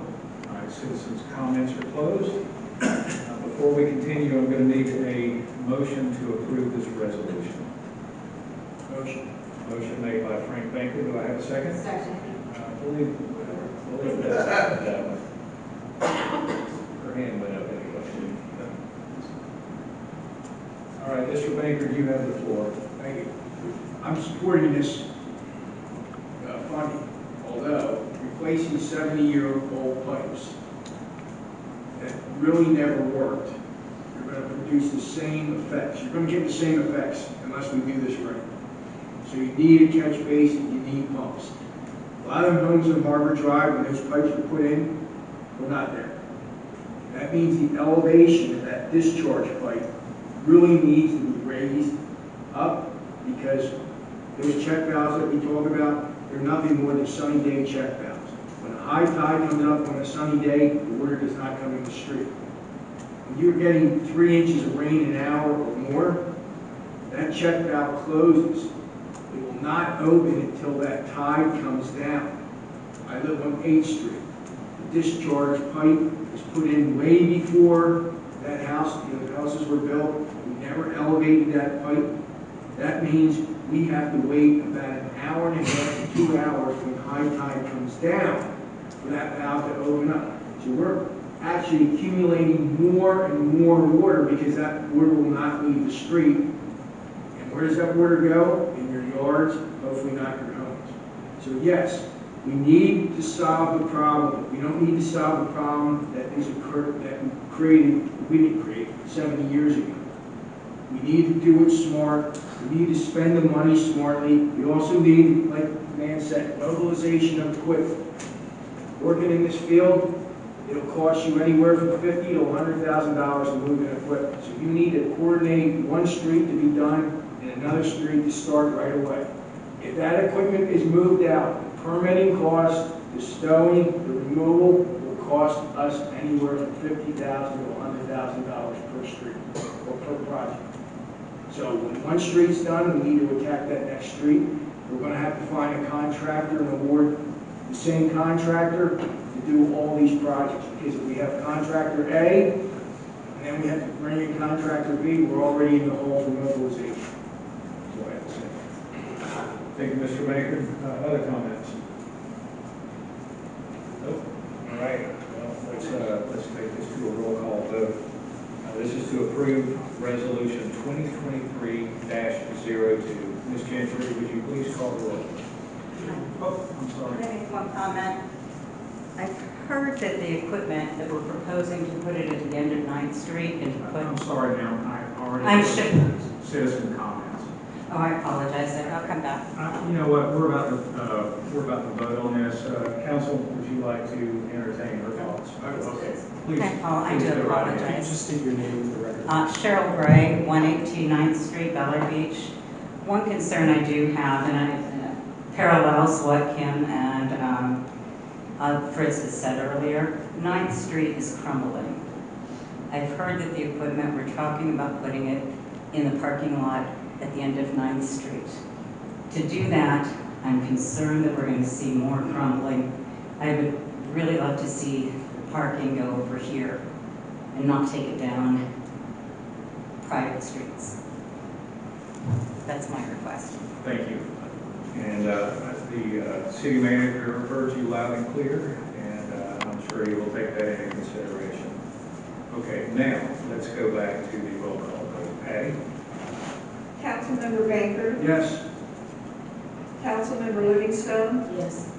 Speaker 1: All right, citizens' comments are closed. Before we continue, I'm going to need a motion to approve this resolution. Motion. Motion made by Frank Baker. Do I have a second?
Speaker 4: Second.
Speaker 1: Believe that. Her hand went up anyway. All right, Mr. Baker, you have the floor.
Speaker 11: Thank you. I'm supporting this funding, although replacing 70-year-old pipes that really never worked, you're going to produce the same effects. You're going to get the same effects unless we do this right. So you need a catch basin, you need pumps. A lot of homes on Harbor Drive, when those pipes were put in, were not there. That means the elevation of that discharge pipe really needs to be raised up, because those check valves that we talk about, they're nothing more than sunny day check valves. When a high tide comes up on a sunny day, the water does not come in the street. When you're getting 3 inches of rain an hour or more, that check valve closes. It will not open until that tide comes down. I live on 8th Street. The discharge pipe was put in way before that house, the houses were built. We never elevated that pipe. That means we have to wait about an hour and a half to 2 hours when high tide comes down for that valve to open up. So we're actually accumulating more and more water because that water will not leave the street. And where does that water go? In your yards, hopefully not your homes. So yes, we need to solve the problem. We don't need to solve the problem that we didn't create 70 years ago. We need to do it smart. We need to spend the money smartly. We also need, like the man said, mobilization of equipment. Working in this field, it'll cost you anywhere from $50,000 to $100,000 to move in equipment. So you need to coordinate one street to be done and another street to start right away. If that equipment is moved out, the permitting costs, the stowing, the removal will cost us anywhere from $50,000 to $100,000 per street or per project. So when one street's done, we need to attack that next street. We're gonna have to find a contractor and award the same contractor to do all these projects, because if we have contractor A, and then we have to bring in contractor B, we're already in the hole for mobilization. That's what I have to say.
Speaker 1: Thank you, Mr. Baker. Other comments? Nope. All right, well, let's take this to a roll call vote. This is to approve resolution 2023-02. Ms. Gentry, would you please call the roll? Oh, I'm sorry.
Speaker 12: Can I make one comment? I've heard that the equipment that we're proposing to put it at the end of 9th Street and to put...
Speaker 1: I'm sorry, ma'am, I already...
Speaker 12: I'm
Speaker 1: Citizen comments.
Speaker 12: Oh, I apologize, I'll come back.
Speaker 1: You know what, we're about to vote on this. Council, would you like to entertain her thoughts? Okay. Please.
Speaker 12: Okay, Paul, I
Speaker 1: please
Speaker 12: do
Speaker 1: go right ahead.
Speaker 12: apologize.
Speaker 3: Just state your name for the record.
Speaker 12: Cheryl Gray, 182 9th Street, Ballard Beach. One concern I do have, and it parallels what Kim and Fritz has said earlier, 9th Street is crumbling. I've heard that the equipment, we're talking about putting it in the parking lot at the end of 9th Street. To do that, I'm concerned that we're going to see more crumbling. I would really love to see the parking go over here and not take it down private streets. That's my request.
Speaker 1: Thank you. And the city manager heard you loud and clear, and I'm sure he will take that into consideration. Okay, now let's go back to the roll call vote. Patty?
Speaker 19: Councilmember Baker?
Speaker 1: Yes.
Speaker 19: Councilmember Livingstone?
Speaker 2: Yes.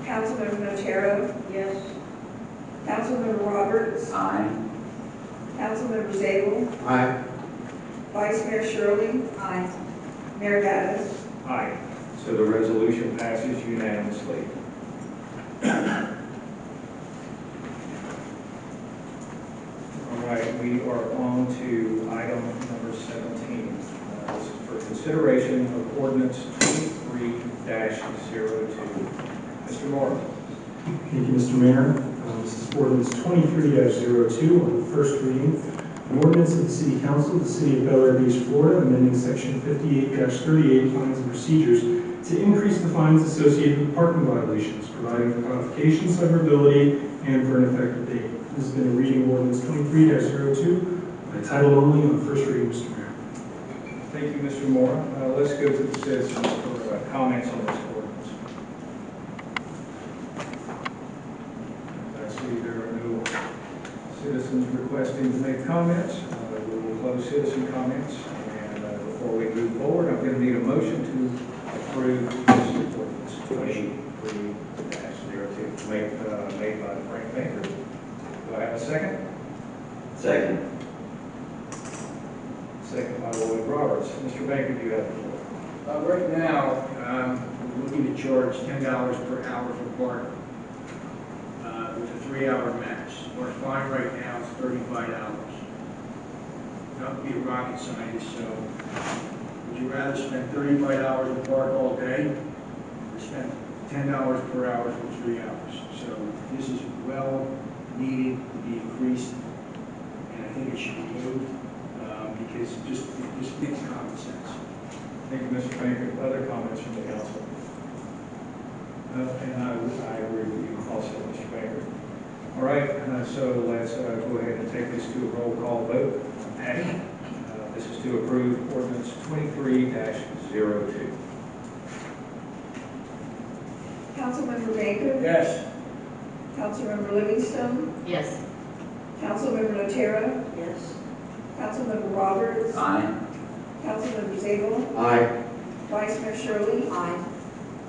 Speaker 19: Councilmember Notaro? Yes. Councilmember Roberts?
Speaker 8: Aye.
Speaker 19: Councilmember Zabel?
Speaker 3: Aye.
Speaker 19: Vice Mayor Shirley? Aye. Mayor Gaddis?
Speaker 1: Aye. So the resolution passes unanimously. All right, we are on to item number 17. This is for consideration of ordinance 23-02. Mr. Moore.
Speaker 3: Thank you, Mr. Mayor. This is ordinance 23-02 on the first reading. An ordinance of the City Council of the City of Bel Air Beach, Florida, amending section 58-38 fines and procedures to increase the fines associated with parking violations, providing for codification, severability, and for an effective date. This has been a reading ordinance 23-02 by title only on the first reading, Mr. Mayor.
Speaker 1: Thank you, Mr. Moore. Let's go to the citizens for comments on this ordinance. I see there are no citizens requesting to make comments. We will close citizen comments. And before we move forward, I'm going to need a motion to approve this ordinance 23-02 made by Frank Baker. Do I have a second?
Speaker 8: Second.
Speaker 1: Second by Lloyd Roberts. Mr. Baker, do you have the floor?
Speaker 11: Right now, we're looking to charge $10 per hour for park with a 3-hour max. Our fine right now is $35. Not to be a rocket scientist, so would you rather spend $35 to park all day or spend $10 per hour for 3 hours? So this is well needed to be increased, and I think it should be moved because it just makes common sense.
Speaker 1: Thank you, Mr. Baker. Other comments from the council? And I agree with you also, Mr. Baker. All right, so let's go ahead and take this to a roll call vote. Patty, this is to approve ordinance 23-02.
Speaker 19: Councilmember Baker?
Speaker 11: Yes.
Speaker 19: Councilmember Livingstone?
Speaker 2: Yes.
Speaker 19: Councilmember Notaro?
Speaker 2: Yes.
Speaker 19: Councilmember Roberts?
Speaker 8: Aye.
Speaker 19: Councilmember Zabel?
Speaker 3: Aye.
Speaker 19: Vice Mayor Shirley? Aye.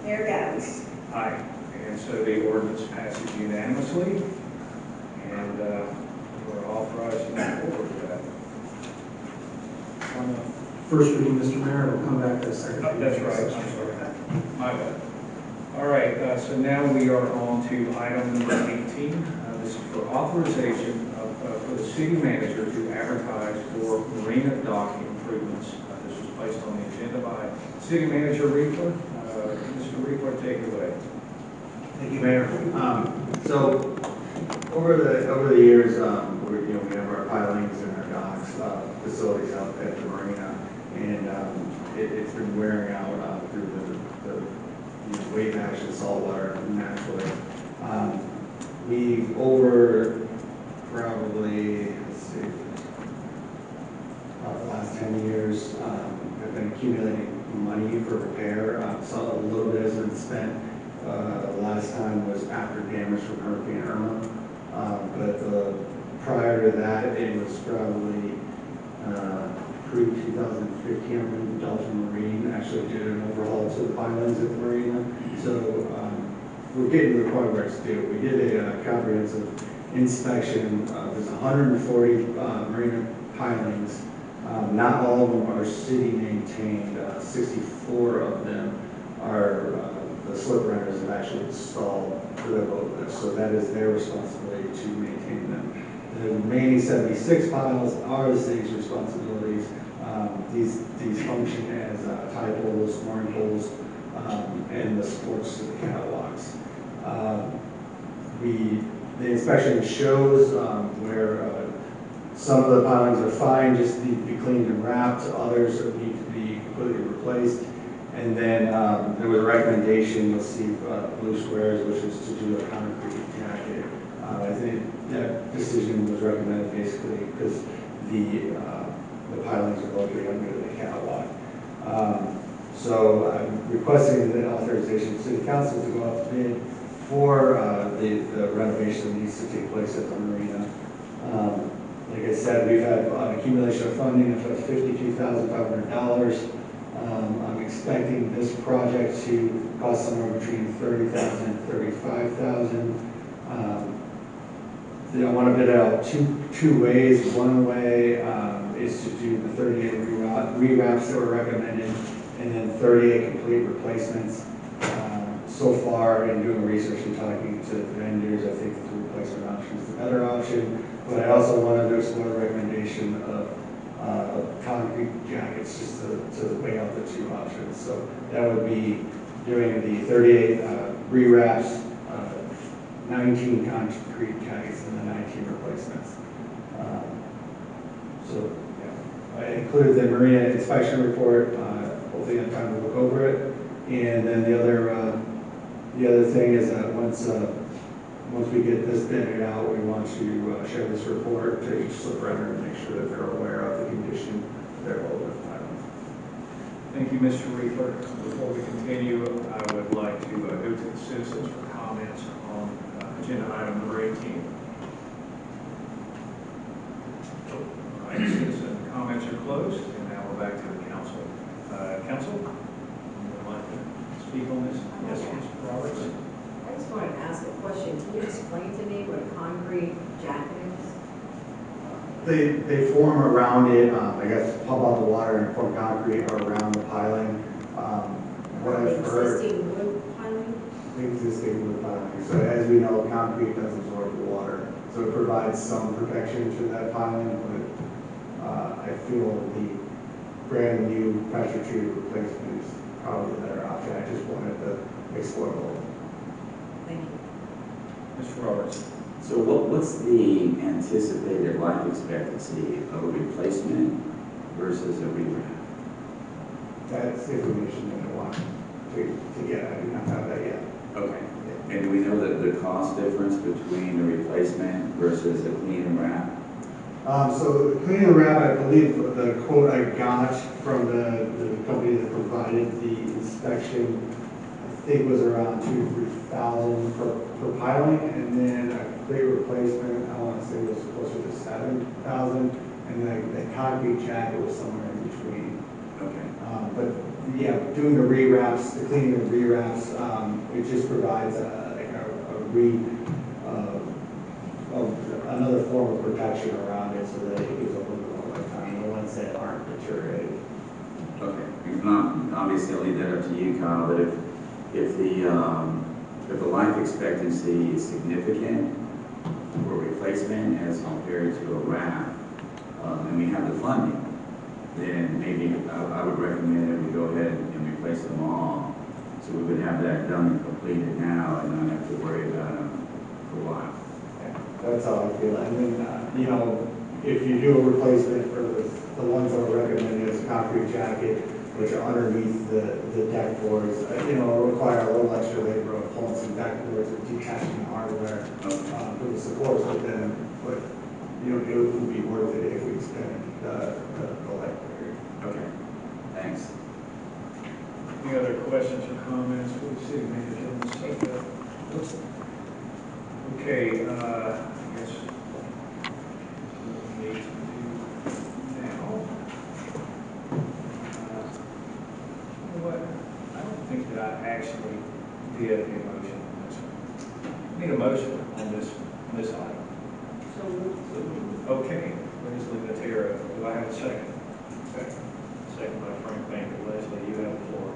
Speaker 19: Mayor Gaddis?
Speaker 1: Aye. And so the ordinance passes unanimously, and we're authorized to move forward with that.
Speaker 3: On the first reading, Mr. Mayor, it'll come back as second.
Speaker 1: That's right. I'm sorry. My bad. All right, so now we are on to item number 18. This is for authorization for the city manager to advertise for marina dock improvements. This was placed on the agenda by City Manager Riegler. Mr. Riegler, take it away.
Speaker 20: Thank you, Mayor. So over the years, we have our pilings and our docks facilities out at the marina. and it's been wearing out through the wave action saltwater naturally. We over probably, let's see, the last 10 years have been accumulating money for repair. So a little bit has been spent. The last time was after damage from Hurricane Irma. But prior to that, it was probably pre-2015, Dolphin Marine actually did an overhaul to the pilings at the marina. So we're getting to the point where it's due. We did a comprehensive inspection. There's 140 marina pilings. Not all of them are city maintained. 64 of them are the slip runners have actually installed for their boat lifts. So that is their responsibility to maintain them. The remaining 76 piles are the city's responsibilities. These function as tide poles, mooring poles, and the supports to the catwalks. The inspection shows where some of the pilings are fine, just need to be cleaned and wrapped. Others need to be completely replaced. And then there was a recommendation, you'll see blue squares, which is to do a concrete jacket. I think that decision was recommended basically because the pilings are located under the catwalk. So I'm requesting the authorization of City Council to go out to bid for the renovation that needs to take place at the marina. Like I said, we've had an accumulation of funding of $52,500. I'm expecting this project to cost somewhere between $30,000 and $35,000. I want to bid out two ways. One way is to do the 38 rewraps that were recommended, and then 38 complete replacements. So far, in doing research and talking to vendors, I think the replacement option is the better option. But I also wanted to explore the recommendation of concrete jackets, just to weigh out the two options. So that would be doing the 38 rewraps, 19 concrete jackets, and the 19 replacements. So yeah, I included the marina inspection report. Hopefully, I have time to look over it. And then the other thing is that once we get this bid out, we want to share this report to each slip runner and make sure that they're aware of the condition of their boat lift pilings.
Speaker 1: Thank you, Mr. Riefler. Before we continue, I would like to go to the citizens for comments on agenda item number 18. All right, citizen comments are closed, and now we're back to the council. Council, would like to speak on this? Yes, Mr. Roberts.
Speaker 4: I just wanted to ask a question. Can you explain to me what a concrete jacket is?
Speaker 20: They form around it, I guess, pump out the water and form concrete around the piling. What I've heard.
Speaker 4: Existing wood piling?
Speaker 20: Existing wood piling. So as we know, concrete does absorb the water. So it provides some protection to that piling, but I feel the brand new pressure treated replacement is probably the better option. I just wanted to explore both.
Speaker 4: Thank you.
Speaker 1: Mr. Roberts.
Speaker 8: So what's the anticipated life expectancy of a replacement versus a rewrap?
Speaker 20: That's information that I want to get. I do not have that yet.
Speaker 8: Okay. And do we know the cost difference between a replacement versus a clean and wrap?
Speaker 20: So clean and wrap, I believe the quote I got from the company that provided the inspection, I think was around $2,000 to $3,000 per piling, and then a complete replacement, I want to say was closer to $7,000, and then the concrete jacket was somewhere in between.
Speaker 8: Okay.
Speaker 20: But yeah, doing the rewraps, the cleaning of rewraps, it just provides another form of protection around it so that it gives a little bit more lifetime, the ones that aren't deteriorated.
Speaker 8: Okay. Obviously, I'll leave that up to you, Kyle, but if the life expectancy is significant for replacement as compared to a wrap, and we have the funding, then maybe I would recommend that we go ahead and replace them all, so we would have that done and completed now and not have to worry about them for a while.
Speaker 20: Yeah, that's how I feel. And then, if you do a replacement for the the ones that are recommended is concrete jacket, which are underneath the deck boards. You know, require a little extra labor of pulling some deck boards and detaching the hardware for the supports with them, but you know, it would be worth it if we extended the library.
Speaker 8: Okay, thanks.
Speaker 1: Any other questions or comments for the city manager on the subject? Okay, I guess what we need to do now. You know what? I don't think that I actually did a motion on this one. I need a motion on this item. Okay, Leslie Natera, do I have a second? Second by Frank Banker. Leslie, you have the floor.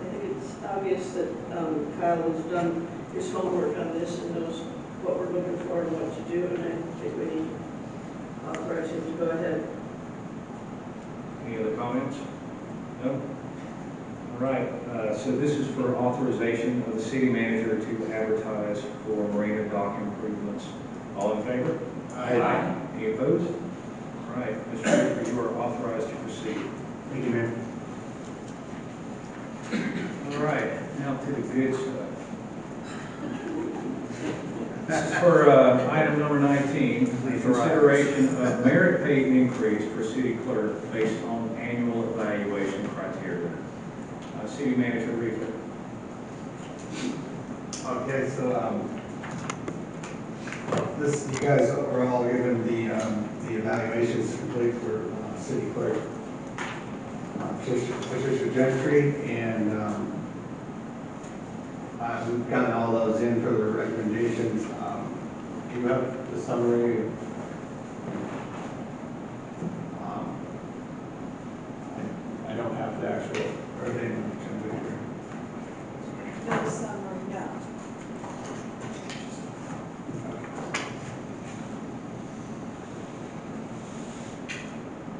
Speaker 19: I think it's obvious that Kyle has done his homework on this and knows what we're looking for and what to do, and I think we need to authorize him to go ahead.
Speaker 1: Any other comments? No? All right, so this is for authorization of the city manager to advertise for marina dock improvements. All in favor?
Speaker 20: Aye.
Speaker 1: Any opposed? All right, Mr. Cooper, you are authorized to proceed.
Speaker 20: Thank you, Mayor.
Speaker 1: All right, now to the good stuff. This is for item number 19, the consideration of merit pay increase for city clerk based on annual evaluation criteria. City Manager Reaper.
Speaker 20: Okay, so this, you guys are all given the evaluations complete for city clerk Patricia Gentry, and we've gotten all those in for the recommendations. Do you have the summary? I don't have the actual, everything.
Speaker 21: No summary, no.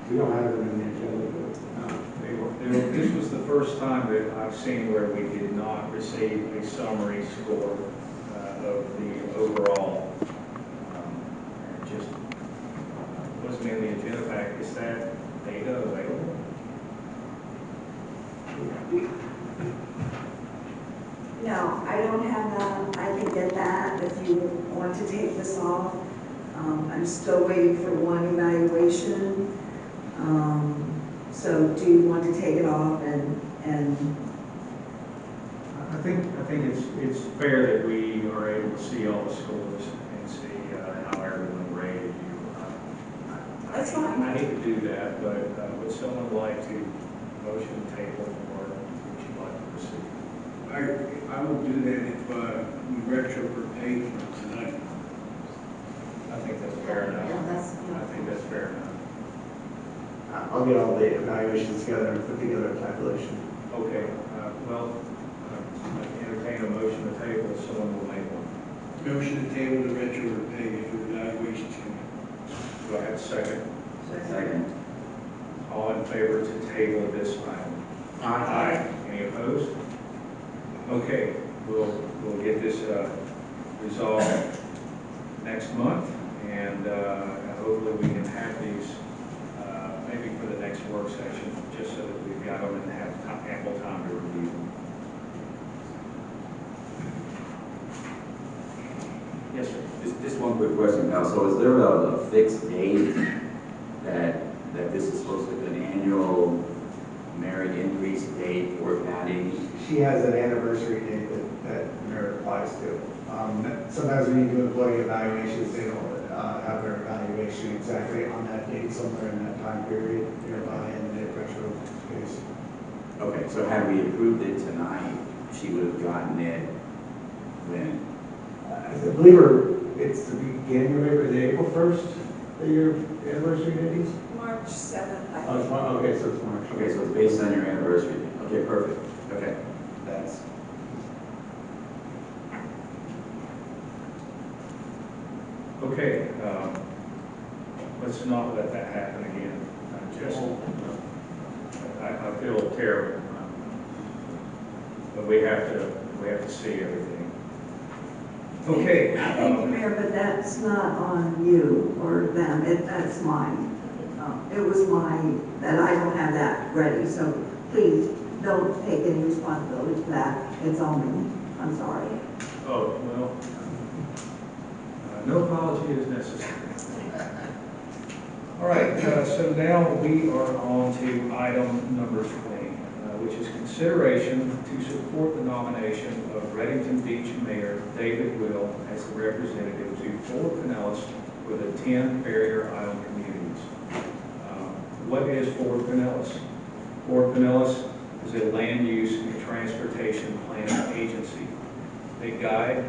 Speaker 20: We don't have them in the agenda.
Speaker 1: This was the first time that I've seen where we did not receive a summary score of the overall. Just wasn't in the agenda pack. Is that data available?
Speaker 21: No, I don't have that. I can get that if you want to take this off. I'm still waiting for one evaluation. So do you want to take it off and
Speaker 1: I think it's fair that we are able to see all the scores and see how everyone rated you.
Speaker 21: That's fine.
Speaker 1: I hate to do that, but would someone like to motion table, or would you like to proceed?
Speaker 11: I will do that if we retro for pay from tonight.
Speaker 1: I think that's fair enough.
Speaker 21: Yeah,
Speaker 1: I think that's fair enough.
Speaker 20: I'll get all the evaluations together and put together a tabulation.
Speaker 1: Okay, I entertain a motion to table, if someone will make one.
Speaker 11: Motion to table the retro for pay if the evaluations come in.
Speaker 1: Do I have a second?
Speaker 8: Second.
Speaker 1: All in favor to table this item? Aye. Any opposed? Okay, we'll get this resolved next month, and hopefully we can have these maybe for the next work session, just so that we've got them and have ample time to review them. Yes, sir.
Speaker 8: Just one quick question, Cal. So is there a fixed date that this is supposed to be an annual merit increase date for Patty?
Speaker 20: She has an anniversary date that merit applies to. Sometimes when you do employee evaluations, they don't have their evaluation exactly on that date, somewhere in that time period nearby, and they retro case.
Speaker 8: Okay, so had we approved it tonight, she would have gotten it when?
Speaker 20: I believe it's the beginning of April 1st, that your anniversary date is?
Speaker 21: March 7th.
Speaker 20: Oh, it's March. Okay, so it's March.
Speaker 8: Okay, so it's based on your anniversary. Okay, perfect. Okay, that's.
Speaker 1: Okay, let's not let that happen again. I feel terrible, but we have to see everything. Okay.
Speaker 21: Thank you, Mayor, but that's not on you or them, that's mine. it was that I don't have that ready, so please don't take any responsibility for that. It's on me. I'm sorry.
Speaker 1: Oh, well, no apology is necessary. All right, so now we are on to item number 20, which is consideration to support the nomination of Reddington Beach Mayor David Will as the representative to Fort Pinellas for the 10 barrier island communities. What is Fort Pinellas? Fort Pinellas is a land use and transportation planning agency. They guide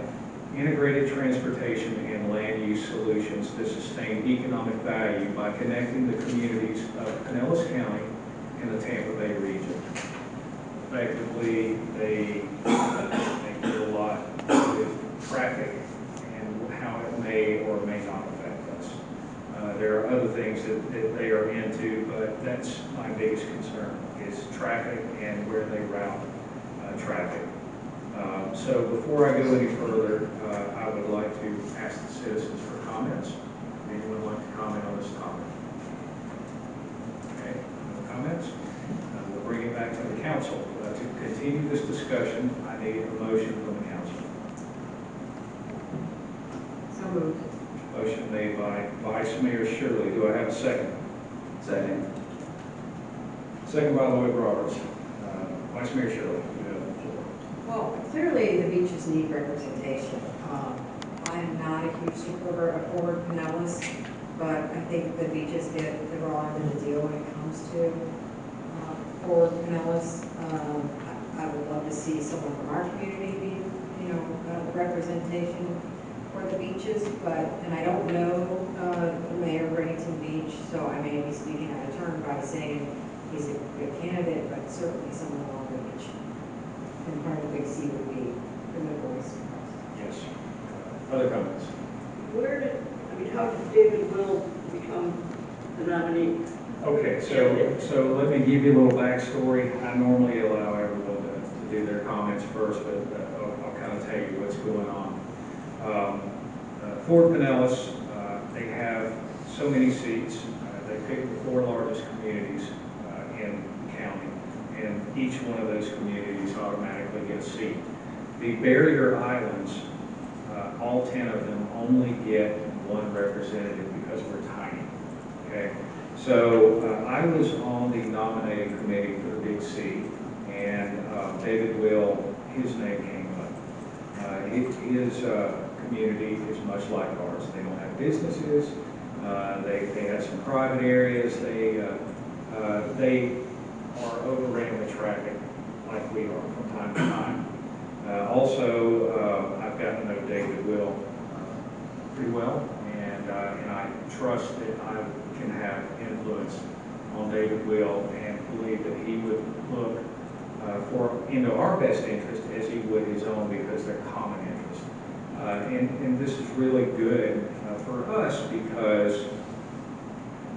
Speaker 1: integrated transportation and land use solutions to sustain economic value by connecting the communities of Pinellas County and the Tampa Bay region. Effectively, they do a lot with traffic and how it may or may not affect us. There are other things that they are into, but that's my biggest concern is traffic and where they route traffic. So before I go any further, I would like to ask the citizens for comments. Anyone like to comment on this topic? Okay, no comments? We'll bring it back to the council. To continue this discussion, I need a motion from the council.
Speaker 4: So moved.
Speaker 1: Motion made by Vice Mayor Shirley. Do I have a second?
Speaker 8: Second.
Speaker 1: Second by Lloyd Roberts. Vice Mayor Shirley, you have the floor.
Speaker 4: Well, clearly the beaches need representation. I'm not a huge supporter of Fort Pinellas, but I think the beaches get the raw end of the deal when it comes to Fort Pinellas. I would love to see someone from our community be, representation for the beaches, and I don't know the mayor of Reddington Beach, so I may be speaking out of turn by saying he's a good candidate, but certainly someone along the beach. And part of Big C would be a good voice.
Speaker 1: Yes. Other comments?
Speaker 19: How did David Will become the nominee?
Speaker 1: Okay, so let me give you a little backstory. I normally allow everyone to do their comments first, but I'll kind of tell you what's going on. Fort Pinellas, they have so many seats. They pick the 4 largest communities in the county, and each one of those communities automatically gets a seat. The barrier islands, all 10 of them only get 1 representative because we're tiny. Okay, so I was on the nominating committee for the Big C, and David Will, his name came up. His community is much like ours. They don't have businesses. They have some private areas. They are overran with traffic like we are from time to time. Also, I've gotten to know David Will pretty well, and I trust that I can have influence on David Will and believe that he would look into our best interest as he would his own, because they're common interest. And this is really good for us because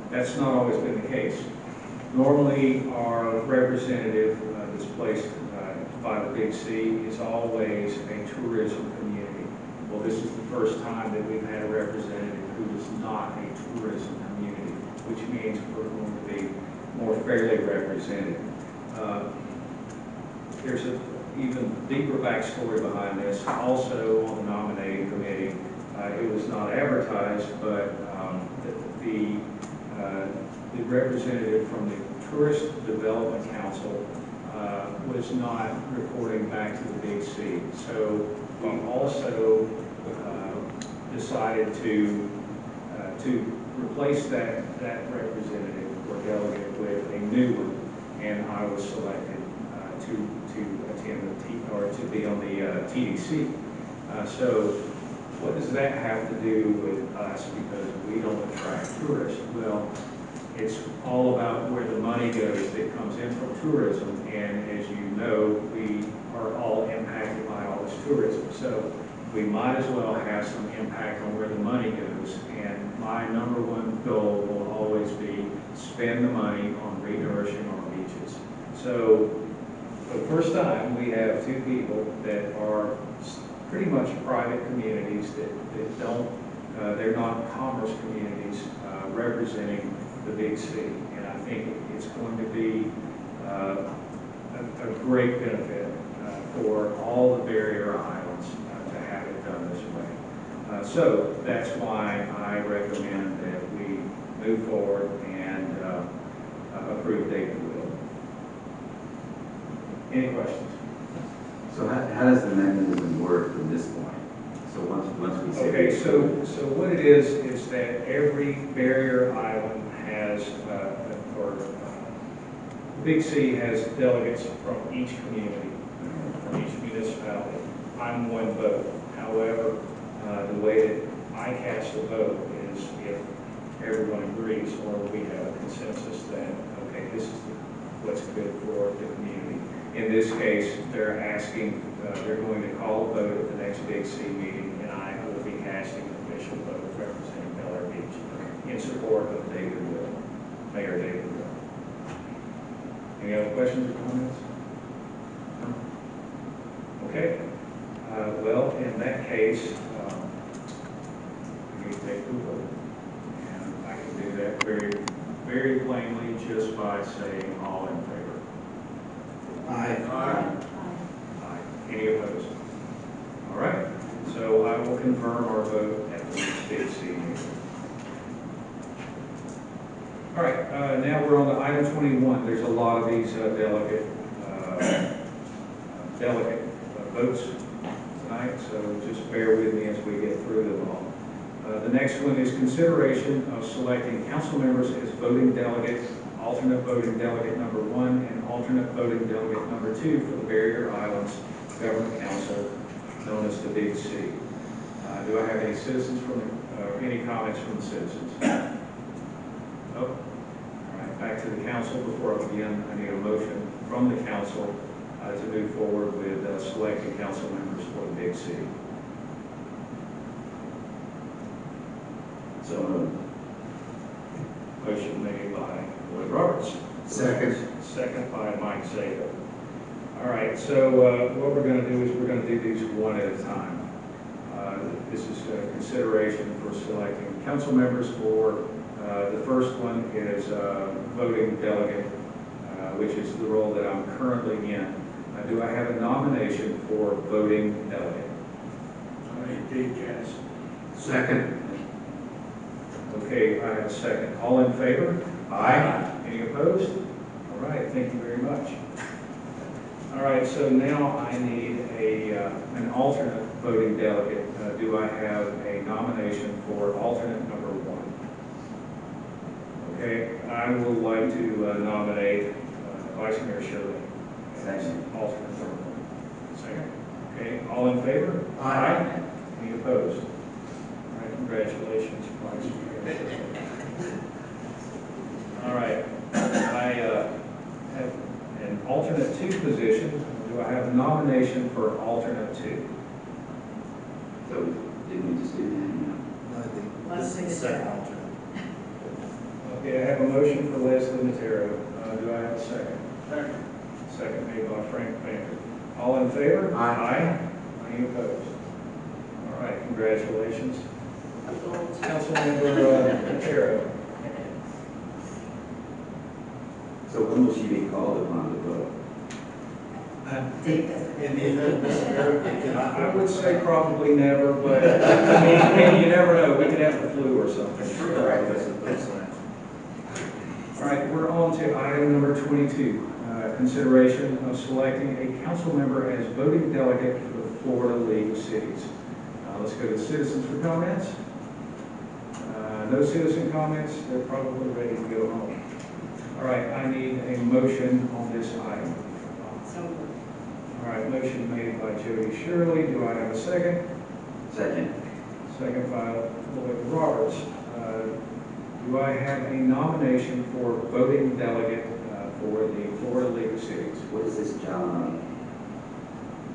Speaker 1: that's not always been the case. Normally, our representative that's placed by the Big C is always a tourism community. Well, this is the first time that we've had a representative who is not a tourism community, which means we're going to be more fairly represented. There's an even deeper backstory behind this. Also on the nominating committee, it was not advertised, but the representative from the Tourist Development Council was not reporting back to the Big C. So we also decided to replace that representative or delegate with a new one, and I was selected to attend to be on the TDC. So what does that have to do with us because we don't attract tourists? Well, it's all about where the money goes that comes in from tourism, and as you know, we are all impacted by all this tourism. So we might as well have some impact on where the money goes, and my number one goal will always be spend the money on renourishing our beaches. So for the first time, we have 2 people that are pretty much private communities that don't, they're not commerce communities representing the Big C. And I think it's going to be a great benefit for all the barrier islands to have it done this way. So that's why I recommend that we move forward and approve David Will. Any questions?
Speaker 8: So how does the mechanism work from this point? So once we say.
Speaker 1: Okay, so what it is that every barrier island has, Big C has delegates from each community, from each municipality. I'm one vote. However, the way that I cast a vote is if everyone agrees or we have a consensus that, okay, this is what's good for the community. In this case, they're asking, they're going to call a vote at the next Big C meeting, and I will be casting an official vote representing Bel Air Beach in support of David Will, Mayor David Will. Any other questions or comments? No? Okay. Well, in that case, we need to take the vote. And I can do that very, very plainly just by saying all in favor.
Speaker 3: Aye.
Speaker 1: Aye. Aye. Any opposed? All right. So I will confirm our vote at the next Big C meeting. All right. Now we're on to item 21. There's a lot of these delegate votes tonight, so just bear with me as we get through them all. The next one is consideration of selecting council members as voting delegates, alternate voting delegate number 1 and alternate voting delegate number 2 for the Barrier Islands Government Council, known as the Big C. Do I have any citizens any comments from the citizens? No? All right, back to the council. Before I begin, I need a motion from the council to move forward with selecting council members for the Big C.
Speaker 8: So moved.
Speaker 1: Motion made by Lloyd Roberts.
Speaker 9: Second.
Speaker 1: Second by Mike Zeta. All right, so what we're going to do is we're going to do these one at a time. This is a consideration for selecting council members for, the first one is voting delegate, which is the role that I'm currently in. Do I have a nomination for voting delegate?
Speaker 11: Dave Jazz.
Speaker 1: Second. Okay, I have a second. All in favor? Aye. Any opposed? All right, thank you very much. All right, so now I need an alternate voting delegate. Do I have a nomination for alternate number 1? Okay, I would like to nominate Vice Mayor Shirley as alternate number 1. Second. Okay, all in favor? Aye. Any opposed? All right, congratulations, Vice Mayor. All right, I have an alternate 2 position. Do I have a nomination for alternate 2?
Speaker 8: So didn't we just do that?
Speaker 3: No, I think this is the second alternate.
Speaker 1: Okay, I have a motion for Leslie Matero. Do I have a second?
Speaker 11: Second.
Speaker 1: Second made by Frank Banter. All in favor? Aye. Any opposed? All right, congratulations. Councilmember Matero.
Speaker 8: So when will she be called upon to vote?
Speaker 3: In the event Mr. Mayor cannot.
Speaker 1: I would say probably never, but I mean, you never know. We could have the flu or something. All right, we're on to item number 22, consideration of selecting a council member as voting delegate for the Florida League of Cities. Let's go to citizens for comments. No citizen comments. They're probably ready to go home. All right, I need a motion on this item.
Speaker 4: So moved.
Speaker 1: All right, motion made by Jody Shirley. Do I have a second?
Speaker 8: Second.
Speaker 1: Second by Lloyd Roberts. Do I have a nomination for voting delegate for the Florida League of Cities?
Speaker 8: What is this job?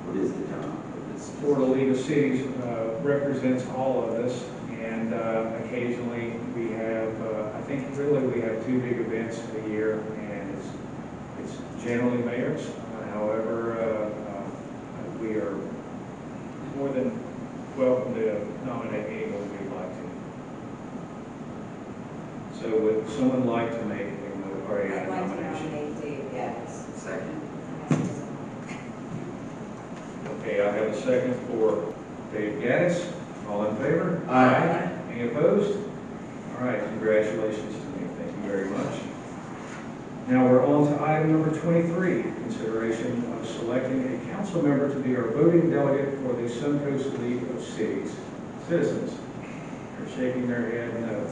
Speaker 8: What is the job of this?
Speaker 1: Florida League of Cities represents all of us, and occasionally we have, I think really we have 2 big events a year, and it's generally mayors. However, we are more than welcome to nominate anyone we'd like to. So with would someone like to make a
Speaker 12: I'd like to
Speaker 1: nomination?
Speaker 12: nominate Dave Gettis.
Speaker 8: Second.
Speaker 1: Okay, I have a second for Dave Gaddis. All in favor?
Speaker 9: Aye.
Speaker 1: Any opposed? All right, congratulations to me. Thank you very much. Now we're on to item number 23, consideration of selecting a council member to be our voting delegate for the Suncoast League of Cities. Citizens, they're shaking their head no.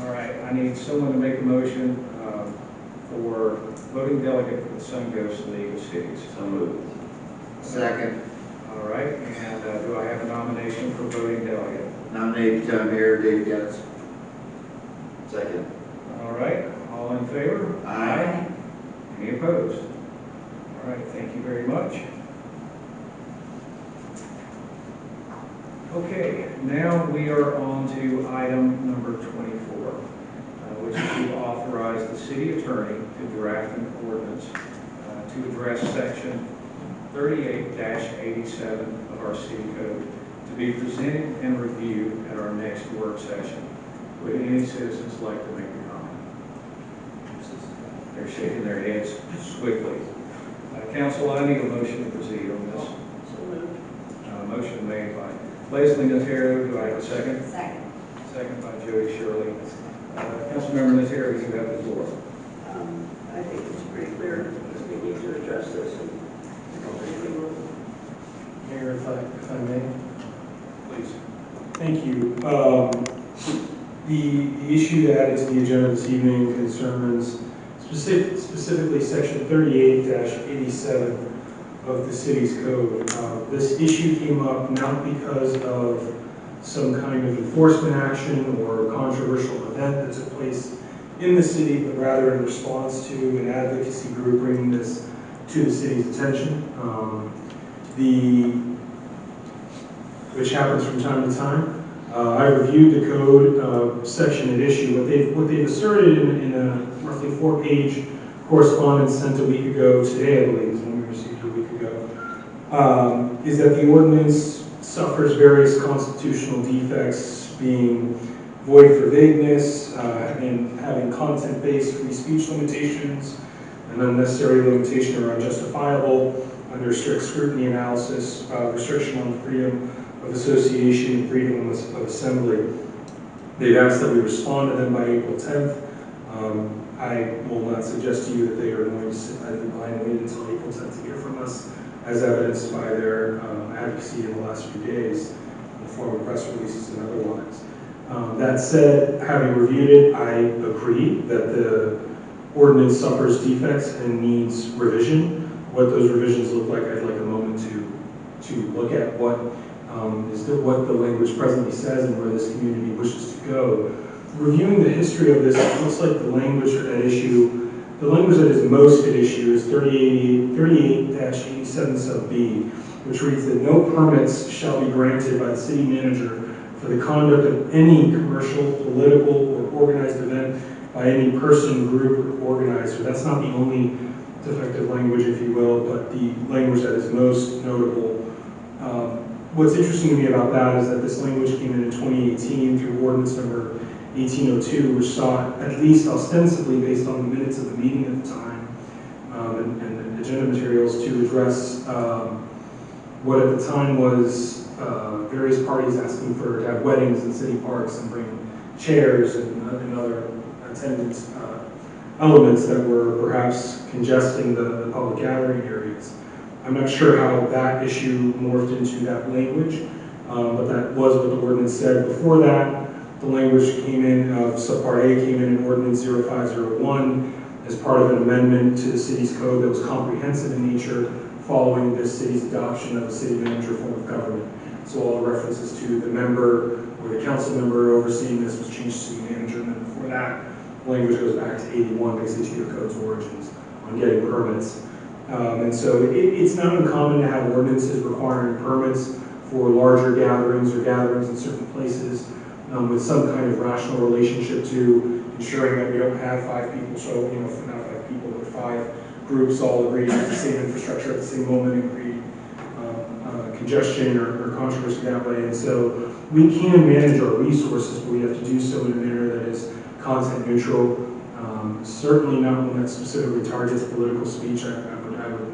Speaker 1: All right, I need someone to make a motion for voting delegate for the Suncoast League of Cities.
Speaker 8: So moved.
Speaker 9: Second.
Speaker 1: All right, and do I have a nomination for voting delegate?
Speaker 9: Nominate Mayor Dave Gettis.
Speaker 8: Second.
Speaker 1: All right, all in favor?
Speaker 9: Aye.
Speaker 1: Any opposed? All right, thank you very much. Okay, now we are on to item number 24, which is to authorize the city attorney to draft an ordinance to address section 38-87 of our city code to be presented and reviewed at our next work session. Would any citizens like to make a comment? They're shaking their heads quickly. Council, I need a motion to proceed on this.
Speaker 19: So moved.
Speaker 1: Motion made by Leslie Natero. Do I have a second?
Speaker 4: Second.
Speaker 1: Second by Jody Shirley. Councilmember Natero, you have the floor.
Speaker 19: I think it's pretty clear that we need to address this, and I don't think we will.
Speaker 3: Mayor, if I may.
Speaker 1: Please.
Speaker 3: Thank you. The issue that added to the agenda this evening concerns specifically section 38-87 of the city's code. This issue came up not because of some kind of enforcement action or controversial event that took place in the city, but rather in response to an advocacy group bringing this to the city's attention, which happens from time to time. I reviewed the code section at issue. What they've asserted in a roughly 4-page correspondence sent a week ago, today I believe is when we received it a week ago, is that the ordinance suffers various constitutional defects, being void for vagueness, and having content-based free speech limitations, an unnecessary limitation or unjustifiable under strict scrutiny analysis, restriction on freedom of association and freedom of assembly. They've asked that we respond to them by April 10th. I will not suggest to you that they are going to sit idly by and wait until April 10th to hear from us, as evidenced by their advocacy in the last few days in the form of press releases and otherwise. That said, having reviewed it, I agree that the ordinance suffers defects and needs revision. What those revisions look like, I'd like a moment to look at what the language presently says and where this community wishes to go. Reviewing the history of this, it looks like the language at issue, the language that is most at issue is 38-87 sub B, which reads that no permits shall be granted by the city manager for the conduct of any commercial, political, or organized event by any person, group, or organizer. That's not the only defective language, if you will, but the language that is most notable. What's interesting to me about that is that this language came in 2018 through ordinance number 1802, which sought, at least ostensibly based on the minutes of the meeting at the time and the agenda materials, to address what at the time was various parties asking to have weddings in city parks and bring chairs and other attendance elements that were perhaps congesting the public gathering areas. I'm not sure how that issue morphed into that language, but that was what the ordinance said. Before that, the language came in, subpart A came in ordinance 0501 as part of an amendment to the city's code that was comprehensive in nature following the city's adoption of a city manager form of government. So all the references to the member or the council member overseeing this was changed to city manager, and then before that, the language goes back to 81, basically to your code's origins on getting permits. And so it's not uncommon to have ordinances requiring permits for larger gatherings or gatherings in certain places with some kind of rational relationship to ensuring that we don't have 5 people show, not 5 people, but 5 groups all agree to the same infrastructure at the same moment and create congestion or controversy that way. And so we can manage our resources, but we have to do so in a manner that is content neutral. Certainly not one that specifically targets political speech. I would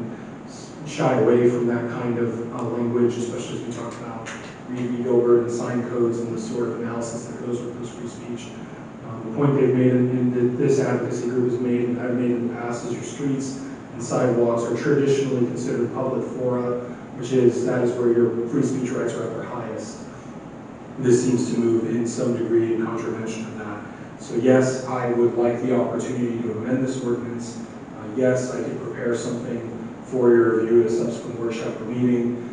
Speaker 3: shy away from that kind of language, especially as we talk about Reed v. Gilbert and sign codes and the sort of analysis that goes with those free speech. The point they've made in this advocacy group has made, and I've made in the past, is your streets and sidewalks are traditionally considered public fora, that is where your free speech rights are at their highest. This seems to move in some degree in contravention of that. So yes, I would like the opportunity to amend this ordinance. Yes, I could prepare something for your review at a subsequent workshop or meeting.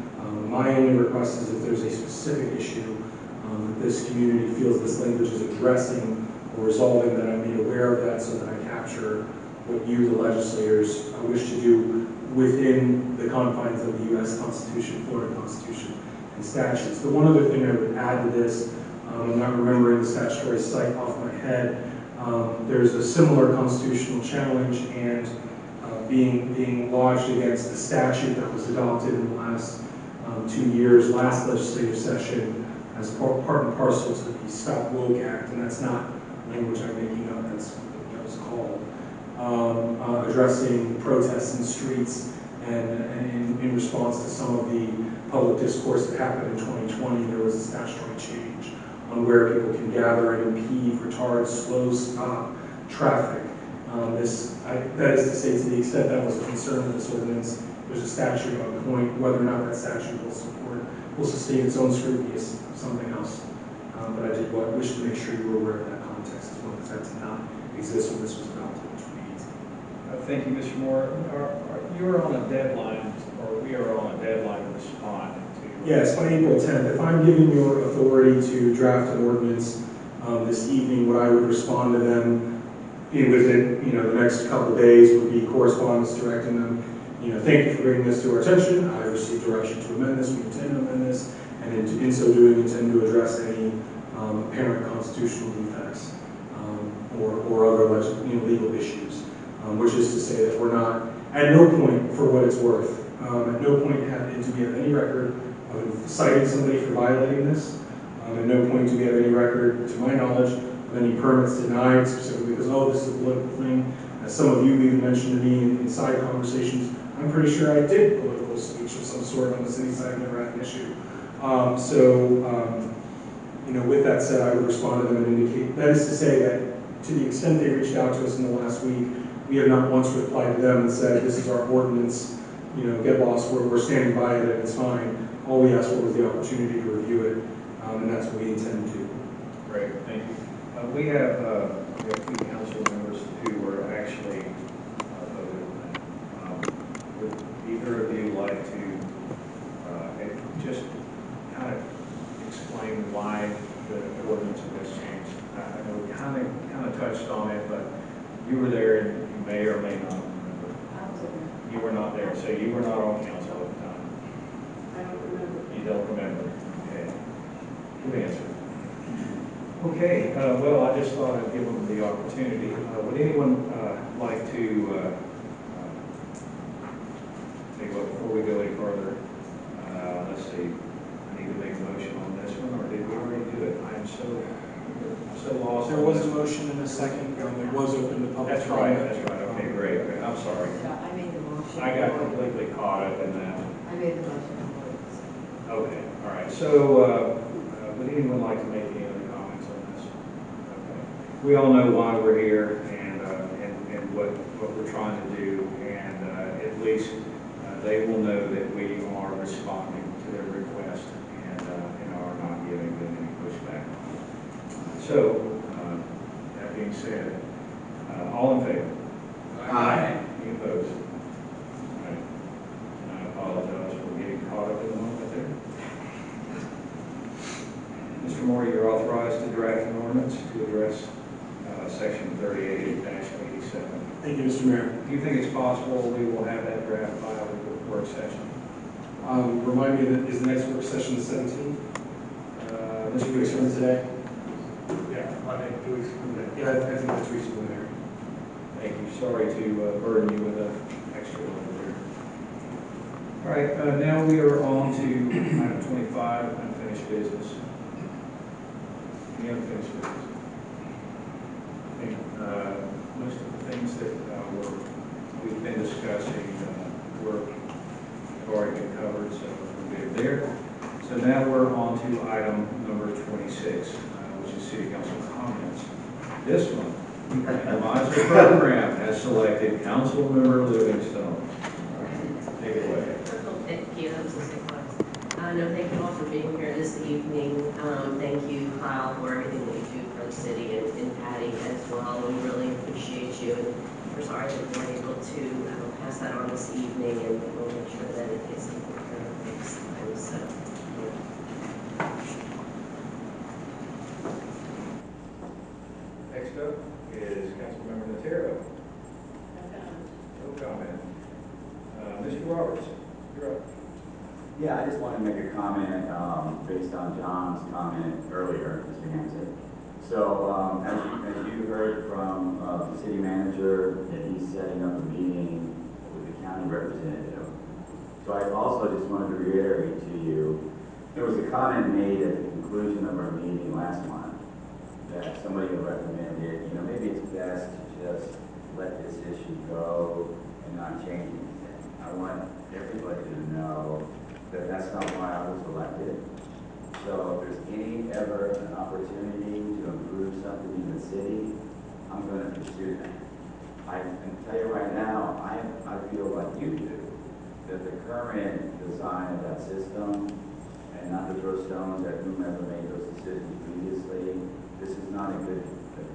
Speaker 3: My only request is if there's a specific issue that this community feels this language is addressing or resolving, that I'm made aware of that so that I capture what you, the legislators, wish to do within the confines of the U.S. Constitution, Florida Constitution, and statutes. The one other thing I would add to this, I'm not remembering the statutory site off my head, there's a similar constitutional challenge and being lodged against the statute that was adopted in the last 2 years, last legislative session, as part and parcel to the Stop Woke Act, and that's not language I'm making up, that's what it was called, addressing protests in streets and in response to some of the public discourse that happened in 2020, there was a statutory change on where people can gather and impede, retard, slow, stop traffic. That is to say, to the extent that was a concern of this ordinance, there's a statute on point. Whether or not that statute will sustain its own scrutiny is something else. But I did wish to make sure you were aware of that context as well, because that did not exist when this was adopted in 2018.
Speaker 1: Thank you, Mr. Moore. You're on a deadline, or we are on a deadline to respond to.
Speaker 3: Yes, by April 10th. If I'm giving your authority to draft an ordinance this evening, what I would respond to them within the next couple of days would be correspondence directing them, thank you for bringing this to our attention. I've received direction to amend this. We intend to amend this, and in so doing, intend to address any apparent constitutional defects or other legal issues, which is to say that we're not, at no point, for what it's worth, at no point do we have any record of citing somebody for violating this. At no point do we have any record, to my knowledge, of any permits denied specifically because, this is a political thing. As some of you even mentioned to me in side conversations, I'm pretty sure I did political speech of some sort on the city side. I've never had an issue. With that said, I would respond to them and indicate, that is to say that to the extent they reached out to us in the last week, we have not once replied to them and said, this is our ordinance, get lost, we're standing by it and it's fine. All we asked for was the opportunity to review it, and that's what we intend to do.
Speaker 1: Great, thank you. We have 2 council members who were actually voted on that. Would either of you like to just kind of explain why the ordinance was changed? I know we kind of touched on it, but you were there and you may or may not remember.
Speaker 4: I was there.
Speaker 1: You were not there, so you were not on council at the time.
Speaker 19: I don't remember.
Speaker 1: You don't remember? Okay. Good answer. Okay, well, I just thought I'd give them the opportunity. Would anyone like to, before we go any further, let's see, I need to make a motion on this one, or did we already do it? I'm so lost.
Speaker 3: There was a motion in a second, it was open to public.
Speaker 1: That's right, okay, great, I'm sorry.
Speaker 4: I made the motion.
Speaker 1: I got completely caught up in that.
Speaker 4: I made the motion.
Speaker 1: Okay, all right, so would anyone like to make any other comments on this? Okay. We all know why we're here and what we're trying to do, and at least they will know that we are responding to their request and are not giving them any pushback. So, that being said, all in favor?
Speaker 3: Aye.
Speaker 1: Any opposed? All right. And I apologize for getting caught up in the moment there. Mr. Moore, you're authorized to draft an ordinance to address section 38-87.
Speaker 3: Thank you, Mr. Mayor.
Speaker 1: Do you think it's possible we will have that draft filed at the work session?
Speaker 3: Remind me, is the next work session the 17th? Mr. Weeks from today? Yeah, Monday, 2 weeks from today. Yeah, I think that's reasonable there.
Speaker 1: Thank you. Sorry to burden you with an extra one there. All right, now we are on to item 25, unfinished business. Any unfinished business? think most of the things that we've been discussing have already been covered, so we're good there. So now we're on to item number 26, which is City Council comments. This one, the advisory program has selected Councilmember Livingstone. Take it away.
Speaker 2: Thank you. I'm so surprised. No, thank you all for being here this evening. Thank you, Kyle, for everything that you do for the city, and Patty as well. We really appreciate you. And we're sorry that we weren't able to pass that on this evening, and we'll make sure that it gets taken care of next time. So,
Speaker 1: Next up is Councilmember Natero. No comment. Mr. Roberts, you're up.
Speaker 8: Yeah, I just want to make a comment based on John's comment earlier, Mr. Hanson. So as you heard from the city manager, that he's setting up a meeting with the county representative. So I also just wanted to reiterate to you, there was a comment made at the conclusion of our meeting last month that somebody had recommended, maybe it's best to just let this issue go and not change anything. I want everybody to know that that's not why I was elected. So if there's ever an opportunity to improve something in the city, I'm going to pursue that. I can tell you right now, I feel like you do, that the current design of that system, and not to throw stones at whomever made those decisions previously, this is not a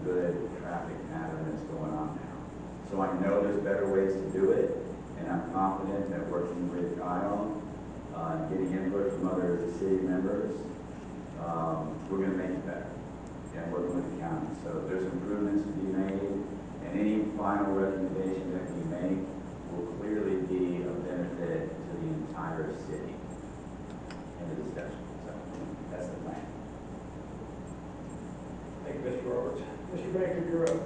Speaker 8: good traffic pattern that's going on now. So I know there's better ways to do it, and I'm confident that working with Kyle, getting input from other city members, we're going to make it better, and working with the county. So there's improvements to be made, and any final recommendation that we make will clearly be of benefit to the entire city in the discussion. So that's the plan.
Speaker 1: Thank you, Mr. Roberts. Mr. Baker, you're up.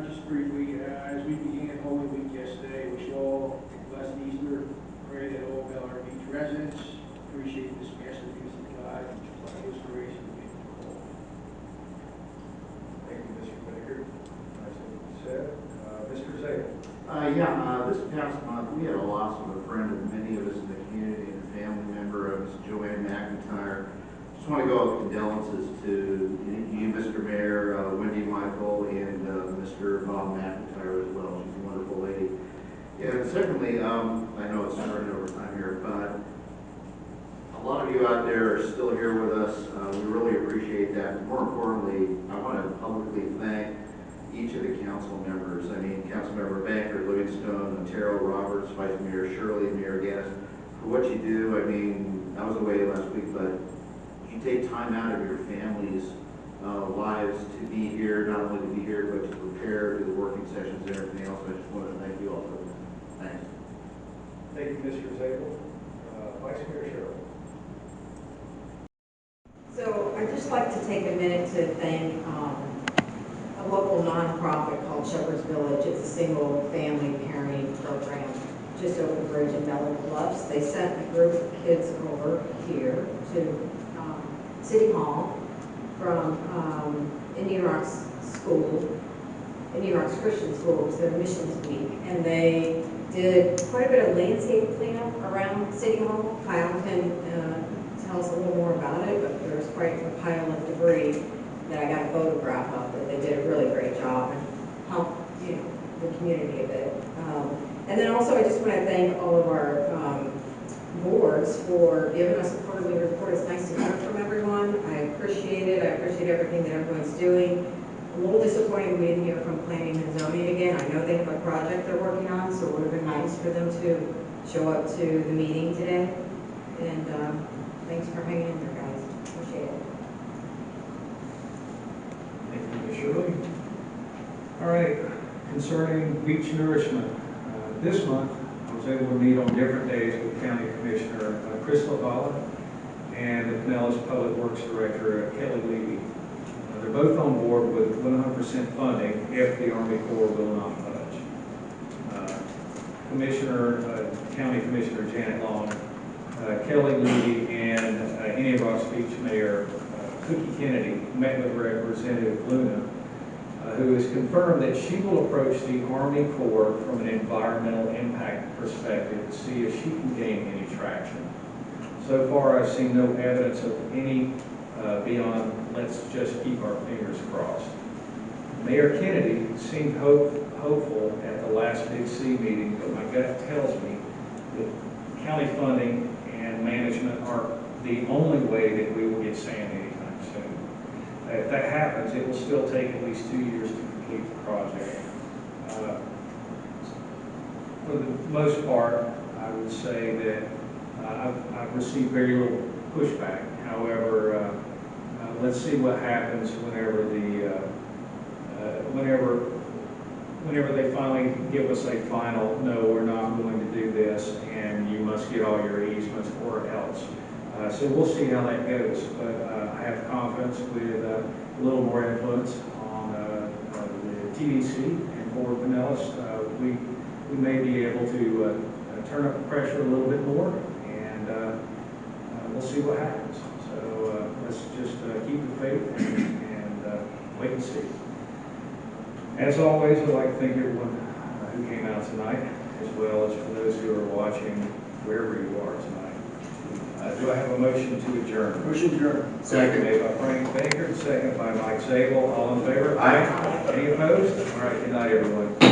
Speaker 11: Just briefly, as we began Holy Week yesterday, wish you all a blessed Easter. Pray that all Bel Air Beach residents appreciate this masterpiece of God by His grace and give Him all.
Speaker 1: Thank you, Mr. Baker. Nicely said. Mr. Zabel.
Speaker 9: This past month, we had a loss of a friend of many of us in the community and a family member of Joanne McIntyre. Just want to go with condolences to you, Mr. Mayor, Wendy Michael, and Mr. Bob McIntyre as well. She's a wonderful lady. And secondly, I know it's starting over time here, but a lot of you out there are still here with us. We really appreciate that. More importantly, I want to publicly thank each of the council members. I mean, Councilmember Banker, Livingstone, Otero, Roberts, Vice Mayor Shirley, Mayor Gaddis, for what you do. I mean, I was away last week, but you take time out of your families' lives to be here, not only to be here, but to prepare for the working sessions and everything else. I just want to thank you all for that. Thanks.
Speaker 1: Thank you, Mr. Zabel. Vice Mayor Shirley.
Speaker 4: So I'd just like to take a minute to thank a local nonprofit called Shepherd's Village. It's a single-family parenting program just over the bridge in Bella Bluffs. They sent a group of kids over here to City Hall from Indian Rocks School, Indian Rocks Christian School. It was their missions week, and they did quite a bit of landscape cleanup around City Hall. Kyle can tell us a little more about it, but there's quite a pile of debris that I got a photograph of that they did a really great job and helped, the community a bit. And then also I just want to thank all of our boards for giving us a quarterly report. It's nice to hear from everyone. I appreciate it. I appreciate everything that everyone's doing. A little disappointed we didn't hear from planning and zoning again. I know they have a project they're working on, so it would have been nice for them to show up to the meeting today. And thanks for hanging in there, guys. Appreciate it.
Speaker 1: Thank you, Ms. Shirley. All right, concerning beach nourishment, this month I was able to meet on different days with County Commissioner Chris LaValla and the Pinellas Public Works Director Kelly Levy. They're both on board with 100% funding if the Army Corps will not budge. County Commissioner Janet Long, Kelly Levy, and Indian Rocks Beach Mayor Cookie Kennedy met with Representative Luna who has confirmed that she will approach the Army Corps from an environmental impact perspective to see if she can gain any traction. So far, I've seen no evidence of any beyond let's just keep our fingers crossed. Mayor Kennedy seemed hopeful at the last Big C meeting, but my gut tells me that county funding and management are the only way that we will get sand anytime soon. If that happens, it will still take at least 2 years to complete the project. For the most part, I would say that I've received very little pushback. However, let's see what happens whenever whenever they finally give us a final, no, we're not going to do this, and you must get all your easements or else. So we'll see how that goes, but I have confidence with a little more influence on the TDC and Fort Pinellas. We may be able to turn up the pressure a little bit more, and we'll see what happens. So let's just keep the faith and wait and see. As always, I'd like to thank everyone who came out tonight, as well as for those who are watching wherever you are tonight. Do I have a motion to adjourn?
Speaker 11: Motion adjourned.
Speaker 9: Second.
Speaker 1: Made by Frank Baker, second by Mike Zabel. All in favor? Aye. Any opposed? All right, good night, everyone.